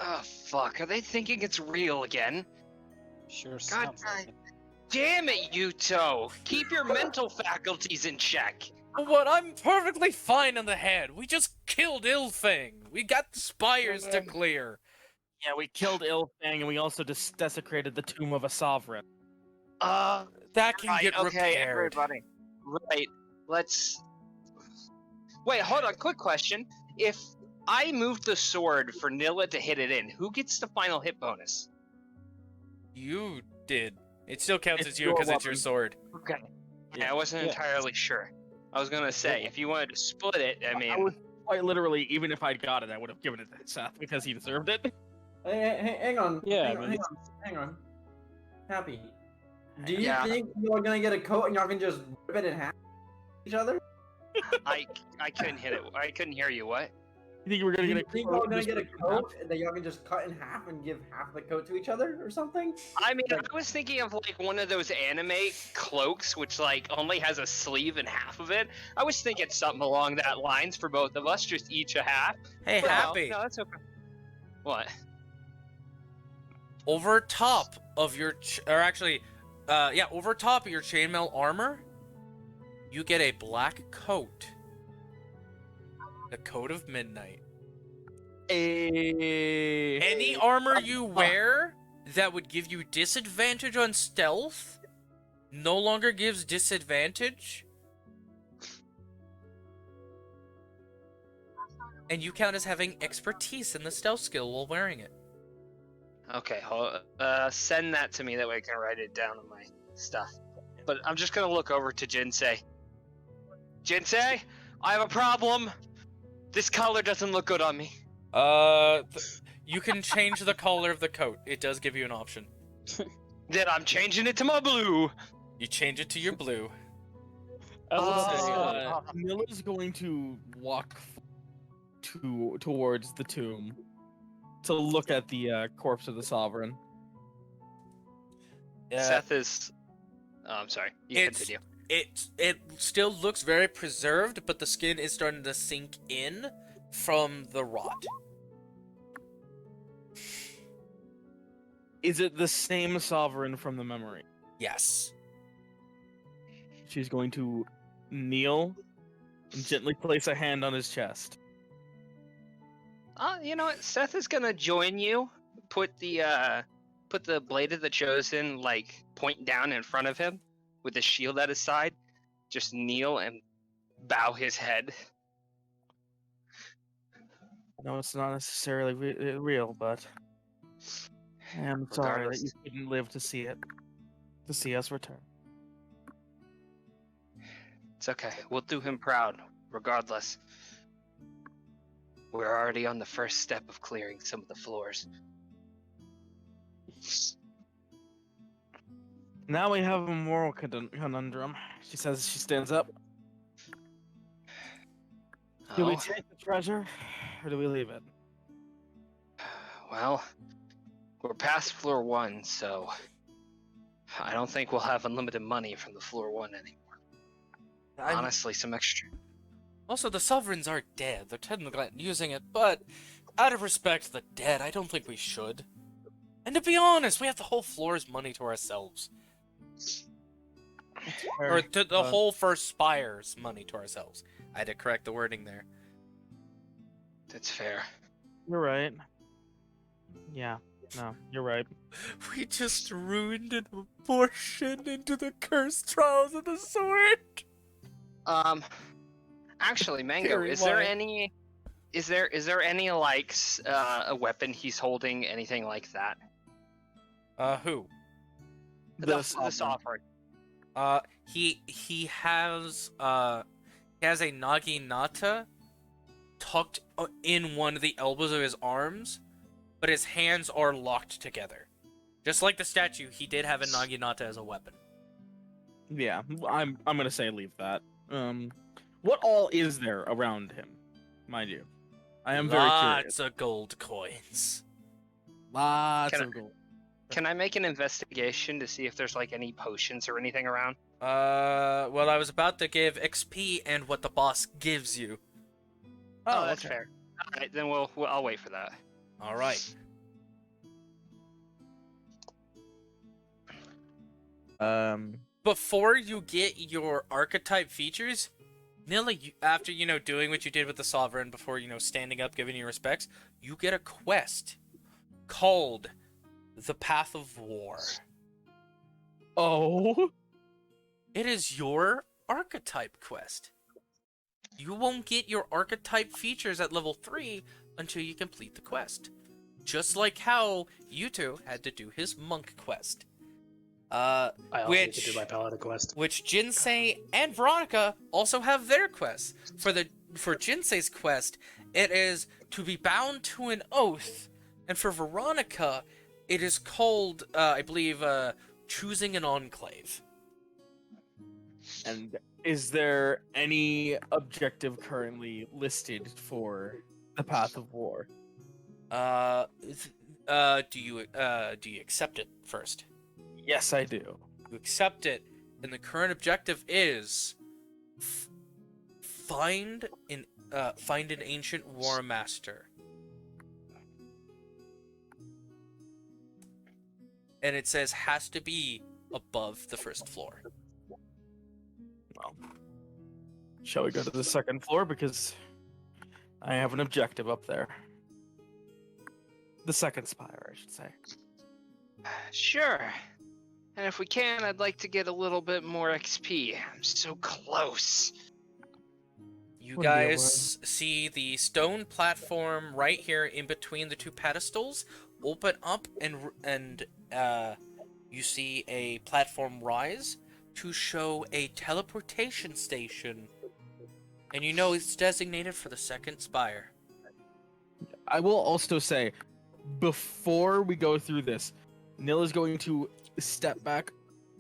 Oh, fuck. Are they thinking it's real again? Sure. God damn it, Yuto! Keep your mental faculties in check. What? I'm perfectly fine in the head. We just killed Illfang. We got the spires to clear. Yeah, we killed Illfang, and we also desecrated the tomb of a sovereign. That can get okay, repaired. everybody. Right, let's... Wait, hold on, quick question. If I moved the sword for Nilla to hit it in, who gets the final hit bonus? You did. It still counts It's as you your because it's your weapon. sword. Okay. Yeah, I wasn't entirely sure. I was gonna say, if you wanted to split it, I mean... I would quite literally, even if I'd got it, I would have given it to Seth because he deserved it. Hang on. Yeah, Hang on. Happy. Do you Yeah. think you're gonna get a coat and y'all can just rip it in half? each other? I couldn't hit it. I couldn't hear you. What? You think we're gonna You get a think coat y'all gonna just get a ripped in half? coat and that y'all can just cut in half and give half the coat to each other or something? I mean, Like- I was thinking of like one of those anime cloaks, which like only has a sleeve in half of it. I was thinking something along that lines for both of us, just each a half. Hey, But Happy. No, that's okay. What? Over top of your, over top of your chainmail armor, you get a black coat. The Cloak of Midnight. Any armor you wear that would give you disadvantage on stealth no longer gives disadvantage. And you count as having expertise in the stealth skill while wearing it. Okay, send that to me. That way I can write it down on my stuff. But I'm just gonna look over to Jinsei. Jinsei, I have a problem. This color doesn't look good on me. You can change the color of the coat. It does give you an option. Then I'm changing it to my blue. You change it to your blue. Milla's going to walk towards the tomb to look at the corpse of the sovereign. Seth is. Oh, I'm sorry. You continue. It still looks very preserved, but the skin is starting to sink in from the rot. Is it the same sovereign from the memory? Yes. She's going to kneel and gently place a hand on his chest. You know what? Seth is gonna join you. Put the blade of the chosen like point down in front of him, with the shield at his side. Just kneel and bow his head. No, it's not necessarily real, but I am sorry that you couldn't live to see it, to see us return. It's okay. We'll do him proud, regardless. We're already on the first step of clearing some of the floors. Now we have a moral conundrum. She says as she stands up. Do we take the treasure, or do we leave it? Well, we're past floor 1, so I don't think we'll have unlimited money from the floor 1 anymore. Honestly, some extra. Also, the sovereigns are dead. They're technically not using it, but out of respect to the dead, I don't think we should. And to be honest, we have the whole floor's money to ourselves. Or the whole first spire's money to ourselves. I had to correct the wording there. That's fair. You're right. Yeah, no, you're right. We just ruined an abortion into the cursed trials of the sword. Actually, Mango, Very is there wide. any like a weapon he's holding, anything like that? Who? The sovereign. He has a naginata tucked in one of the elbows of his arms, but his hands are locked together. Just like the statue, he did have a naginata as a weapon. Yeah, I'm gonna say leave that. What all is there around him, mind you? I am very curious. Lots of gold coins. Lots of gold. Can I make an investigation to see if there's like any potions or anything around? Well, I was about to give XP and what the boss gives you. Oh, that's fair. All right, then I'll wait for that. All right. Before you get your archetype features, Nilla, after doing what you did with the Sovereign, before standing up, giving your respects, you get a quest called the Path of War. Oh. It is your archetype quest. You won't get your archetype features at level 3 until you complete the quest. Just like how Yuto had to do his monk quest. I also need to do my paladin quest. Which Jinsei and Veronica also have their quests. For Jinsei's quest, it is to be bound to an oath. And for Veronica, it is called, I believe, choosing an enclave. And is there any objective currently listed for the Path of War? Do you accept it first? Yes, I do. You accept it, and the current objective is find an ancient war master. And it says has to be above the first floor. Well, shall we go to the second floor, because I have an objective up there. The second spire, I should say. Sure. And if we can, I'd like to get a little bit more XP. I'm so close. You guys see the stone platform right here in between the two pedestals open up, and you see a platform rise to show a teleportation station. And you know it's designated for the second spire. I will also say, before we go through this, Nil is going to step back,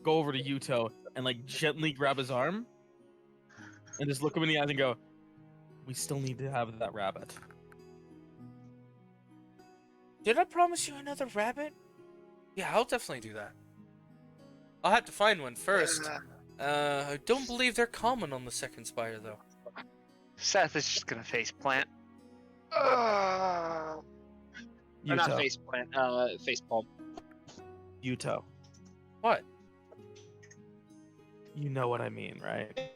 go over to Yuto, and like gently grab his arm, and just look him in the eyes and go, "We still need to have that rabbit." Did I promise you another rabbit? Yeah, I'll definitely do that. I'll have to find one first. I don't believe they're common on the second spire, though. Seth is just gonna face plant. Or not face plant, face palm. Yuto. What? You know what I mean, right?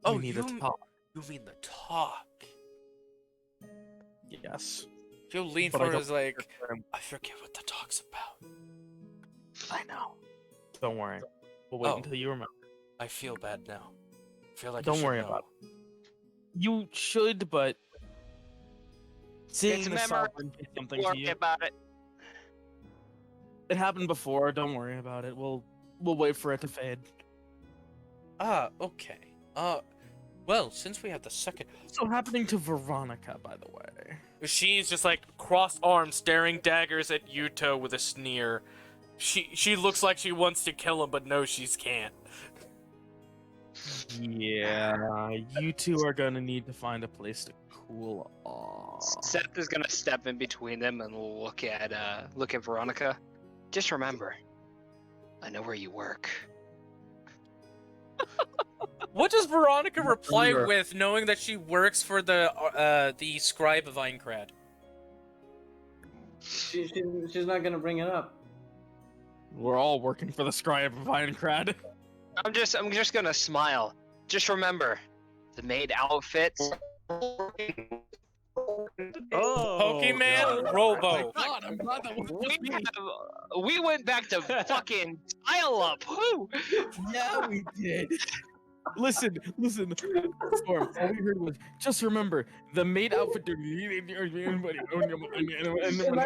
Oh, we need to talk. You mean the talk? Yes. He'll lean But I forward don't and is like, hear him. I forget what the talk's about. I know. Don't worry. We'll wait Oh. until you remember. I feel bad now. I feel like I Don't should worry know. about it. You should, but seeing It's the memory. sovereign did something to Worry you. about it. It happened before. Don't worry about it. We'll wait for it to fade. Ah, okay. Well, since we have the second... So happening to Veronica, by the way. She's just like crossed arms, staring daggers at Yuto with a sneer. She looks like she wants to kill him, but no, she can't. Yeah, you two are gonna need to find a place to cool off. Seth is gonna step in between them and look at Veronica. Just remember, I know where you work. What does Veronica reply with, knowing that she works for the scribe of Eincrad? She's not gonna bring it up. We're all working for the Scribe of Eincrad. I'm just gonna smile. Just remember, the maid outfits. Oh, Pokemon Robo. God, I'm glad that wasn't me. We went back to fucking dial up. Woo! Yeah, we did. Listen. Storm, all we heard was, just remember, the maid outfit. That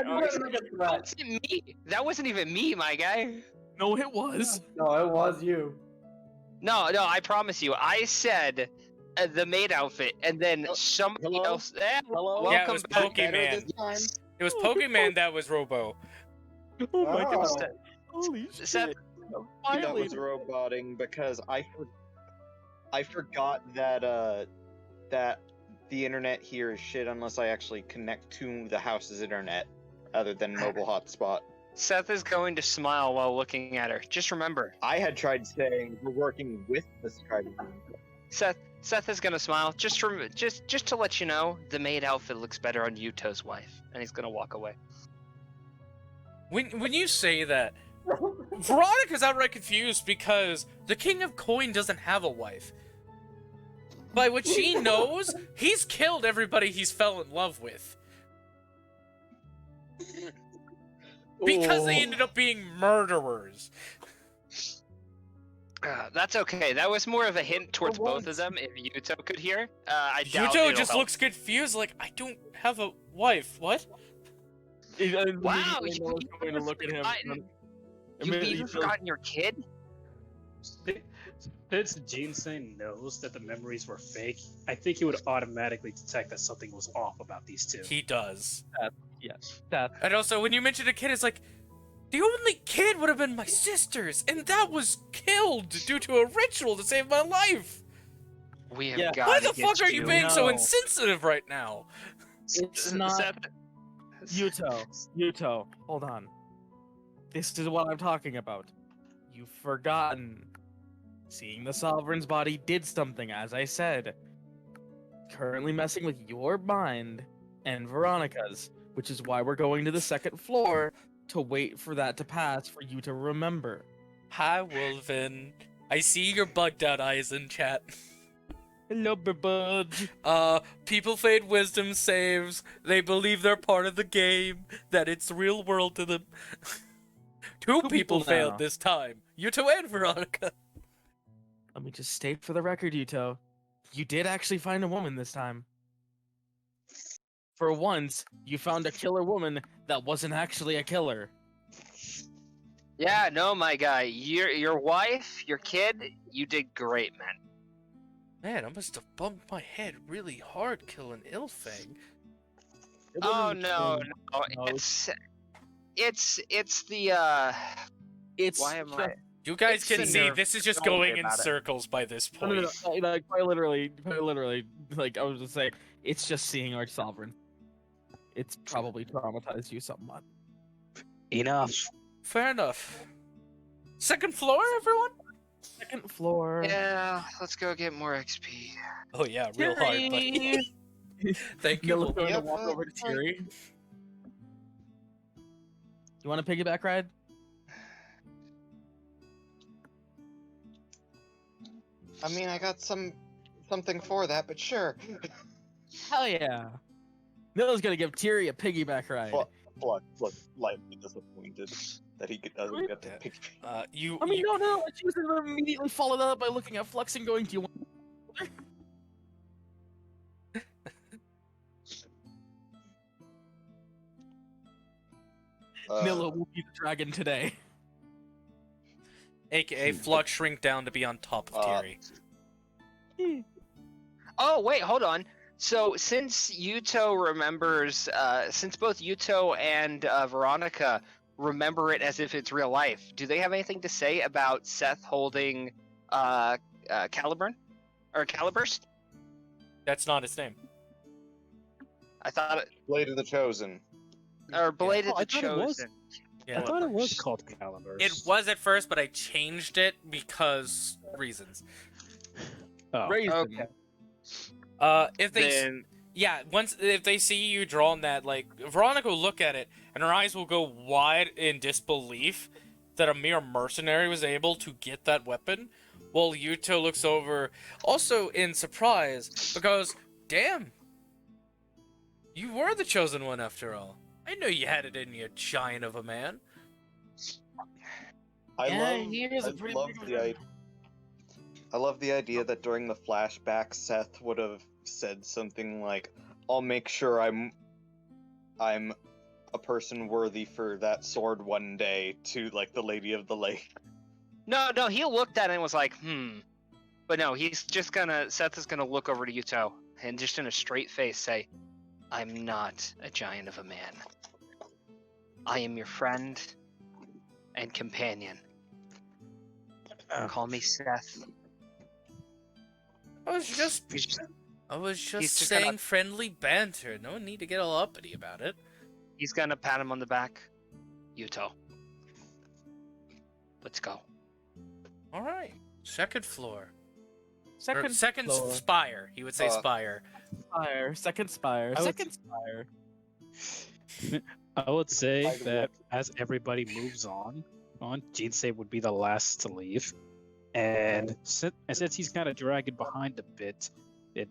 wasn't me. That wasn't even me, my guy. No, it was. No, it was you. No, I promise you. I said the maid outfit, and then somebody hello? else. Hello? Yeah, it Welcome was back. Pokemon. It was Pokemon that was Robo. Oh my Oh. goodness. Holy shit. Seth, That finally. was roboting because I forgot that that the internet here is shit unless I actually connect to the house's internet other than mobile hotspot. Seth is going to smile while looking at her. Just remember, I had tried saying we're working with the Scribe. Seth is gonna smile. Just to let you know, the maid outfit looks better on Yuto's wife, and he's gonna walk away. When you say that, Veronica's outright confused because the King of Coin doesn't have a wife. By what she knows, he's killed everybody he's fell in love with. Because they ended up being murderers. That's okay. That was more of a hint towards both of them. If Yuto could hear, I doubt Yuto it'll just help. looks confused, like, I don't have a wife. What? Wow, Going to look at him. You've even forgotten your kid? Since Jinsei knows that the memories were fake, I think he would automatically detect that something was off about these two. He does. Yes. That. And also, when you mentioned a kid, it's like, The only kid would have been my sister's, and that was killed due to a ritual to save my life. We have Yeah. got Why to the get fuck are you being so No. insensitive right now? It's not Seth, Yuto. Hold on. This is what I'm talking about. You've forgotten. Seeing the Sovereign's body did something, as I said. Currently messing with your mind and Veronica's, which is why we're going to the second floor to wait for that to pass for you to remember. Hi, Wolven. I see your bugged out eyes in chat. Hello, Budge. People fade wisdom saves. They believe they're part of the game, that it's real world to them. Two people people failed now. this time. Yuto and Veronica. Let me just state for the record, Yuto. You did actually find a woman this time. For once, you found a killer woman that wasn't actually a killer. yeah, no, my guy, your wife, your kid, you did great, man. Man, I must have bumped my head really hard killing Illfang. It Oh wasn't no, King. no, No, it's the It's Why am I? You guys It's can the see nerve. this is just Don't going worry in about it. circles by this no, point. like quite literally, like I was just saying, it's just seeing our sovereign. It's probably traumatized you somewhat. Enough. Fair enough. Second floor, everyone? Second floor. Yeah, let's go get more XP. Oh yeah, real hard, buddy. Thank you. Nilla's Wolven. going to Yep, walk over to fine. Tiri. You want a piggyback ride? I mean, I got something for that, but sure. Hell yeah. Nilla's gonna give Tiri a piggyback ride. Look, lightly disappointed that he doesn't get to pick. I mean, no, she was gonna immediately follow that up by looking at Flux and going, do you want... Nilla will be the dragon today. AKA Flux shrink down to be on top of Tiri. Oh wait, hold on. So since Yuto remembers, since both Yuto and Veronica remember it as if it's real life, do they have anything to say about Seth holding Caliburn or Caliburst? That's not his name. I thought it, Blade of the Chosen. or Bladed Oh, I the thought it was. Chosen. Yeah. I thought it was called Caliber. It was at first, but I changed it because reasons. Oh. Raisin. Okay. If they Then if they see you drawing that, like, Veronica will look at it and her eyes will go wide in disbelief that a mere mercenary was able to get that weapon, while Yuto looks over also in surprise because, damn, you were the chosen one after all. I knew you had it in you, giant of a man. I love the idea that during the flashback, Seth would have said something like, "I'll make sure I'm a person worthy for that sword one day," to like the Lady of the Lake. no, he looked at it and was like, But no, Seth is gonna look over to Yuto and just in a straight face say, I'm not a giant of a man. I am your friend and companion. Call me Seth. I was just He's just saying gonna- friendly banter. No need to get all uppity about it. He's gonna pat him on the back. Yuto. Let's go. All right, second floor. Second floor. Spire. He would say spire. Spire. Second spire. I would- Second spire. I would say that as everybody moves on, Jinsei would be the last to leave, and since he's kind of dragging behind a bit,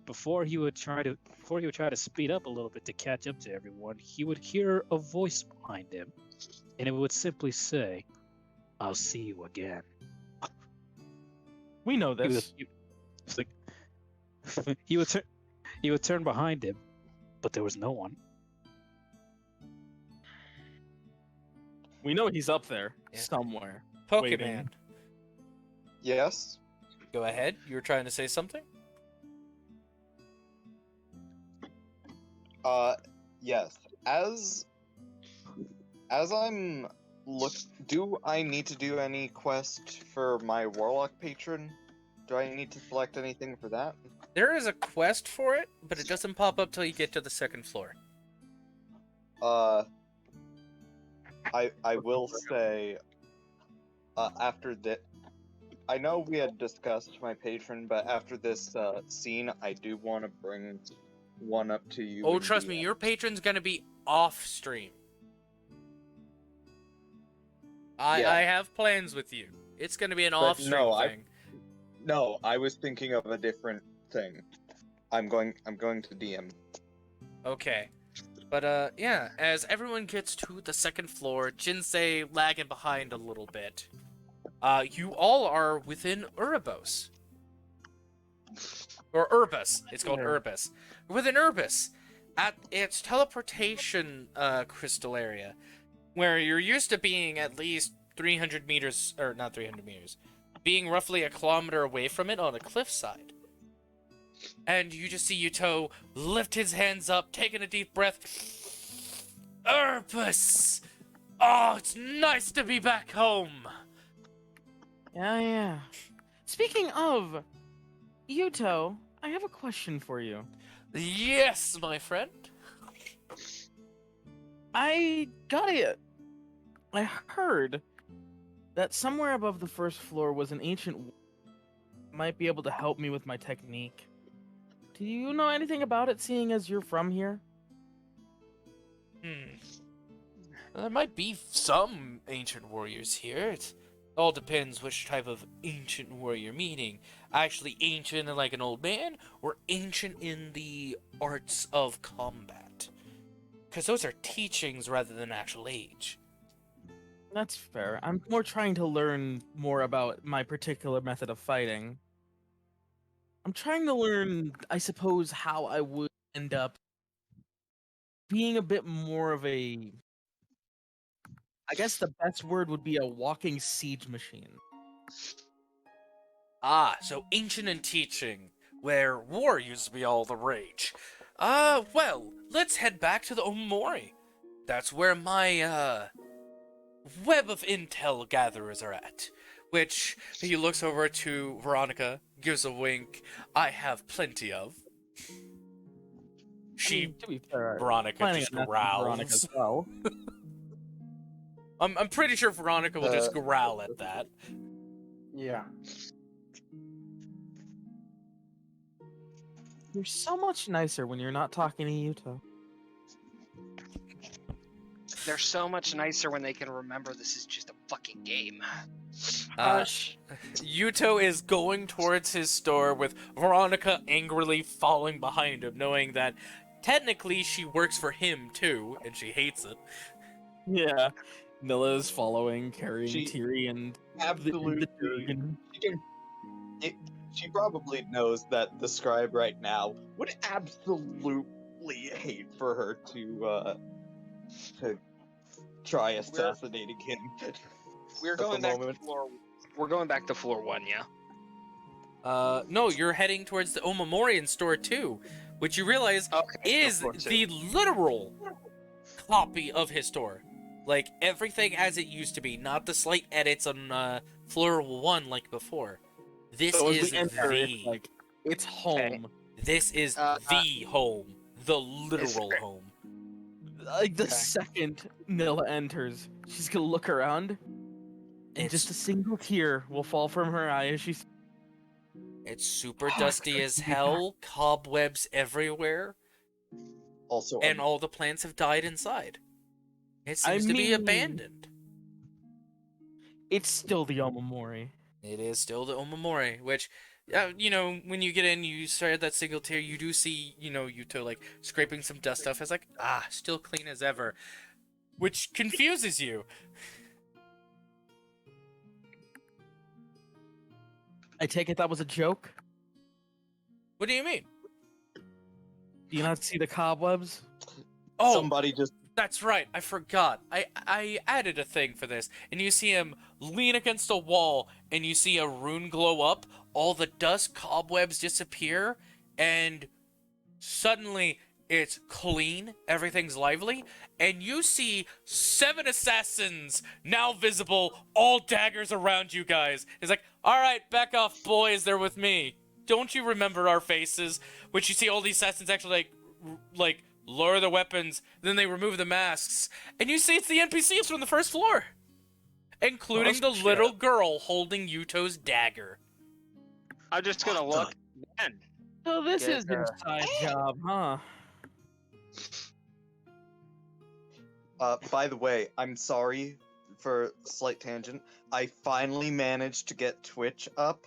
before he would try to speed up a little bit to catch up to everyone, he would hear a voice behind him, and it would simply say, "I'll see you again." We know this. He would turn behind him, but there was no one. We know he's up there Yeah. somewhere. Pokemon. Waiting. Yes. Go ahead. You were trying to say something? Yes. As I'm look. Do I need to do any quest for my warlock patron? Do I need to select anything for that? There is a quest for it, but it doesn't pop up till you get to the second floor. I will say, after that, I know we had discussed my patron, but after this scene, I do want to bring one up to you. Oh, trust me, your patron's gonna be off stream. I have plans with you. It's gonna be an off stream thing. No, I was thinking of a different thing. I'm going to DM. Okay. But, yeah, as everyone gets to the second floor, Jinsei lagging behind a little bit. You all are within Urbos. Or Urbis. It's called Urbis. Within Urbis, at its teleportation, crystal area, where you're used to being at least 300 meters, or not 300 meters, being roughly a kilometer away from it on a cliffside. And you just see Yuto lift his hands up, taking a deep breath. Urbis! Oh, it's nice to be back home! Yeah. Speaking of Yuto, I have a question for you. Yes, my friend. I heard that somewhere above the first floor was an ancient might be able to help me with my technique. Do you know anything about it, seeing as you're from here? There might be some ancient warriors here. It all depends which type of ancient warrior meaning. Actually ancient in like an old man, or ancient in the arts of combat. Because those are teachings rather than actual age. That's fair. I'm more trying to learn more about my particular method of fighting. I'm trying to learn, I suppose, how I would end up being a bit more of a... I guess the best word would be a walking siege machine. Ah, so ancient and teaching, where war used to be all the rage. Well, let's head back to the Omamori. That's where my, web of intel gatherers are at. Which, he looks over to Veronica, gives a wink, I have plenty of. To be fair, Veronica just growls. Veronica as well. I'm pretty sure Veronica will just growl at that. Yeah. You're so much nicer when you're not talking to Yuto. They're so much nicer when they can remember this is just a fucking game. Yuto is going towards his store with Veronica angrily following behind him, knowing that technically she works for him too, and she hates it. Yeah. Nilla is following, carrying Tiri and absolutely. She probably knows that the scribe right now would absolutely hate for her to try assassinating him. We're going back to floor. We're going back to floor 1, yeah. No, you're heading towards the Omamorian store too, which you realize is the literal copy of his store. Like, everything as it used to be, not the slight edits on floor 1 like before. This is it's home. Okay. This is the home. The literal home. Like, the second Nilla enters, she's gonna look around, and just a single tear will fall from her eye as she's... It's super dusty as hell, cobwebs everywhere, also, and all the plants have died inside. It seems to be abandoned. It's still the Omamori. It is still the Omamori, which, you know, when you get in, you start that single tier, you do see, you know, Yuto, like, scraping some dust off. It's like, still clean as ever. Which confuses you. I take it that was a joke? What do you mean? Do you not see the cobwebs? Oh, somebody just... That's right, I forgot. I added a thing for this, and you see him lean against a wall, and you see a rune glow up, all the dust cobwebs disappear, and suddenly It's clean, everything's lively, and you see 7 assassins now visible, all daggers around you guys. It's like, alright, back off, boys, they're with me. Don't you remember our faces? Which you see all these assassins actually, like lower their weapons, then they remove the masks, and you see it's the NPCs from the first floor. Including the little girl holding Yuto's dagger. I'm just gonna look again. So this Get is your side job, huh? By the way, I'm sorry for a slight tangent. I finally managed to get Twitch up.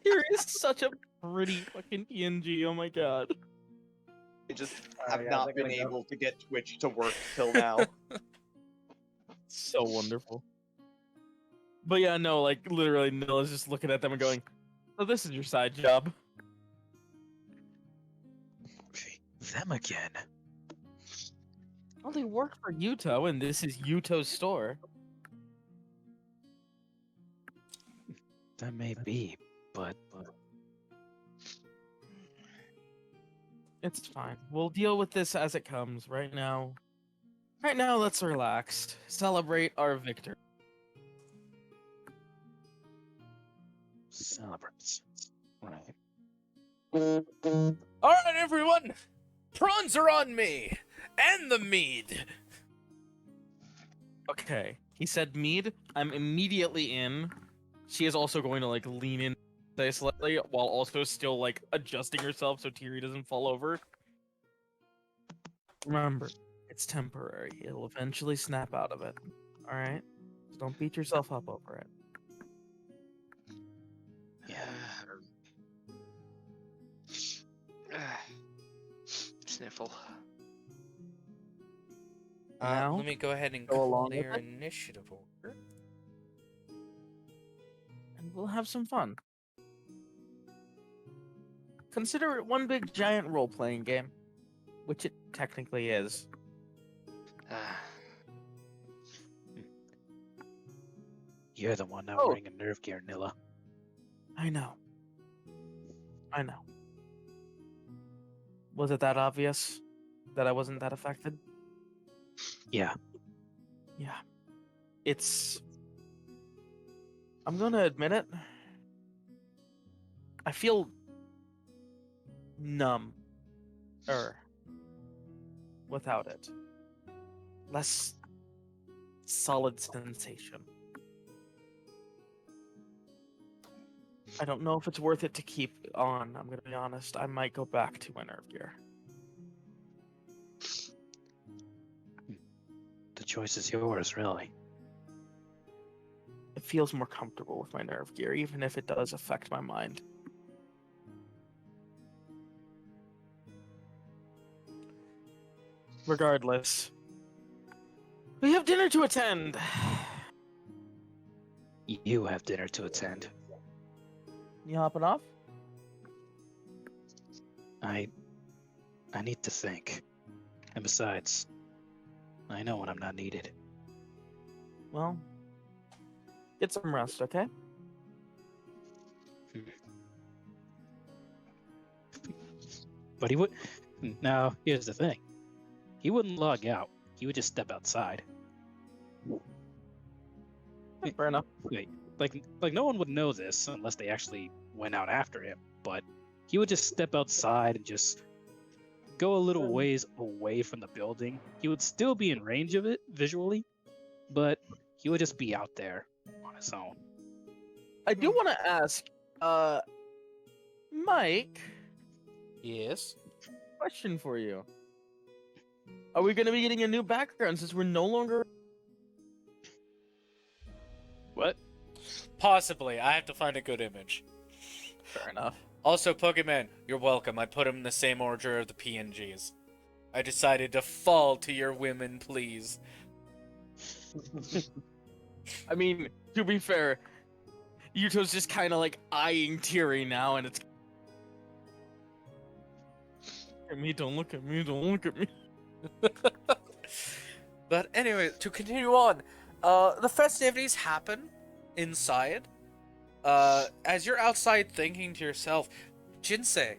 Here is such a pretty fucking PNG, oh my god. I just have not been able to get Twitch to work till now. So wonderful. But yeah, no, like, literally, Nilla's just looking at them and going, so this is your side job. Them again. Well, they work for Yuto, and this is Yuto's store. That may be, but It's fine. We'll deal with this as it comes. Right now, let's relax. Celebrate our victory. celebrates. Right. Alright, everyone! Prawns are on me! And the mead! Okay. He said mead. I'm immediately in. She is also going to, like, lean in slightly while also still, like, adjusting herself so Tiri doesn't fall over. Remember, it's temporary. It'll eventually snap out of it. Alright? So don't beat yourself up over it. Yeah. Sniffle. Now, Let me go ahead and go along clear with it. initiative order. And we'll have some fun. Consider it one big giant role-playing game, which it technically is. You're the one not Oh. wearing a nerve gear, Nilla. I know. Was it that obvious that I wasn't that affected? Yeah. Yeah. I'm gonna admit it. I feel numb. Without it. Less solid sensation. I don't know if it's worth it to keep on, I'm gonna be honest. I might go back to my nerve gear. The choice is yours, really. It feels more comfortable with my nerve gear, even if it does affect my mind. Regardless, we have dinner to attend. You have dinner to attend. You hopping off? I need to think. And besides, I know when I'm not needed. Well, get some rest, okay? But he would. Now, here's the thing. He wouldn't log out. He would just step outside. Fair enough. Wait, like no one would know this unless they actually went out after him. But he would just step outside and just go a little ways away from the building. He would still be in range of it visually, but he would just be out there on his own. I do want to ask, Mike, Yes? question for you. Are we going to be getting a new background since we're no longer... What? Possibly. I have to find a good image. Fair enough. Also, Pokemon, you're welcome. I put them in the same order of the PNGs. I decided to fall to your women, please. I mean, to be fair, Yuto's just kind of like eyeing Tiri now, and it's... Look at me, don't look at me, don't look at me. But anyway, to continue on, the festivities happen inside. As you're outside thinking to yourself, Jinsei.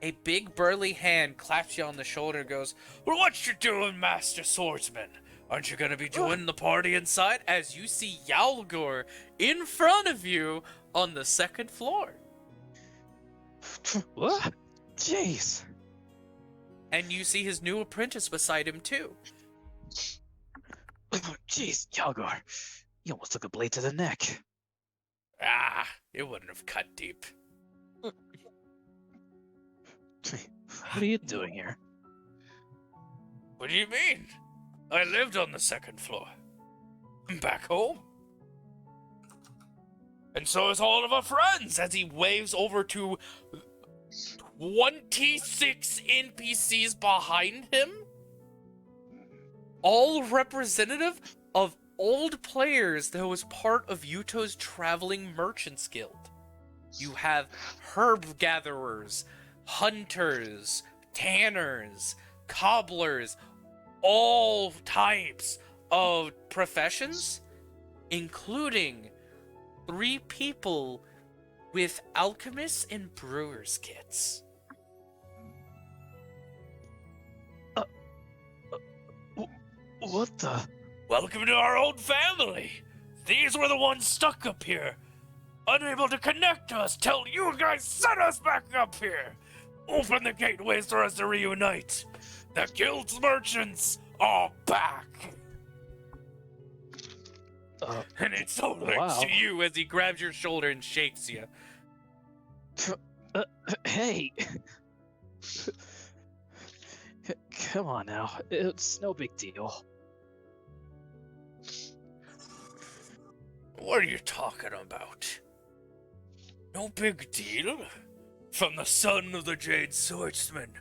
A big burly hand claps you on the shoulder and goes, "Well, what you doing, Master Swordsman? Aren't you gonna be joining the party inside?" As you see Yalgor in front of you on the second floor. What? Jeez. And you see his new apprentice beside him too. Jeez, Yalgor. You almost took a blade to the neck. Ah, it wouldn't have cut deep. What are you doing here? What do you mean? I lived on the second floor. I'm back home. And so is all of our friends, as he waves over to 26 NPCs behind him. All representative of old players that was part of Yuto's Traveling Merchants Guild. You have herb gatherers, hunters, tanners, cobblers, all types of professions, including 3 people with alchemists and brewers kits. What the? Welcome to our old family. These were the ones stuck up here, unable to connect us till you guys sent us back up here. Open the gateways for us to reunite. The guild's merchants are back. And it's all thanks to you, as he grabs your shoulder and shakes you. Hey. Come on now. It's no big deal. What are you talking about? No big deal? From the son of the Jade Swordsman,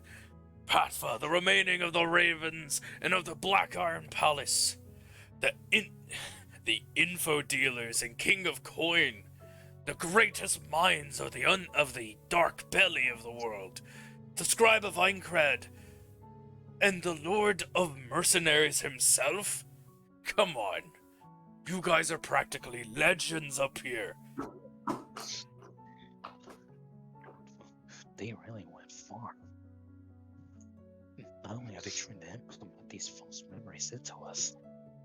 Patfa, the remaining of the Ravens and of the Black Iron Palace, the info dealers and King of Coin, the greatest minds of the dark belly of the world, the Scribe of Aincrad, and the Lord of Mercenaries himself? Come on. You guys are practically legends up here. They really went far. Not only are they trying to implement these false memories into us,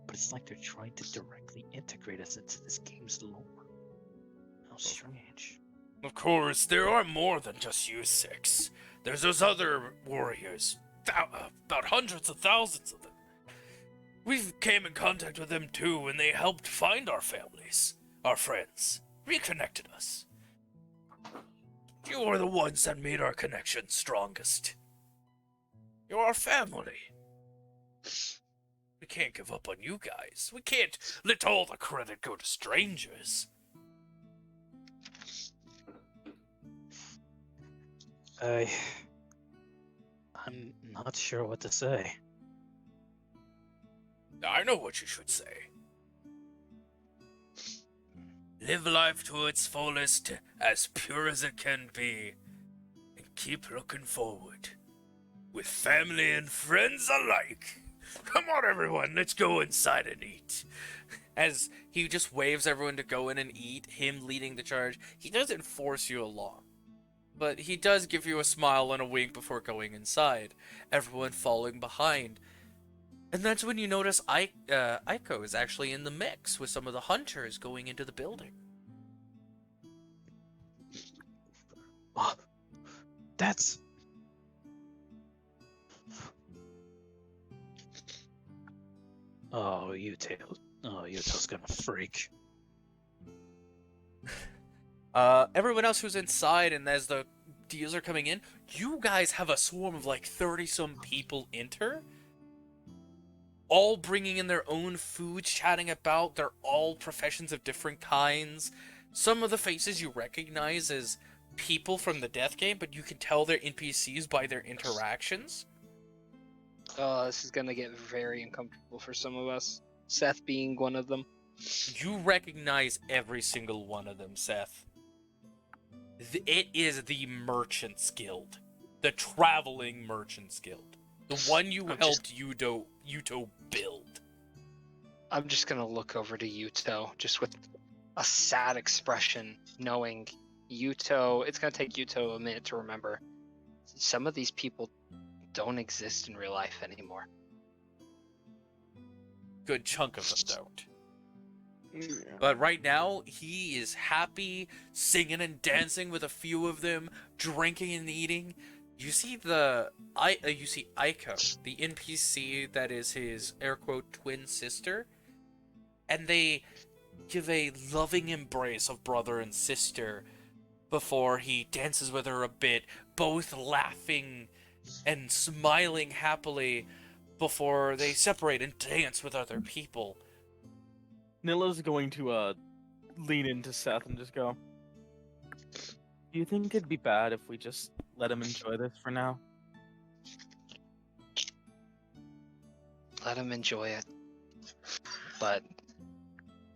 but it's like they're trying to directly integrate us into this game's lore. How strange. Of course, there are more than just you 6. There's those other warriors. About hundreds of thousands of them. We've came in contact with them too, and they helped find our families, our friends, reconnected us. You are the ones that made our connection strongest. You're our family. We can't give up on you guys. We can't let all the credit go to strangers. I'm not sure what to say. I know what you should say. Live life to its fullest, as pure as it can be, and keep looking forward, with family and friends alike. Come on, everyone, let's go inside and eat. As he just waves everyone to go in and eat, him leading the charge. He doesn't force you along, but he does give you a smile and a wink before going inside, everyone following behind. And that's when you notice Aiko is actually in the mix with some of the hunters going into the building. Oh, that's... Oh, Yuto's gonna freak. Everyone else who's inside, and as the deals are coming in, you guys have a swarm of like 30-some people enter. All bringing in their own food, chatting about. They're all professions of different kinds. Some of the faces you recognize as people from the death game, but you can tell they're NPCs by their interactions. Oh, this is gonna get very uncomfortable for some of us. Seth being one of them. You recognize every single one of them, Seth. It is the Merchants Guild. The Traveling Merchants Guild. The one you helped Yuto build. I'm just gonna look over to Yuto, just with a sad expression, knowing, Yuto, it's gonna take Yuto a minute to remember. Some of these people don't exist in real life anymore. Good chunk of them don't. But right now, he is happy, singing and dancing with a few of them, drinking and eating. You see you see Aiko, the NPC that is his air quote twin sister, and they give a loving embrace of brother and sister before he dances with her a bit, both laughing and smiling happily before they separate and dance with other people. Nilla's going to lean into Seth and just go, do you think it'd be bad if we just let him enjoy this for now? Let him enjoy it. But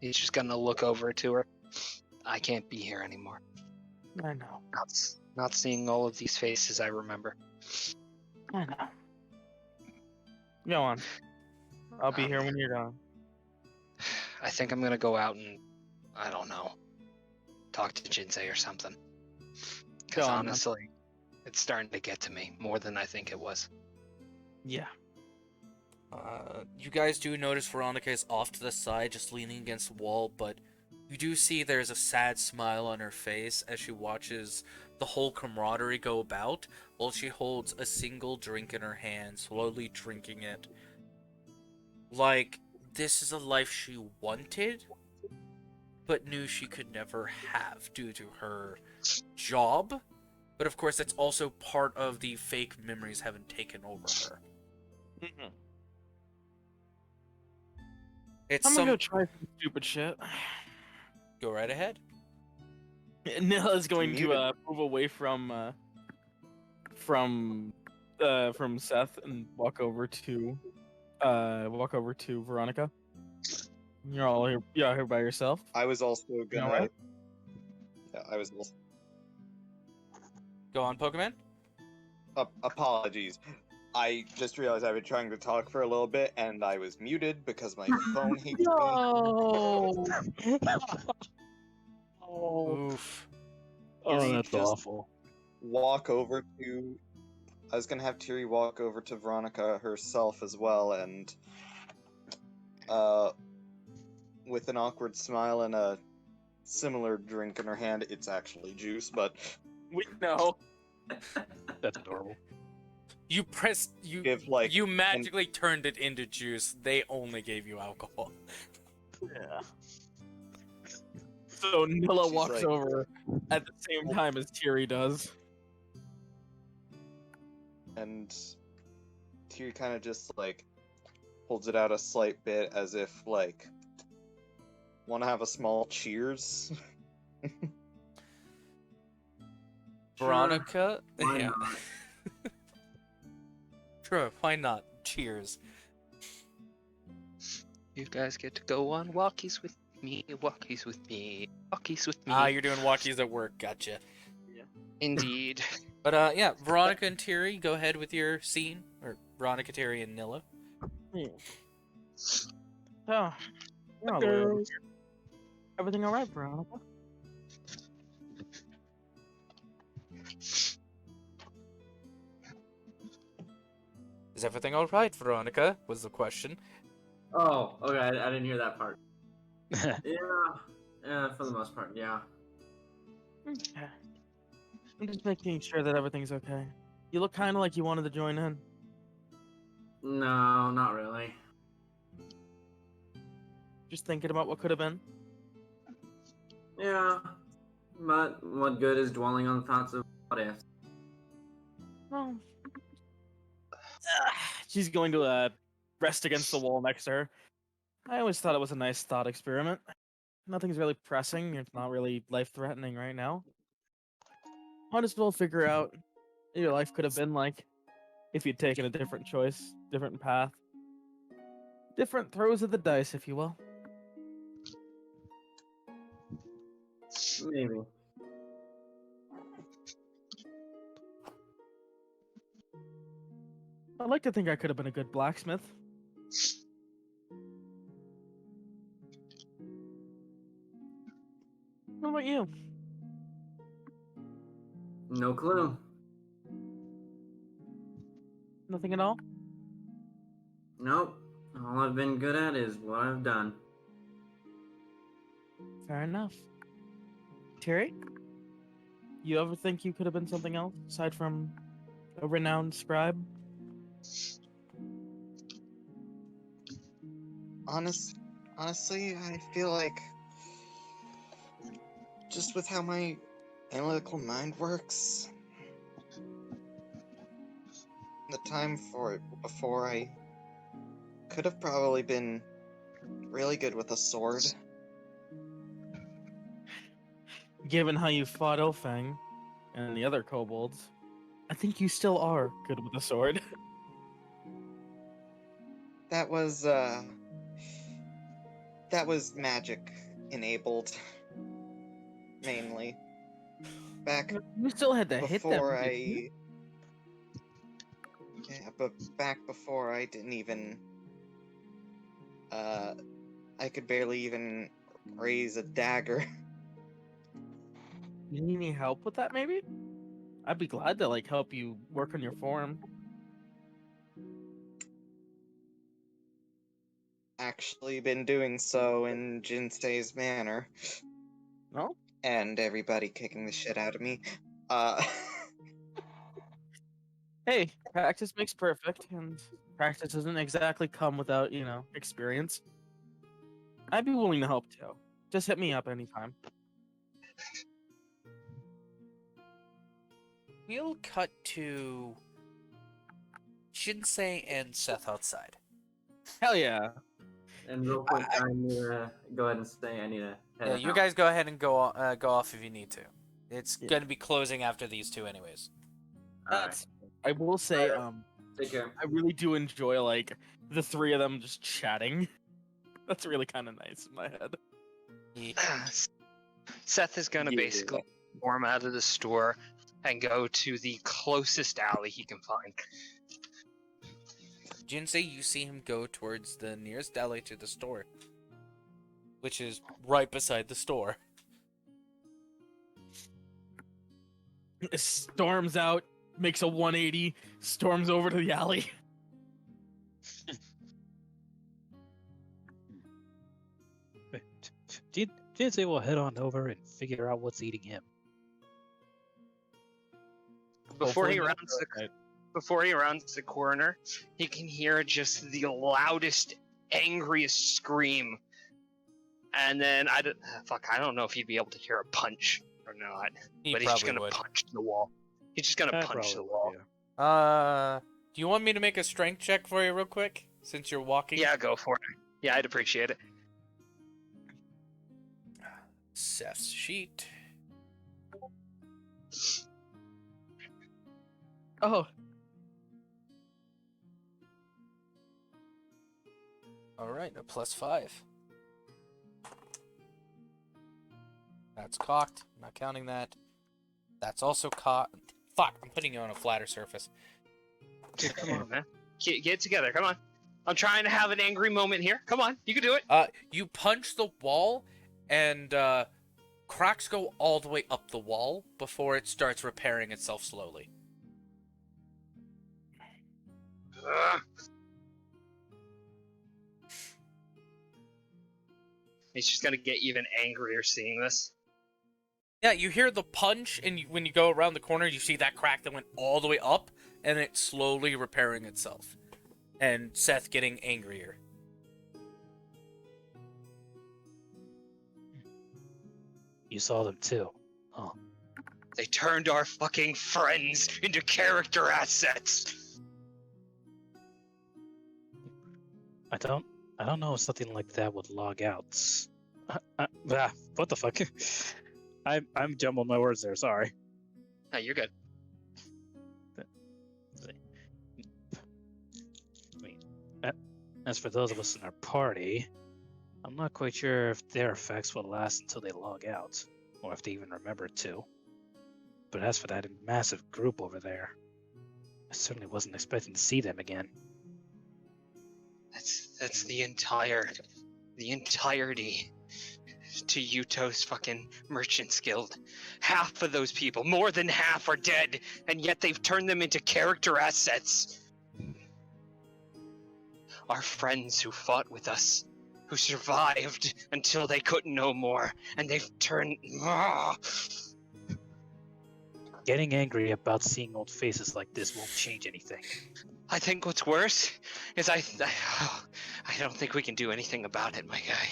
he's just gonna look over to her. I can't be here anymore. I know. Not seeing all of these faces I remember. I know. Go on. I'll be here when you're gone. I think I'm gonna go out and, I don't know, talk to Jinsei or something. Because honestly, it's starting to get to me more than I think it was. Yeah. You guys do notice Veronica is off to the side, just leaning against the wall, but you do see there's a sad smile on her face as she watches the whole camaraderie go about, while she holds a single drink in her hand, slowly drinking it. Like, this is a life she wanted, but knew she could never have due to her job. But of course, that's also part of the fake memories having taken over her. Mm-hmm. It's I'm gonna go try some stupid shit. Go right ahead. Nilla's going to move away from Seth and walk over to Veronica. You're all here by yourself. I was also gonna. Alright. Yeah, I was also. Go on, Pokemon. Apologies. I just realized I've been trying to talk for a little bit and I was muted because my phone hates me. No. Oof. Oh, that's Just awful. Walk over to. I was gonna have Tiri walk over to Veronica herself as well, and with an awkward smile and a similar drink in her hand. It's actually juice, but We know. That's adorable. You pressed you magically turned it into juice. They only gave you alcohol. Yeah. So Nilla She's walks like- over at the same time as Tiri does. and Tiri kind of just like holds it out a slight bit as if like want to have a small cheers. Veronica, Why yeah. not? Sure, why not? Cheers. You guys get to go on walkies with me, walkies with me, walkies with me. Ah, you're doing walkies at work. Gotcha. Indeed. But yeah, Veronica and Tiri, go ahead with your scene, or Veronica, Tiri, and Nilla. Yeah. So, you're all the way over here. Everything all right, Veronica? Is everything all right, Veronica? Was the question. Oh, okay. I didn't hear that part. Yeah, for the most part, yeah. Okay. I'm just making sure that everything's okay. You look kind of like you wanted to join in. No, not really. Just thinking about what could have been. Yeah, but what good is dwelling on the thoughts of what if? Well, she's going to rest against the wall next to her. I always thought it was a nice thought experiment. Nothing's really pressing. It's not really life-threatening right now. Might as well figure out what your life could have been like if you'd taken a different choice, different path. Different throws of the dice, if you will. Maybe. I'd like to think I could have been a good blacksmith. What about you? No clue. Nothing at all? Nope. All I've been good at is what I've done. Fair enough. Terry? You ever think you could have been something else aside from a renowned scribe? Honestly, I feel like just with how my analytical mind works, the time for it before I could have probably been really good with a sword. Given how you fought Illfang and the other kobolds, I think you still are good with a sword. That was magic enabled, mainly. Back You still had to hit them. before didn't you? yeah, but back before I didn't even, I could barely even raise a dagger. You need any help with that, maybe? I'd be glad to help you work on your form. Actually been doing so in Jinsei's manner. No? And everybody kicking the shit out of me. Hey, practice makes perfect, and practice doesn't exactly come without, experience. I'd be willing to help too. Just hit me up anytime. We'll cut to Shinsei and Seth outside. Hell yeah. And real quick, I need to go ahead and say I need to head Yeah, out. you guys go ahead and go off if you need to. It's gonna be closing after these two, anyways. That's. I will say, Take care. I really do enjoy the three of them just chatting. That's really kind of nice in my head. Yeah. Seth is gonna basically storm out of the store and go to the closest alley he can find. Jinsei, you see him go towards the nearest alley to the store, which is right beside the store. Storms out, makes a 180, storms over to the alley. Jinsei will head on over and figure out what's eating him. Before he rounds the corner, he can hear just the loudest, angriest scream. And then I don't know if he'd be able to hear a punch or not. But he's just gonna punch the wall. He's just gonna punch the wall. Do you want me to make a strength check for you real quick, since you're walking? Yeah, go for it. Yeah, I'd appreciate it. Seth's sheet. Oh. Alright, a +5. That's cocked. I'm not counting that. That's also cocked. Fuck, I'm putting you on a flatter surface. Dude, come on, man. Get it together, come on. I'm trying to have an angry moment here. Come on, you can do it. You punch the wall, and cracks go all the way up the wall before it starts repairing itself slowly. He's just gonna get even angrier seeing this. Yeah, you hear the punch, and when you go around the corner, you see that crack that went all the way up, and it's slowly repairing itself. And Seth getting angrier. You saw them too. Huh. They turned our fucking friends into character assets. I don't know if something like that would log out. What the fuck? I'm jumbling my words there. Sorry. No, you're good. As for those of us in our party, I'm not quite sure if their effects will last until they log out, or if they even remember to. But as for that massive group over there, I certainly wasn't expecting to see them again. That's the entirety. to Yuto's fucking Merchants Guild. Half of those people, more than half, are dead, and yet they've turned them into character assets. Our friends who fought with us, who survived until they couldn't no more, and they've turned... Getting angry about seeing old faces like this won't change anything. I think what's worse is I don't think we can do anything about it, my guy.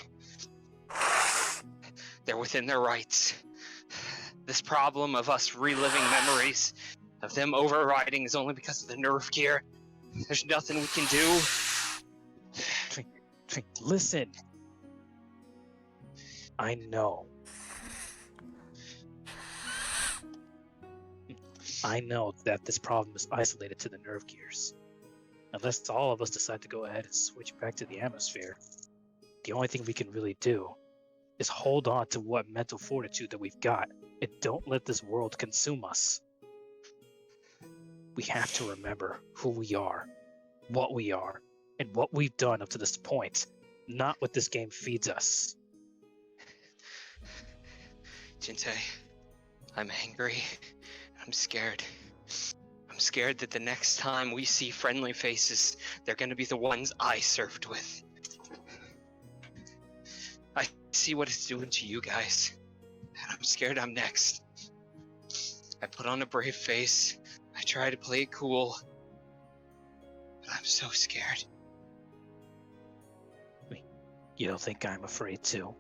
They're within their rights. This problem of us reliving memories, of them overriding, is only because of the nerve gear. There's nothing we can do. Listen. I know. I know that this problem is isolated to the nerve gears. Unless all of us decide to go ahead and switch back to the atmosphere, the only thing we can really do is hold on to what mental fortitude that we've got and don't let this world consume us. We have to remember who we are, and what we've done up to this point, not what this game feeds us. Jinsei, I'm angry. I'm scared. I'm scared that the next time we see friendly faces, they're gonna be the ones I served with. I see what it's doing to you guys, and I'm scared I'm next. I put on a brave face. I try to play it cool, but I'm so scared. You don't think I'm afraid too?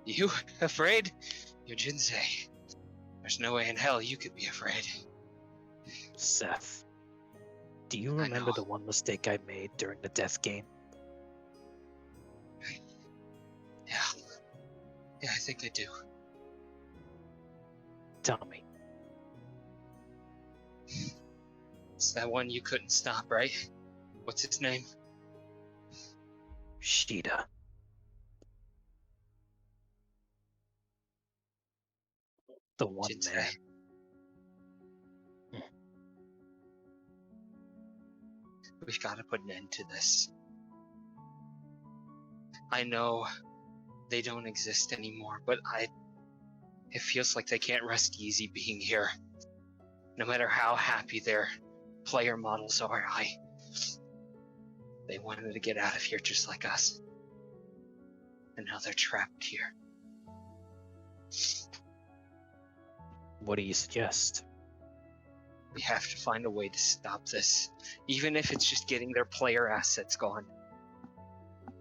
You afraid? You're Jinsei. There's no way in hell you could be afraid. Seth, do you remember the one mistake I made during the death game? Yeah, I think I do. Tell me. It's that one you couldn't stop, right? What's its name? Shida. The one Jinsei. man. We've got to put an end to this. I know they don't exist anymore, but it feels like they can't rest easy being here. No matter how happy their player models are, they wanted to get out of here just like us. And now they're trapped here. What do you suggest? We have to find a way to stop this, even if it's just getting their player assets gone.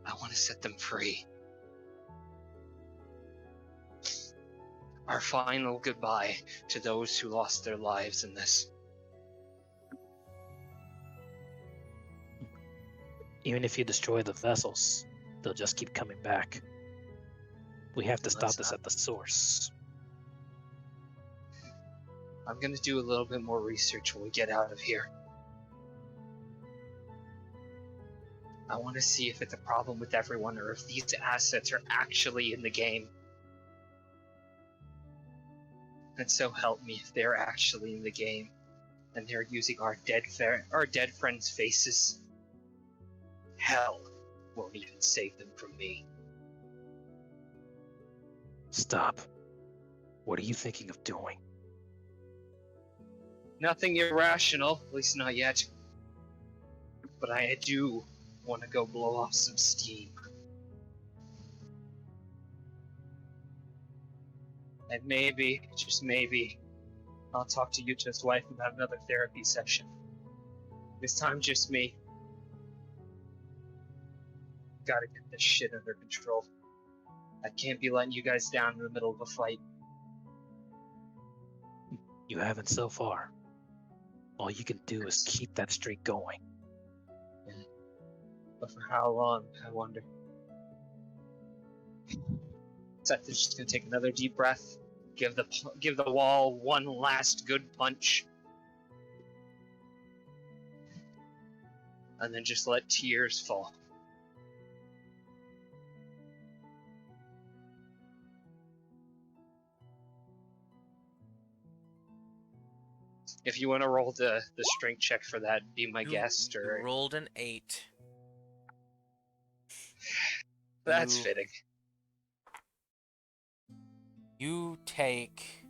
I want to set them free. Our final goodbye to those who lost their lives in this. Even if you destroy the vessels, they'll just keep coming back. We have to stop this at the source. I'm gonna do a little bit more research when we get out of here. I want to see if it's a problem with everyone or if these assets are actually in the game. And so help me if they're actually in the game and they're using our dead friends' faces. Hell won't even save them from me. Stop. What are you thinking of doing? Nothing irrational, at least not yet. But I do want to go blow off some steam. And maybe, just maybe, I'll talk to Yuto's wife about another therapy session. This time just me. Gotta get this shit under control. I can't be letting you guys down in the middle of a fight. You haven't so far. All you can do is keep that streak going. Yeah. But for how long, I wonder. Seth is just gonna take another deep breath, give the wall one last good punch, and then just let tears fall. If you want to roll the strength check for that, be my guest. Or rolled an 8. That's fitting. You take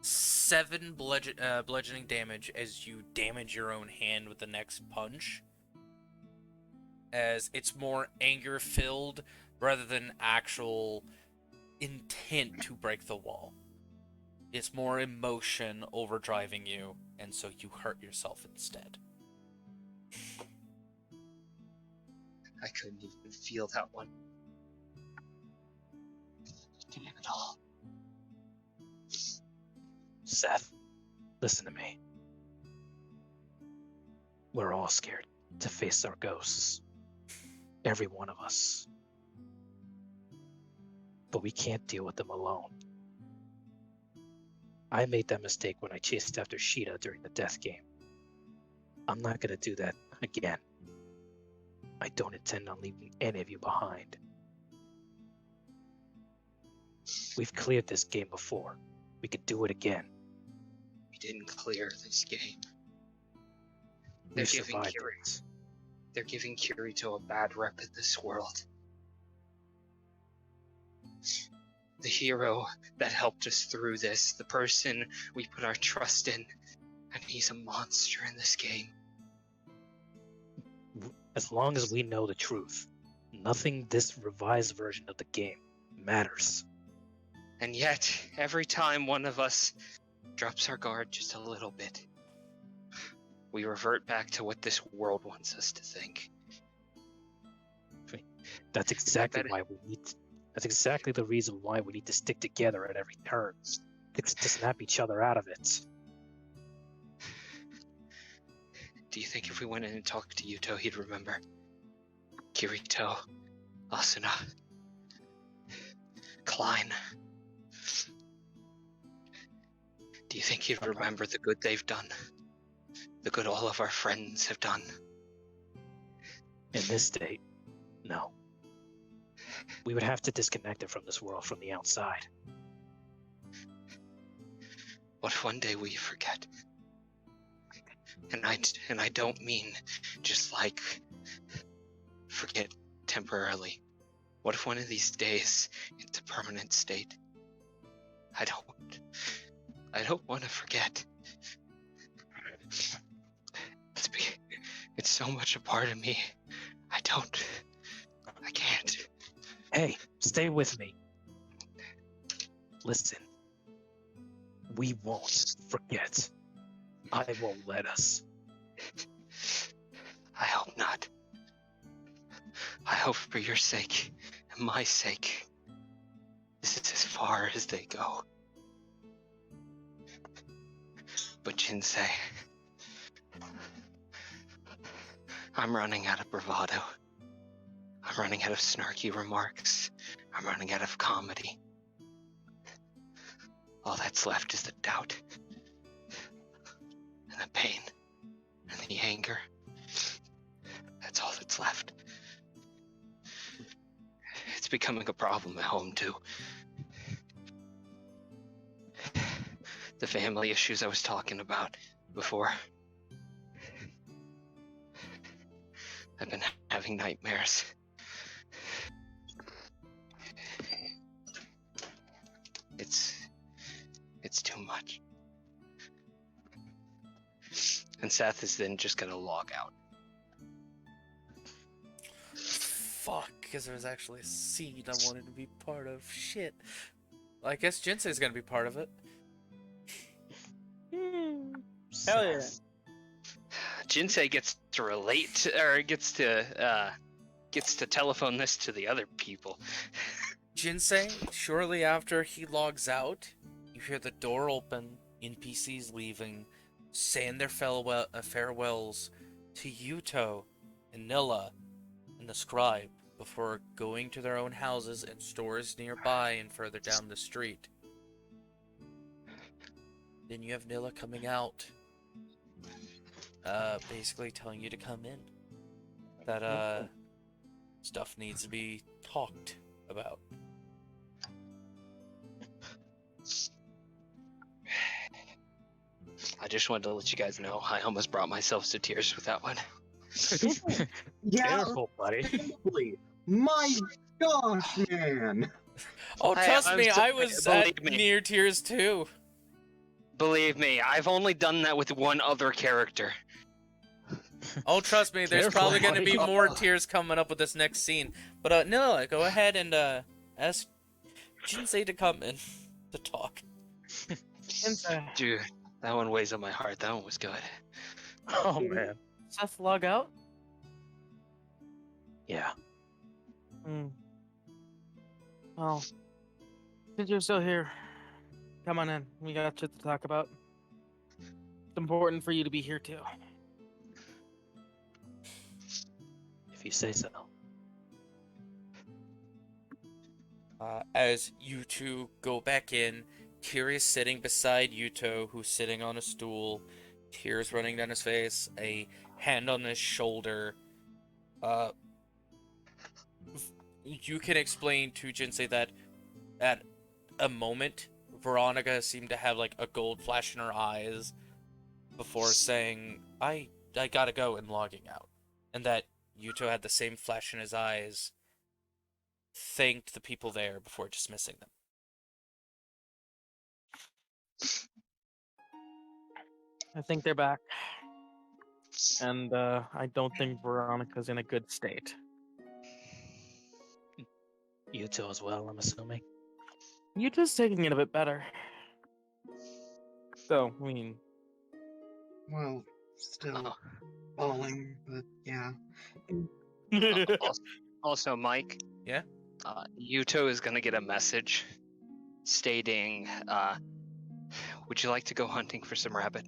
7 bludgeoning damage as you damage your own hand with the next punch. As it's more anger-filled rather than actual intent to break the wall. It's more emotion overdriving you, and so you hurt yourself instead. I couldn't even feel that one. Damn it all. Seth, listen to me. We're all scared to face our ghosts. Every one of us. But we can't deal with them alone. I made that mistake when I chased after Sheeta during the death game. I'm not gonna do that again. I don't intend on leaving any of you behind. We've cleared this game before. We could do it again. We didn't clear this game. We've survived it. They're giving Kirito a bad rep in this world. The hero that helped us through this, the person we put our trust in, and he's a monster in this game. As long as we know the truth, nothing this revised version of the game matters. And yet, every time one of us drops our guard just a little bit, we revert back to what this world wants us to think. That's exactly why we need. That's exactly the reason why we need to stick together at every turn, to snap each other out of it. Do you think if we went in and talked to Yuto, he'd remember? Kirito, Asuna, Klein. Do you think he'd remember the good they've done? The good all of our friends have done? In this state, no. We would have to disconnect it from this world from the outside. What if one day we forget? And I don't mean just like forget temporarily. What if one of these days it's a permanent state? I don't want to forget. It's so much a part of me. I can't. Hey, stay with me. Listen. We won't forget. I won't let us. I hope not. I hope for your sake and my sake, this is as far as they go. But Jinsei, I'm running out of bravado. I'm running out of snarky remarks. I'm running out of comedy. All that's left is the doubt, and the pain, and the anger. That's all that's left. It's becoming a problem at home, too. The family issues I was talking about before. I've been having nightmares. It's too much. And Seth is then just gonna log out. Fuck, because there was actually a seed I wanted to be part of. Shit. Well, I guess Jinsei's gonna be part of it. Hell yeah. Jinsei gets to relate, or gets to telephone this to the other people. Jinsei, shortly after he logs out, you hear the door open, NPCs leaving, saying their farewells to Yuto and Nilla and the scribe before going to their own houses and stores nearby and further down the street. Then you have Nilla coming out, basically telling you to come in. That, stuff needs to be talked about. I just wanted to let you guys know I almost brought myself to tears with that one. Yeah, Careful, buddy. thankfully, my Gosh, man! Oh, trust I'm me, so- I was believe me. near tears too. Believe me, I've only done that with one other character. Oh, trust me, there's Careful, probably going to be buddy. more tears coming up with this next scene. But no, go ahead and ask Jinsei to come in to talk. Dude, that one weighs on my heart. That one was good. Oh man. Seth log out? Yeah. Hmm. Well, since you're still here, come on in. We got shit to talk about. It's important for you to be here too. If you say so. As you two go back in, Kira is sitting beside Yuto, who's sitting on a stool, tears running down his face, a hand on his shoulder. You can explain to Jinsei that at a moment, Veronica seemed to have like a gold flash in her eyes before saying, I gotta go, and logging out. And that Yuto had the same flash in his eyes, thanked the people there before dismissing them. I think they're back. And I don't think Veronica's in a good state. Yuto as well, I'm assuming. Yuta's taking it a bit better. So, I mean, Well, still Oh. falling, but yeah. Also, Mike. Yeah? Yuto is gonna get a message stating, would you like to go hunting for some rabbit?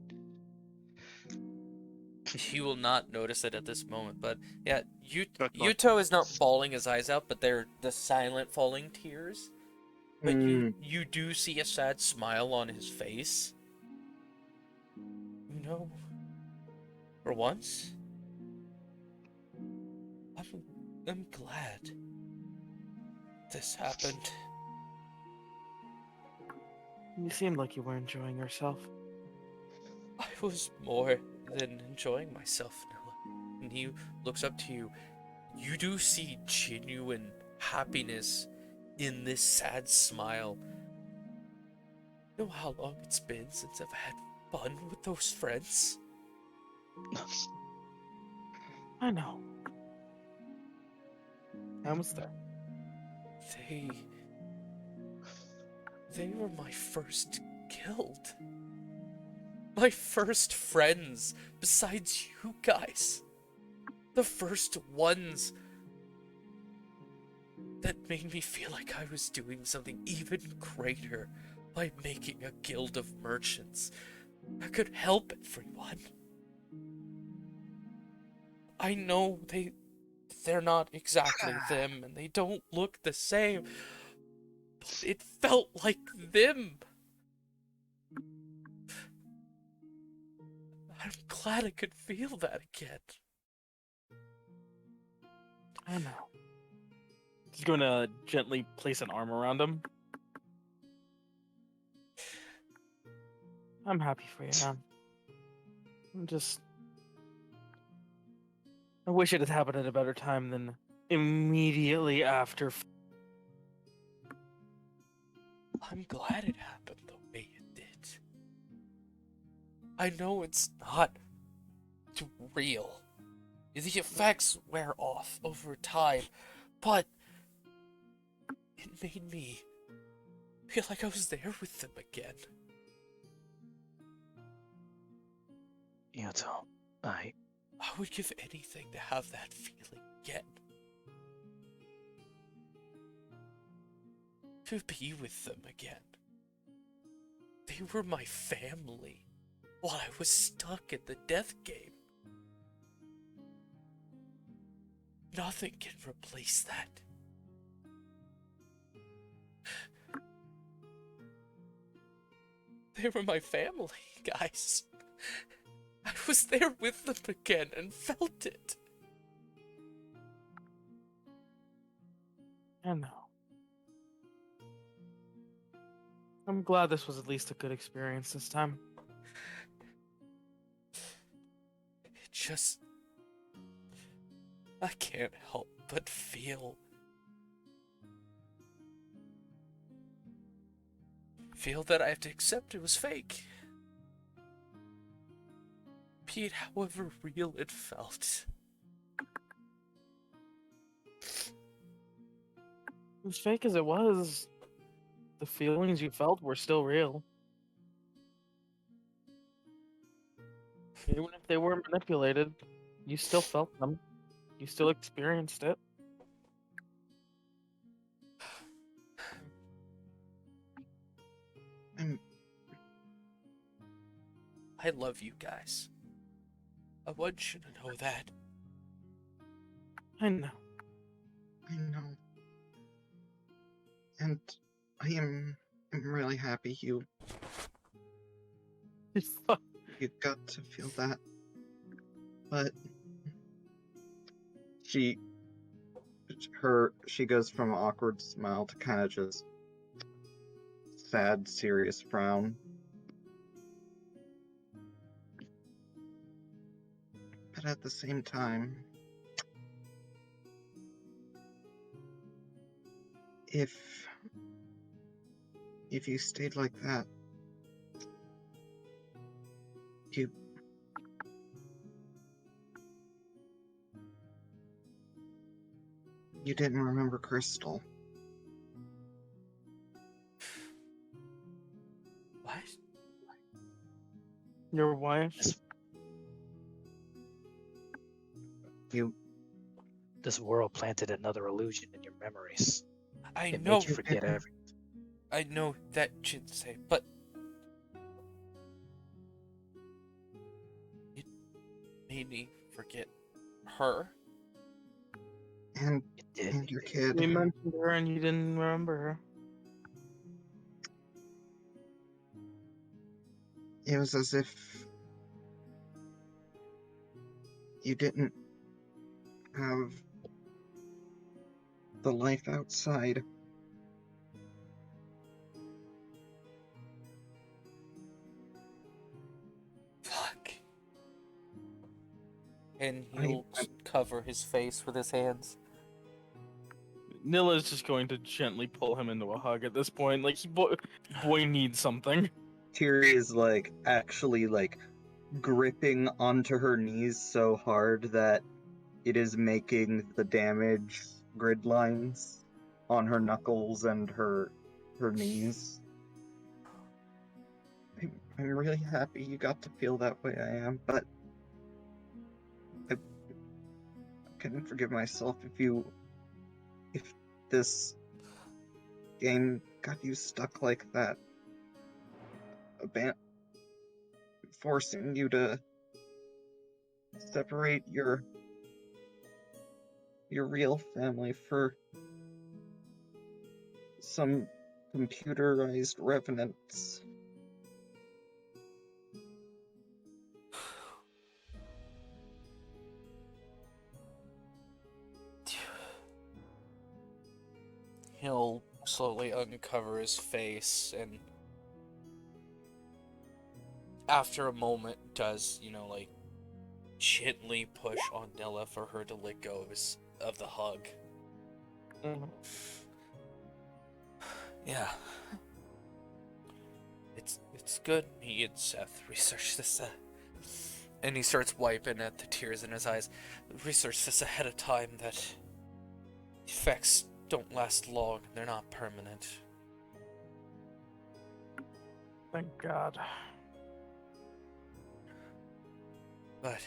He will not notice it at this moment, but yeah, That's fine. Yuto is not bawling his eyes out, but they're the silent falling tears. But you do see a sad smile on his face. You know, for once, I'm glad this happened. you seemed like you were enjoying yourself. I was more than enjoying myself, Noah. And he looks up to you. You do see genuine happiness in this sad smile. You know how long it's been since I've had fun with those friends? I know. I was there. They were my first guild. My first friends, besides you guys. The first ones that made me feel like I was doing something even greater by making a guild of merchants that could help everyone. I know they're not exactly them, and they don't look the same, but it felt like them. I'm glad I could feel that again. I know. He's going to gently place an arm around him. I'm happy for you, man. I wish it had happened at a better time than immediately after. I'm glad it happened the way it did. I know it's not real. The effects wear off over time, but it made me feel like I was there with them again. Yuto, I would give anything to have that feeling again. To be with them again. They were my family while I was stuck in the death game. Nothing can replace that. They were my family, guys. I was there with them again and felt it. I know. I'm glad this was at least a good experience this time. It just... I can't help but feel feel that I have to accept it was fake. Be it however real it felt. As fake as it was, the feelings you felt were still real. Even if they were manipulated, you still felt them. You still experienced it. I love you guys. I want you to know that. I know. I know. And I'm really happy you got to feel that. But she goes from an awkward smile to kind of just sad, serious frown. But at the same time, if you stayed like that, you didn't remember Crystal. What? Your wife? This world planted another illusion in your memories. I It know. made you forget everything. I know that should say, but it made me forget her. And It did. and your kid. You mentioned her and you didn't remember her. It was as if you didn't have the life outside. Fuck. And he'll cover his face with his hands. Nilla's just going to gently pull him into a hug at this point. Like, boy needs something. Tiri is actually gripping onto her knees so hard that it is making the damage grid lines on her knuckles and her knees. I'm really happy you got to feel that way I am, but I couldn't forgive myself if this game got you stuck like that. Forcing you to separate your real family for some computerized revenants. He'll slowly uncover his face and after a moment does, gently push on Nilla for her to let go of the hug. Mm-hmm. Yeah. It's good. Me and Seth researched this, and he starts wiping at the tears in his eyes. Researched this ahead of time that effects don't last long and they're not permanent. Thank God. But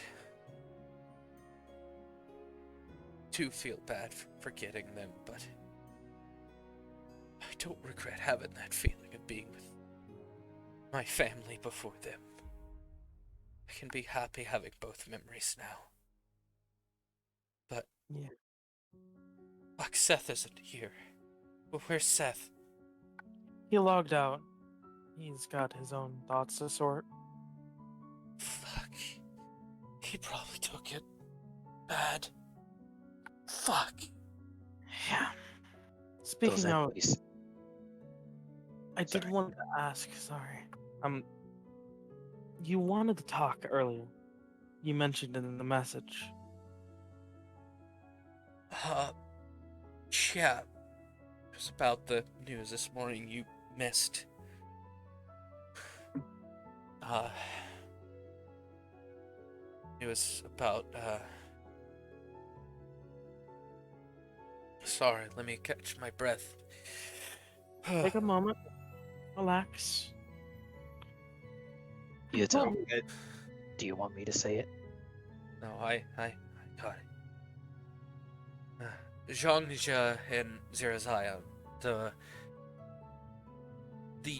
do feel bad for forgetting them, but I don't regret having that feeling of being with my family before them. I can be happy having both memories now. But yeah, fuck, Seth isn't here. Well, where's Seth? he logged out. He's got his own thoughts to sort. Fuck. He probably took it bad. Fuck. Yeah. Speaking of, Entities. I did Sorry. want to ask. Sorry. You wanted to talk earlier. You mentioned it in the message. Yeah. It was about the news this morning you missed. It was about, Sorry, let me catch my breath. Take a moment. Relax. Yuto, do you want me to say it? No, I got it. Zhangja and Zerazaya, the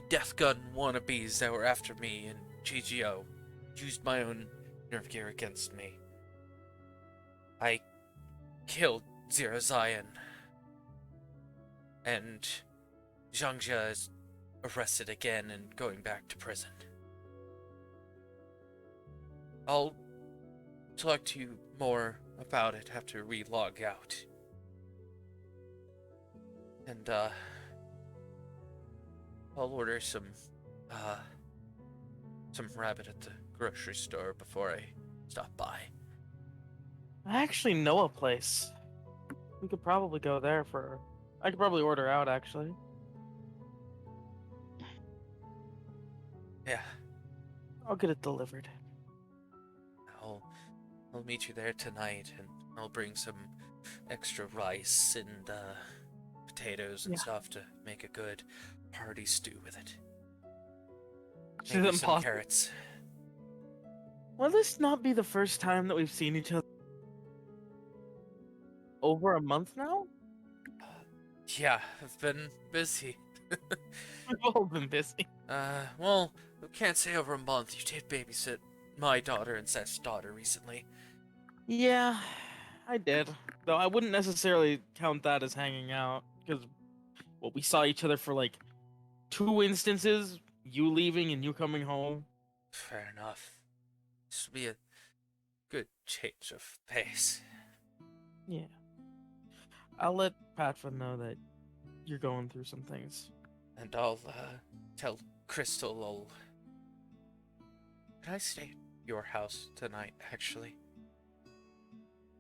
death gun wannabes that were after me in GGO, used my own nerve gear against me. I killed Zerazayan, and Zhangja is arrested again and going back to prison. I'll talk to you more about it after we log out. And, I'll order some rabbit at the grocery store before I stop by. I actually know a place. We could probably go there for... I could probably order out, actually. Yeah, I'll get it delivered. I'll meet you there tonight, and I'll bring some extra rice and, potatoes and stuff to make a good hearty stew with it. Maybe some carrots. Will this not be the first time that we've seen each other over a month now? Yeah, I've been busy. We've all been busy. Well, we can't say over a month. You did babysit my daughter and Seth's daughter recently. Yeah, I did. Though I wouldn't necessarily count that as hanging out, because, well, we saw each other for like 2 instances, you leaving and you coming home. Fair enough. This would be a good change of pace. Yeah. I'll let Patva know that you're going through some things. And I'll, tell Crystal Can I stay at your house tonight, actually?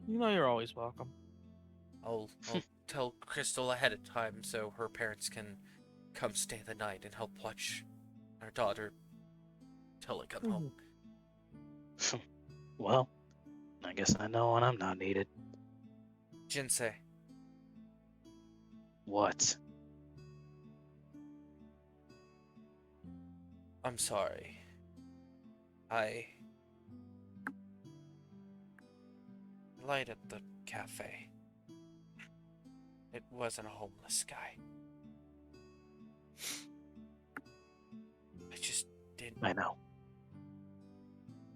You know you're always welcome. I'll tell Crystal ahead of time so her parents can come stay the night and help watch our daughter till I come home. Well, I guess I know when I'm not needed. Jinsei. What? I'm sorry. I light at the cafe. It wasn't a homeless guy. I just didn't. I know.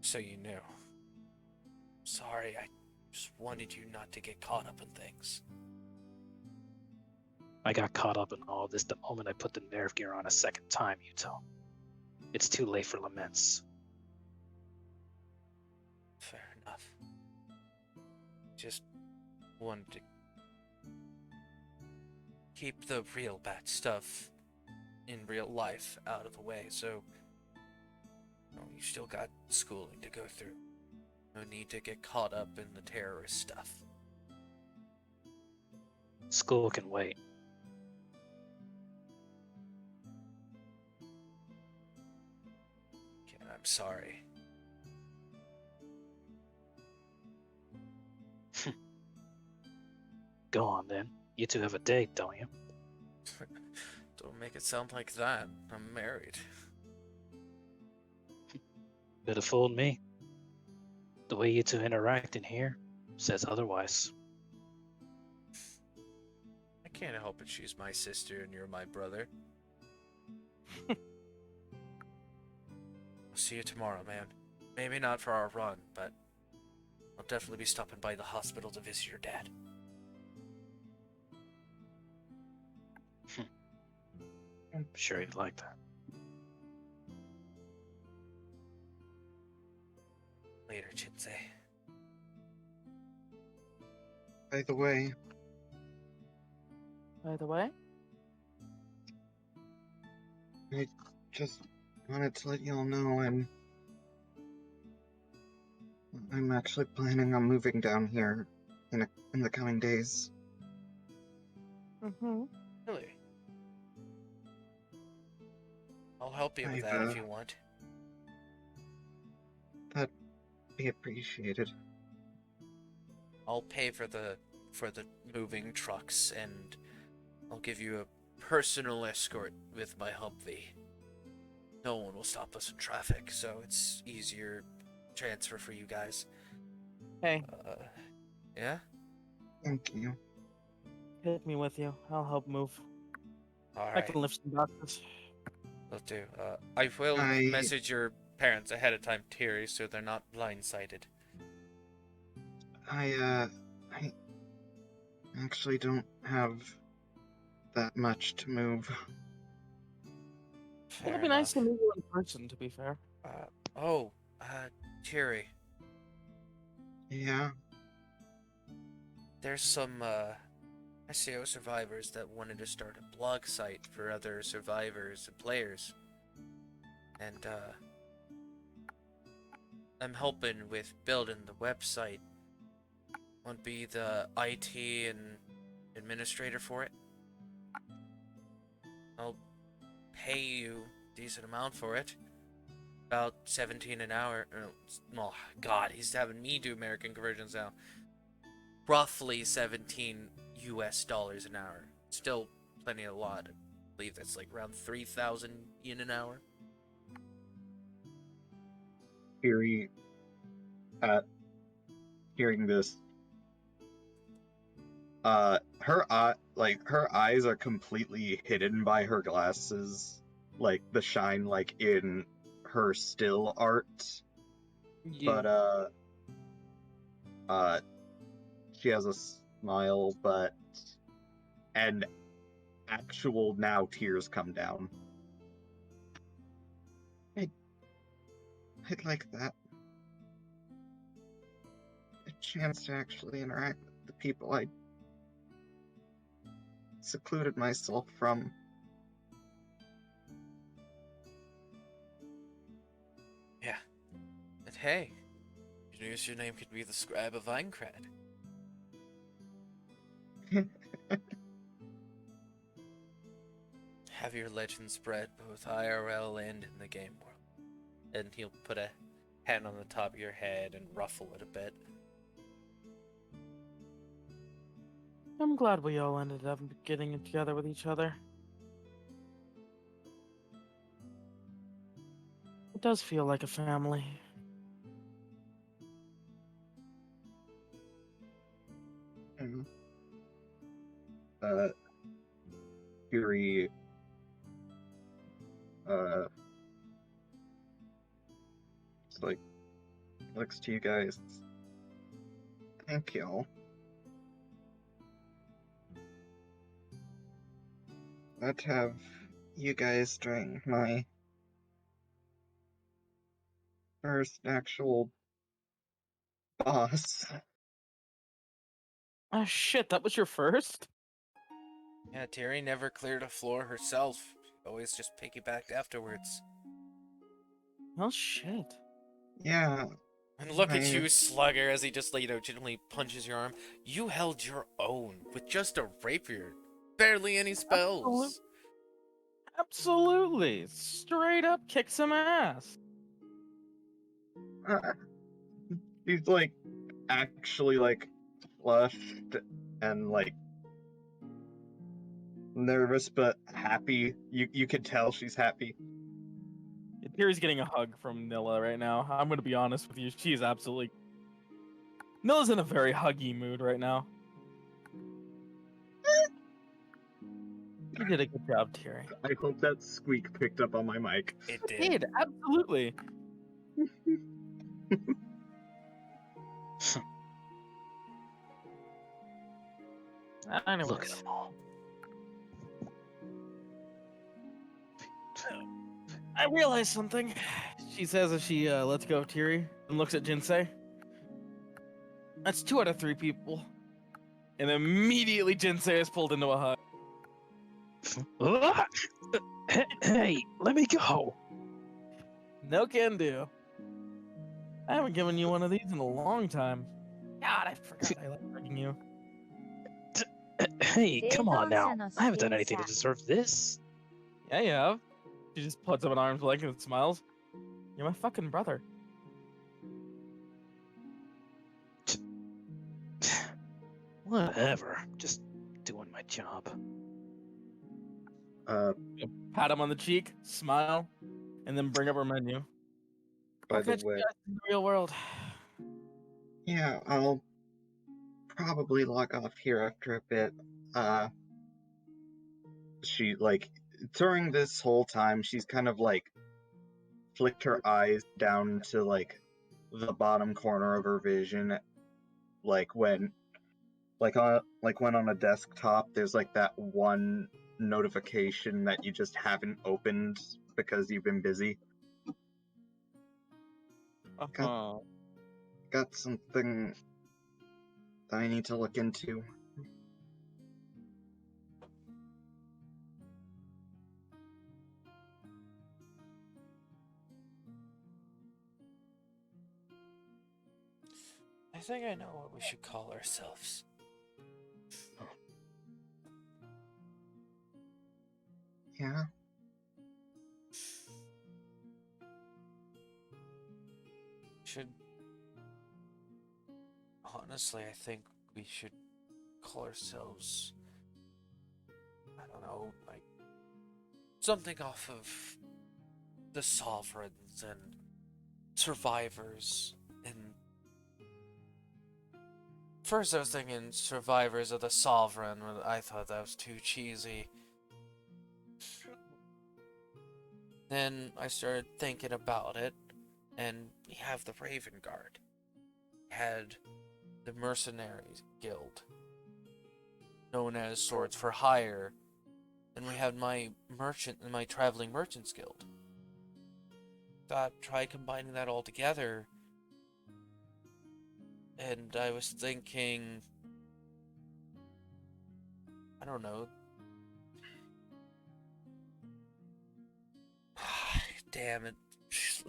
So you knew. Sorry, I just wanted you not to get caught up in things. I got caught up in all this the moment I put the nerve gear on a second time, Yuto. It's too late for laments. Fair enough. Just wanted to keep the real bad stuff in real life out of the way, so you still got schooling to go through. No need to get caught up in the terrorist stuff. School can wait. And I'm sorry. Go on then. You two have a date, don't you? Don't make it sound like that. I'm married. Could have fooled me. The way you two interact in here says otherwise. I can't help it she's my sister and you're my brother. I'll see you tomorrow, man. Maybe not for our run, but I'll definitely be stopping by the hospital to visit your dad. I'm sure you'd like that. Later, Jinsei. By the way, I just wanted to let y'all know I'm actually planning on moving down here in the coming days. Mm-hmm. Really? I'll help you with that if you want. be appreciated. I'll pay for the moving trucks, and I'll give you a personal escort with my Humvee. No one will stop us in traffic, so it's easier transfer for you guys. Hey, Yeah? Thank you. take me with you. I'll help move. I Alright, can lift some boxes. will do. I will I- message your parents ahead of time, Terry, so they're not blindsided. I actually don't have that much to move. Fair It'd be nice to enough. meet you in person, to be fair. Terry, Yeah. there's some, SAO survivors that wanted to start a blog site for other survivors and players. And, I'm helping with building the website. Want to be the IT and administrator for it? I'll pay you a decent amount for it. About 17 an hour. Oh, God, he's having me do American conversions now. Roughly 17 US dollars an hour. Still plenty a lot. I believe that's like around 3,000 yen an hour. Fury, hearing this, her eyes are completely hidden by her glasses, like the shine, like in her still art. Yeah. But she has a smile, and actual now tears come down. I'd like that. A chance to actually interact with the people I secluded myself from. Yeah. And hey, your name could be the Scribe of Eincrad. Have your legend spread both IRL and in the game world. And he'll put a hand on the top of your head and ruffle it a bit. I'm glad we all ended up getting together with each other. It does feel like a family. And, Fury, just like, looks to you guys. Thank y'all. I'd have you guys during my first actual boss. Ah, shit, that was your first? Yeah, Terry never cleared a floor herself. She always just piggybacked afterwards. Well, shit. Yeah. And look at you, Slugger, as he just, gently punches your arm. You held your own with just a rapier. Barely any spells. Absolutely. Straight up kick some ass. She's actually flushed and nervous but happy. You can tell she's happy. Terry's getting a hug from Nilla right now. I'm gonna be honest with you. She's absolutely... Nilla's in a very huggy mood right now. You did a good job, Terry. I hope that squeak picked up on my mic. It Did, absolutely. Anyways. Look at them all. I realized something. She says as she lets go of Tiri and looks at Jinsei. That's 2 out of 3 people. And immediately Jinsei is pulled into a hug. Hey, let me go. No can do. I haven't given you one of these in a long time. God, I forgot I like hugging you. Hey, come on now. I haven't done anything to deserve this. Yeah, you have. She just puts up an arm's length and smiles. You're my fucking brother. Whatever. Just doing my job. Pat him on the cheek, smile, and then bring up our menu. By I'll the catch you way, guys in the real world. yeah, I'll probably log off here after a bit. She, like, during this whole time, she's kind of, like, flicked her eyes down to, like, the bottom corner of her vision, like, when on a desktop, there's, like, that one notification that you just haven't opened because you've been busy. Uh-huh. Got something that I need to look into. I think I know what we should call ourselves. Yeah? Should... Honestly, I think we should call ourselves... I don't know, like... something off of... the Sovereigns and... Survivors, and... First I was thinking Survivors of the Sovereign, but I thought that was too cheesy. Then I started thinking about it, and we have the Raven Guard. We had the Mercenaries Guild, known as Swords for Hire, and we had my Traveling Merchants Guild. Thought, try combining that all together, and I was thinking, I don't know. Damn, it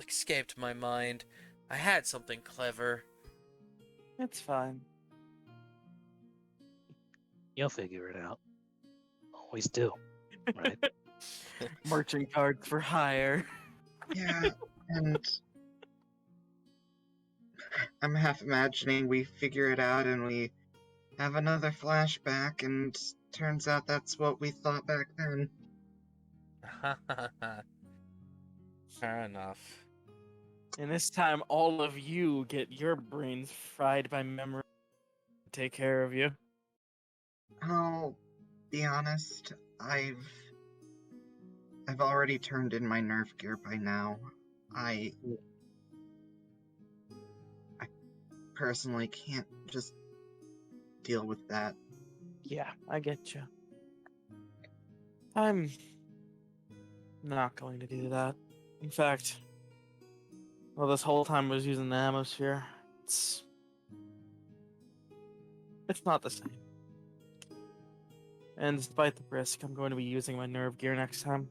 escaped my mind. I had something clever. It's fine. You'll figure it out. Always do, right? Merchant cards for hire. Yeah, and I'm half imagining we figure it out and we have another flashback, and turns out that's what we thought back then. Fair enough. And this time, all of you get your brains fried by memory to take care of you. I'll be honest, I've already turned in my nerf gear by now. I personally can't just deal with that. Yeah, I get you. I'm not going to do that. In fact, well, this whole time I was using the atmosphere. It's not the same. And despite the risk, I'm going to be using my nerve gear next time.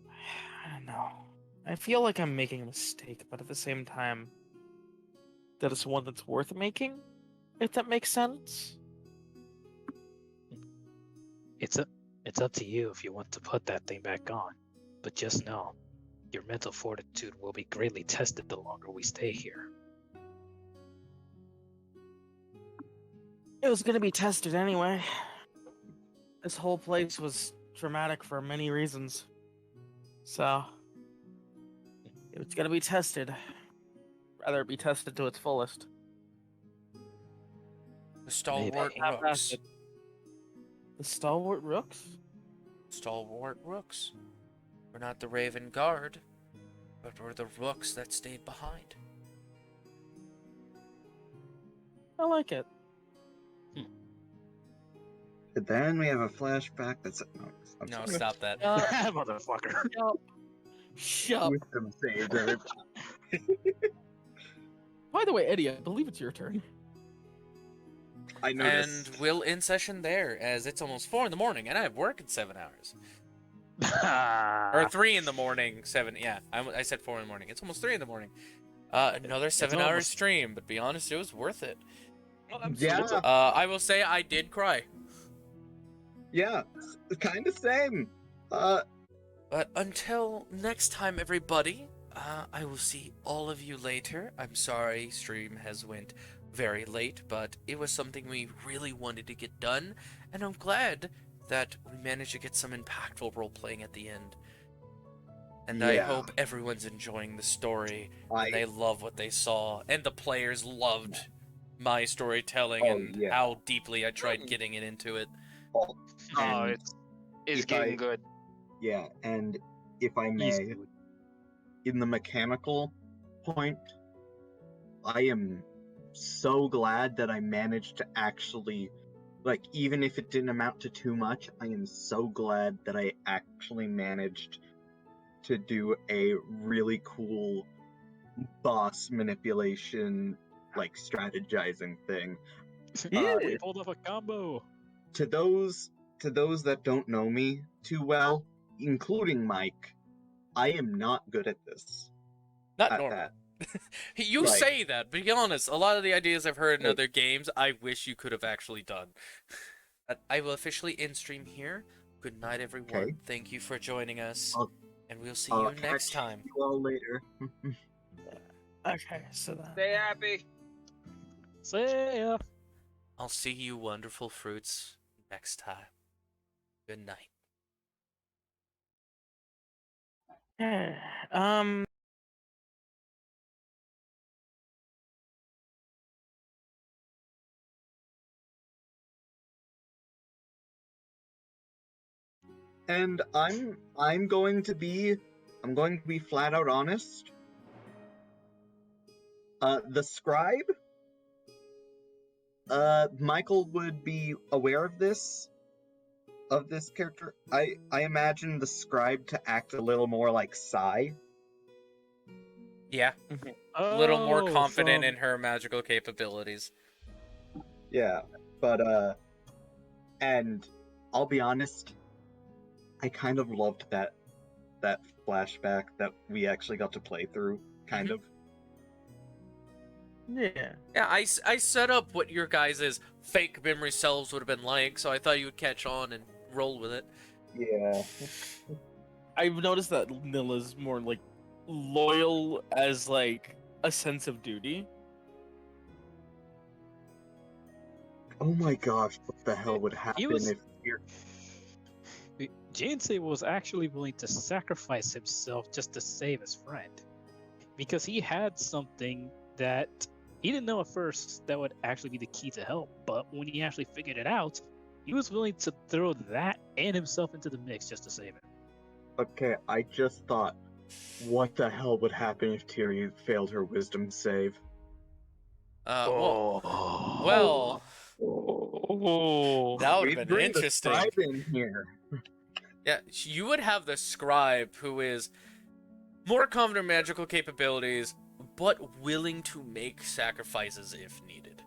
I don't know. I feel like I'm making a mistake, but at the same time, that it's one that's worth making, if that makes sense. It's up to you if you want to put that thing back on. But just know, your mental fortitude will be greatly tested the longer we stay here. It was going to be tested anyway. This whole place was traumatic for many reasons. So, it was going to be tested. Rather it be tested to its fullest. The Stalwart Maybe. Rooks. The Stalwart Rooks? Stalwart Rooks. We're not the Raven Guard, but we're the Rooks that stayed behind. I like it. But then we have a flashback that's... I'm No, sorry. stop that. Motherfucker. Shut up. Wisdom saves everybody. By the way, Eddie, I believe it's your turn. I noticed. And we'll end session there, as it's almost 4 in the morning, and I have work in 7 hours. Or 3 in the morning, 7, yeah. I said 4 in the morning. It's almost 3 in the morning. Another 7-hour almost- stream, but be honest, it was worth it. Yeah, I will say I did cry. yeah, kind of same. But until next time, everybody, I will see all of you later. I'm sorry stream has went very late, but it was something we really wanted to get done, and I'm glad that we managed to get some impactful role-playing at the end. And I hope everyone's enjoying the story, and they love what they saw, and the players loved my storytelling and how deeply I tried getting it into it. It's getting good. Yeah, and if I may, in the mechanical point, I am so glad that I managed to actually, like, even if it didn't amount to too much, I am so glad that I actually managed to do a really cool boss manipulation, like, strategizing thing. We pulled off a combo. To those that don't know me too well, including Mike, I am not good at this. Not normal. That. You say that, but be honest, a lot of the ideas I've heard in other games, I wish you could have actually done. I will officially end stream here. Good night, everyone. Okay. Thank you for joining us, and we'll see I'll you next catch time. you all later. Okay, so that. Stay happy. See ya. I'll see you wonderful fruits next time. Good night. And I'm going to be flat out honest. The scribe, Michael would be aware of this character. I imagine the scribe to act a little more like Sai. Yeah. A little more confident in her magical capabilities. Yeah, but and I'll be honest, I kind of loved that flashback that we actually got to play through, kind of. Yeah. Yeah, I set up what your guys' fake memory selves would have been like, so I thought you would catch on and roll with it. Yeah. I've noticed that Nilla's more, like, loyal as, like, a sense of duty. Oh my gosh, what the hell would happen if you're... Jinsei was actually willing to sacrifice himself just to save his friend. Because he had something that he didn't know at first that would actually be the key to help, but when he actually figured it out, he was willing to throw that and himself into the mix just to save it. Okay, I just thought, what the hell would happen if Tyrion failed her wisdom save? Well, that would have been interesting. The scribe in here. Yeah, you would have the scribe who is more confident in magical capabilities, but willing to make sacrifices if needed.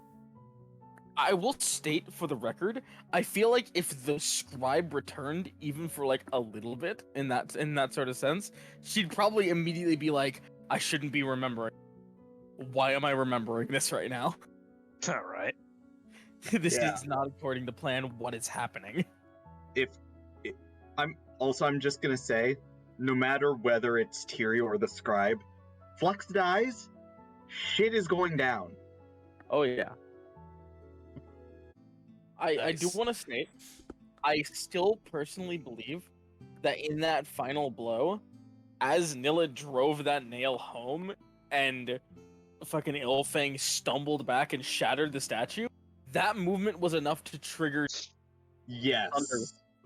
I will state for the record, I feel like if the scribe returned even for like a little bit in that sort of sense, she'd probably immediately be like, I shouldn't be remembering. Why am I remembering this right now? All right. This is not according to plan. What is happening? I'm just gonna say, no matter whether it's Tyrion or the scribe, Flux dies, shit is going down. Oh yeah. I Nice. do want to state, I still personally believe that in that final blow, as Nilla drove that nail home and fucking Illfang stumbled back and shattered the statue, that movement was enough to trigger Yes.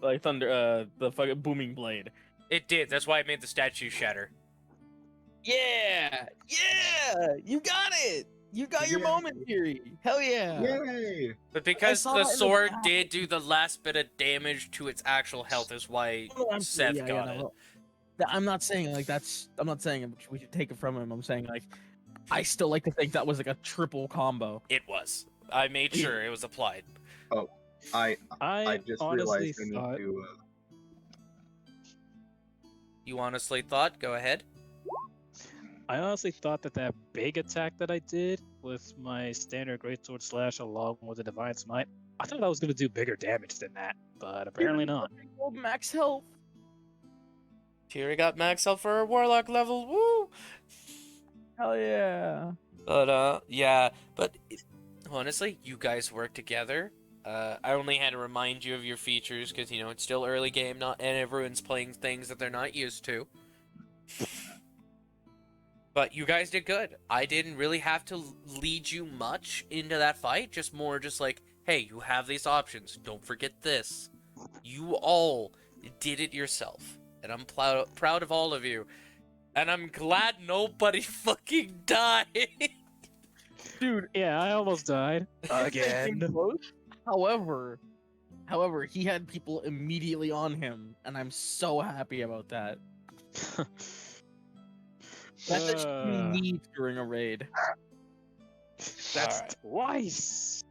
the fucking booming blade. It did. That's why I made the statue shatter. Yeah! You got it! You got your moment, Fury! Hell yeah! Yay! But because saw the that in the sword back. did do the last bit of damage to its actual health is why Seth got it. I'm not saying we should take it from him. I'm saying like I still like to think that was like a triple combo. It was. I made sure it was applied. Oh, I just honestly realized I need thought... to. You honestly thought? Go ahead. I honestly thought that big attack that I did with my standard greatsword slash along with the divine smite, I thought I was gonna do bigger damage than that, but apparently not. Max health. Tiri got maxed out for her warlock level. Woo! Hell yeah. But yeah. But honestly, you guys work together. I only had to remind you of your features because it's still early game, and everyone's playing things that they're not used to. But you guys did good. I didn't really have to lead you much into that fight. Just like, hey, you have these options. Don't forget this. You all did it yourself. And I'm proud of all of you. And I'm glad nobody fucking died. Dude, yeah, I almost died. Again. However, he had people immediately on him, and I'm so happy about that. That's what you need during a raid. That's twice.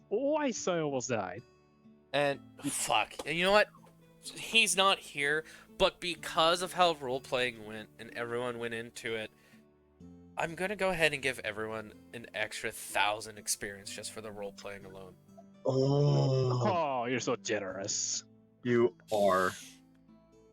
Twice I almost died. And fuck. And you know what? He's not here, but because of how role-playing went and everyone went into it, I'm gonna go ahead and give everyone an extra 1,000 experience just for the role-playing alone. Oh, Oh, you're so generous. you are.